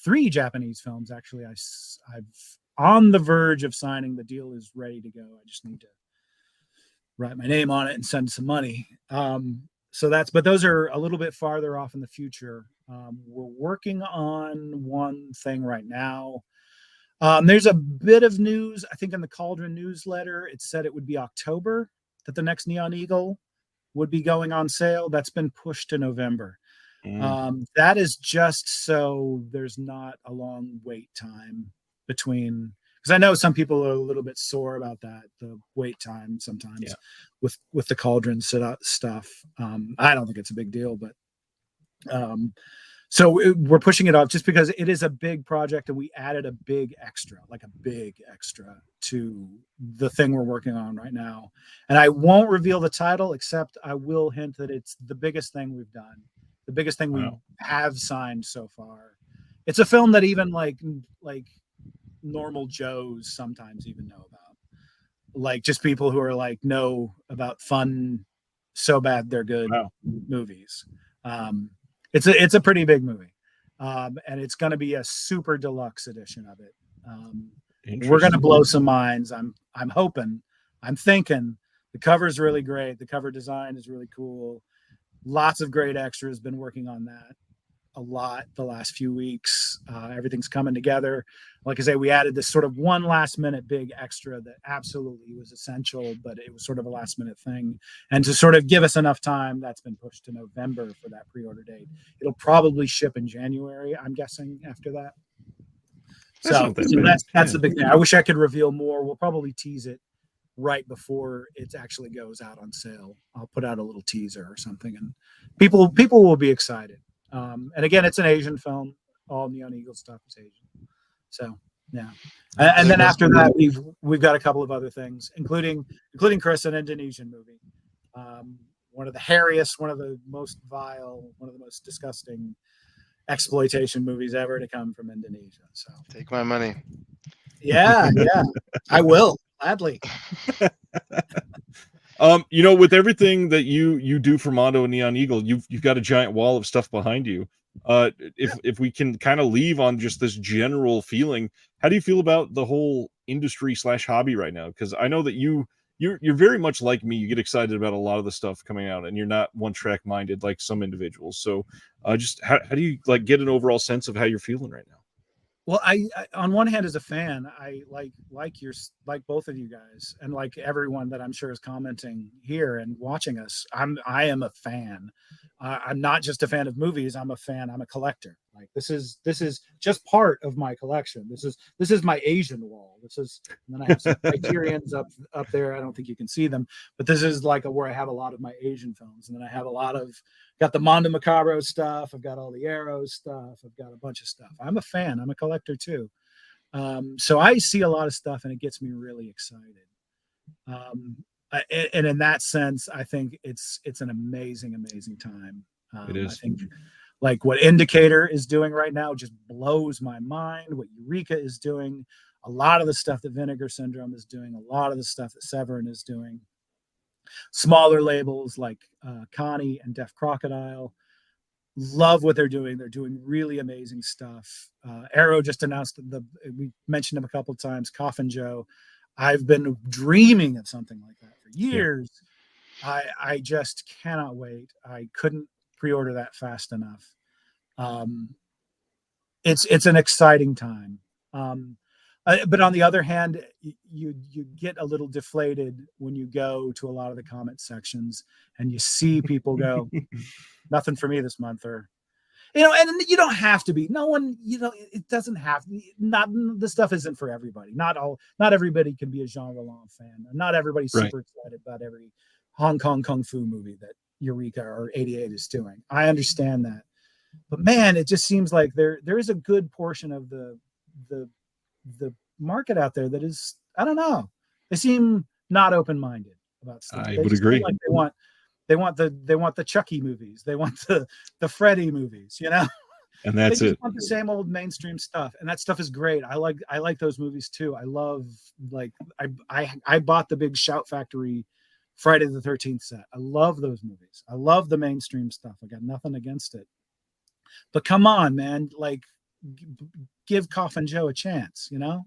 B: three Japanese films actually. I've on the verge of signing. The deal is ready to go. I just need to write my name on it and send some money. But those are a little bit farther off in the future. We're working on one thing right now. There's a bit of news, I think, in the Cauldron newsletter. It said it would be October that the next Neon Eagle would be going on sale. That's been pushed to November. That is just so there's not a long wait time between, because I know some people are a little bit sore about that, the wait time sometimes with the Cauldron stuff. I don't think it's a big deal, but so we're pushing it off just because it is a big project, and we added a big extra to the thing we're working on right now. And I won't reveal the title, except I will hint that it's the biggest thing we've done, the biggest thing we have signed so far. It's a film that even like normal Joes sometimes even know about, like just people who are like know about fun, so bad they're good movies. It's a pretty big movie, and it's going to be a super deluxe edition of it. We're going to blow some minds. I'm hoping. I'm thinking. The cover is really great. The cover design is really cool. Lots of great extras. Been working on that a lot the last few weeks. Everything's coming together. Like I say, we added this sort of one last minute big extra that absolutely was essential, but it was sort of a last minute thing. And to sort of give us enough time, that's been pushed to November for that pre-order date. It'll probably ship in January, I'm guessing, after that. That's the big thing. I wish I could reveal more. We'll probably tease it right before it actually goes out on sale. I'll put out a little teaser or something, and people will be excited. And again, it's an Asian film. All Neon Eagle stuff is Asian. So yeah. And then after that, we've got a couple of other things, including Chris, an Indonesian movie. One of the hairiest, one of the most vile, one of the most disgusting exploitation movies ever to come from Indonesia. So
C: take my money.
B: Yeah, I will gladly.
A: With everything that you do for Mondo and Neon Eagle, you've got a giant wall of stuff behind you. If we can kind of leave on just this general feeling, how do you feel about the whole industry / hobby right now? Because I know that you're very much like me. You get excited about a lot of the stuff coming out, and you're not one track minded like some individuals. So just how do you like get an overall sense of how you're feeling right now?
B: Well, I on one hand, as a fan, I like both of you guys, and like everyone that I'm sure is commenting here and watching us. I am a fan. I'm not just a fan of movies. I'm a fan. I'm a collector. Like this is just part of my collection. This is my Asian wall. And then I have some Criterions up there. I don't think you can see them, but this is like where I have a lot of my Asian films, and then I have got the Mondo Macabro stuff. I've got all the Arrow stuff. I've got a bunch of stuff. I'm a fan. I'm a collector too. So I see a lot of stuff, and it gets me really excited. And in that sense, I think it's an amazing time.
A: It is.
B: I think like what Indicator is doing right now just blows my mind. What Eureka is doing, a lot of the stuff that Vinegar Syndrome is doing, a lot of the stuff that Severin is doing. Smaller labels like Connie and Deaf Crocodile love what they're doing. They're doing really amazing stuff. Arrow just announced we mentioned him a couple of times, Coffin Joe. I've been dreaming of something like that for years. Yeah. I just cannot wait. I couldn't pre-order that fast enough. It's an exciting time. But on the other hand, you get a little deflated when you go to a lot of the comment sections and you see people go, nothing for me this month, or and you don't have to be. No one, it doesn't have to. Not the stuff isn't for everybody. Not everybody can be a Jean Roland fan. Not everybody's super excited about every Hong Kong kung fu movie that Eureka or 88 is doing. I understand that, but man, it just seems like there is a good portion of the market out there that is I don't know. They seem not open-minded about stuff.
A: I
B: They
A: would
B: just seem
A: agree.
B: like they want the Chucky movies. They want the Freddy movies, you know?
A: And
B: They
A: that's
B: just
A: it.
B: want the same old mainstream stuff. And that stuff is great. I like those movies too. I love, like, I bought the big Shout Factory Friday the 13th set. I love those movies. I love the mainstream stuff. I got nothing against it. But come on, man, like, give Coffin Joe a chance, you know?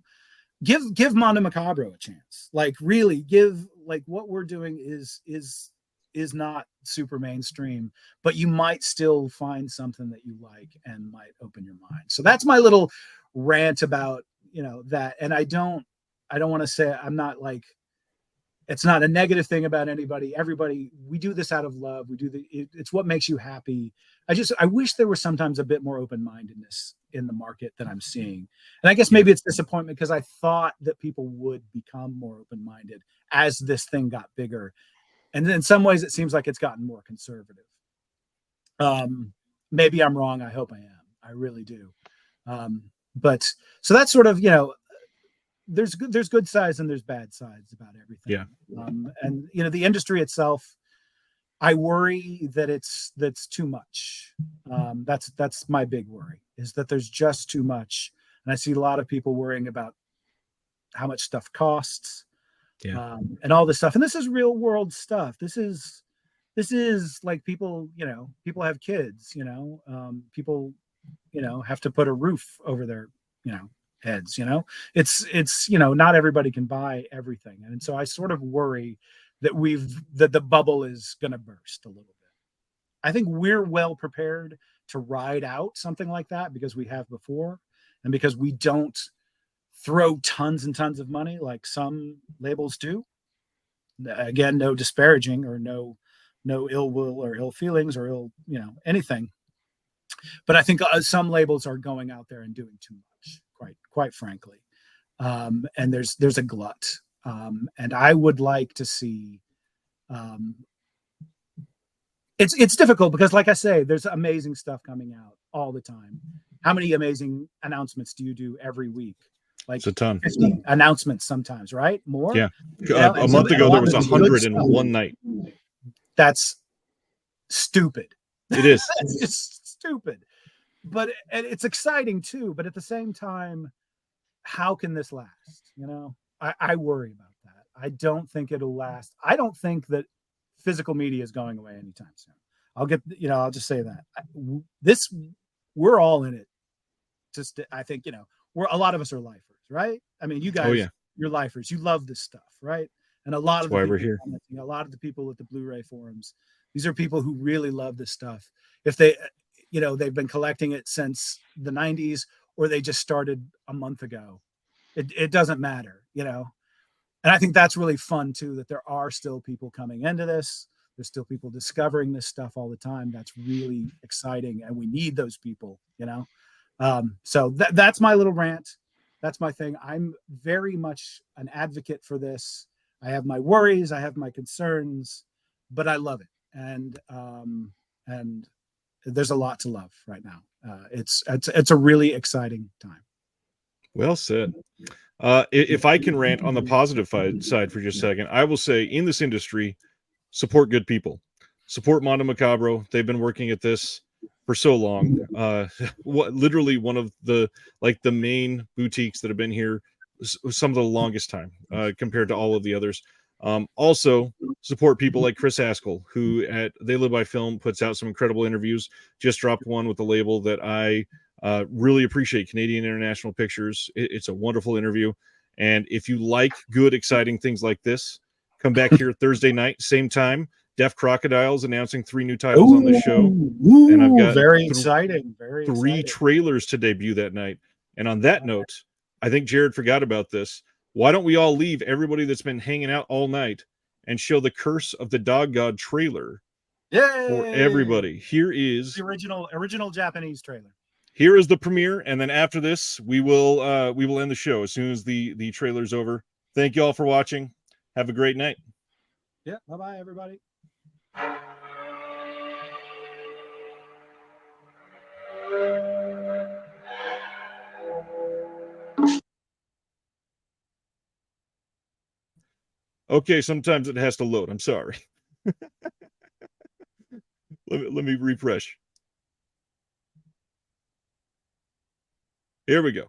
B: Give Mondo Macabro a chance. Like, really give, like, what we're doing is not super mainstream, but you might still find something that you like and might open your mind. So that's my little rant about, you know, that. And I don't want to say, I'm not like, it's not a negative thing about anybody. Everybody, we do this out of love. It's what makes you happy. I wish there was sometimes a bit more open-mindedness in the market that I'm seeing. And I guess maybe it's disappointment, because I thought that people would become more open-minded as this thing got bigger. And in some ways, it seems like it's gotten more conservative. Maybe I'm wrong. I hope I am. I really do. But so that's sort of, you know, there's good sides and there's bad sides about everything.
A: Yeah.
B: And you know, the industry itself, I worry that that's too much. That's my big worry, is that there's just too much. And I see a lot of people worrying about how much stuff costs. And all this stuff. And this is real world stuff. This is like, people, you know, people have kids, you know, people, you know, have to put a roof over their, you know, heads, you know, it's, you know, not everybody can buy everything. And so I sort of worry that the bubble is going to burst a little bit. I think we're well prepared to ride out something like that because we have before, and because we don't throw tons and tons of money like some labels do. Again, no disparaging or no ill will or ill feelings or ill, you know, anything. But I think some labels are going out there and doing too much, quite frankly. And there's a glut. And I would like to see, it's difficult because, like I say, there's amazing stuff coming out all the time. How many amazing announcements do you do every week? Like,
A: it's a ton.
B: 50 announcements sometimes, right? More.
A: Yeah.
B: You know,
A: A month ago, there was 100 in one night.
B: That's stupid.
A: It is.
B: It's just stupid. But it's exciting too. But at the same time, how can this last? You know, I worry about that. I don't think it'll last. I don't think that physical media is going away anytime soon. I'll just say that we're all in it. I think, you know, a lot of us are lifers, right? I mean, you guys, you're lifers. You love this stuff, right? And a lot of
A: why we're here.
B: A lot of the people at the Blu-ray forums, these are people who really love this stuff. If they, you know, they've been collecting it since the 90s, or they just started a month ago. It doesn't matter, you know. And I think that's really fun too, that there are still people coming into this. There's still people discovering this stuff all the time. That's really exciting, and we need those people, you know. So that's my little rant. That's my thing. I'm very much an advocate for this. I have my worries, I have my concerns, but I love it. And there's a lot to love right now. It's a really exciting time.
A: Well said. If I can rant on the positive side for just a second, I will say, in this industry, support good people. Support Mondo Macabro. They've been working at this for so long. Literally one of the main boutiques that have been here some of the longest time compared to all of the others. Also support people like Chris Haskell, who at They Live by Film puts out some incredible interviews. Just dropped one with a label that I really appreciate, Canadian International Pictures. It's a wonderful interview. And if you like good, exciting things like this, come back here Thursday night, same time. Deaf Crocodile's announcing 3 new titles on the show. And I've got
B: very exciting.
A: Three trailers to debut that night. And on that note, I think Jared forgot about this. Why don't we all leave everybody that's been hanging out all night and show the Curse of the Dog God trailer for everybody? Here is
B: the original Japanese trailer.
A: Here is the premiere, and then after this, we will end the show as soon as the trailer's over. Thank you all for watching. Have a great night.
B: Yeah, bye-bye, everybody.
A: Okay, sometimes it has to load. I'm sorry. let me refresh. Here we go.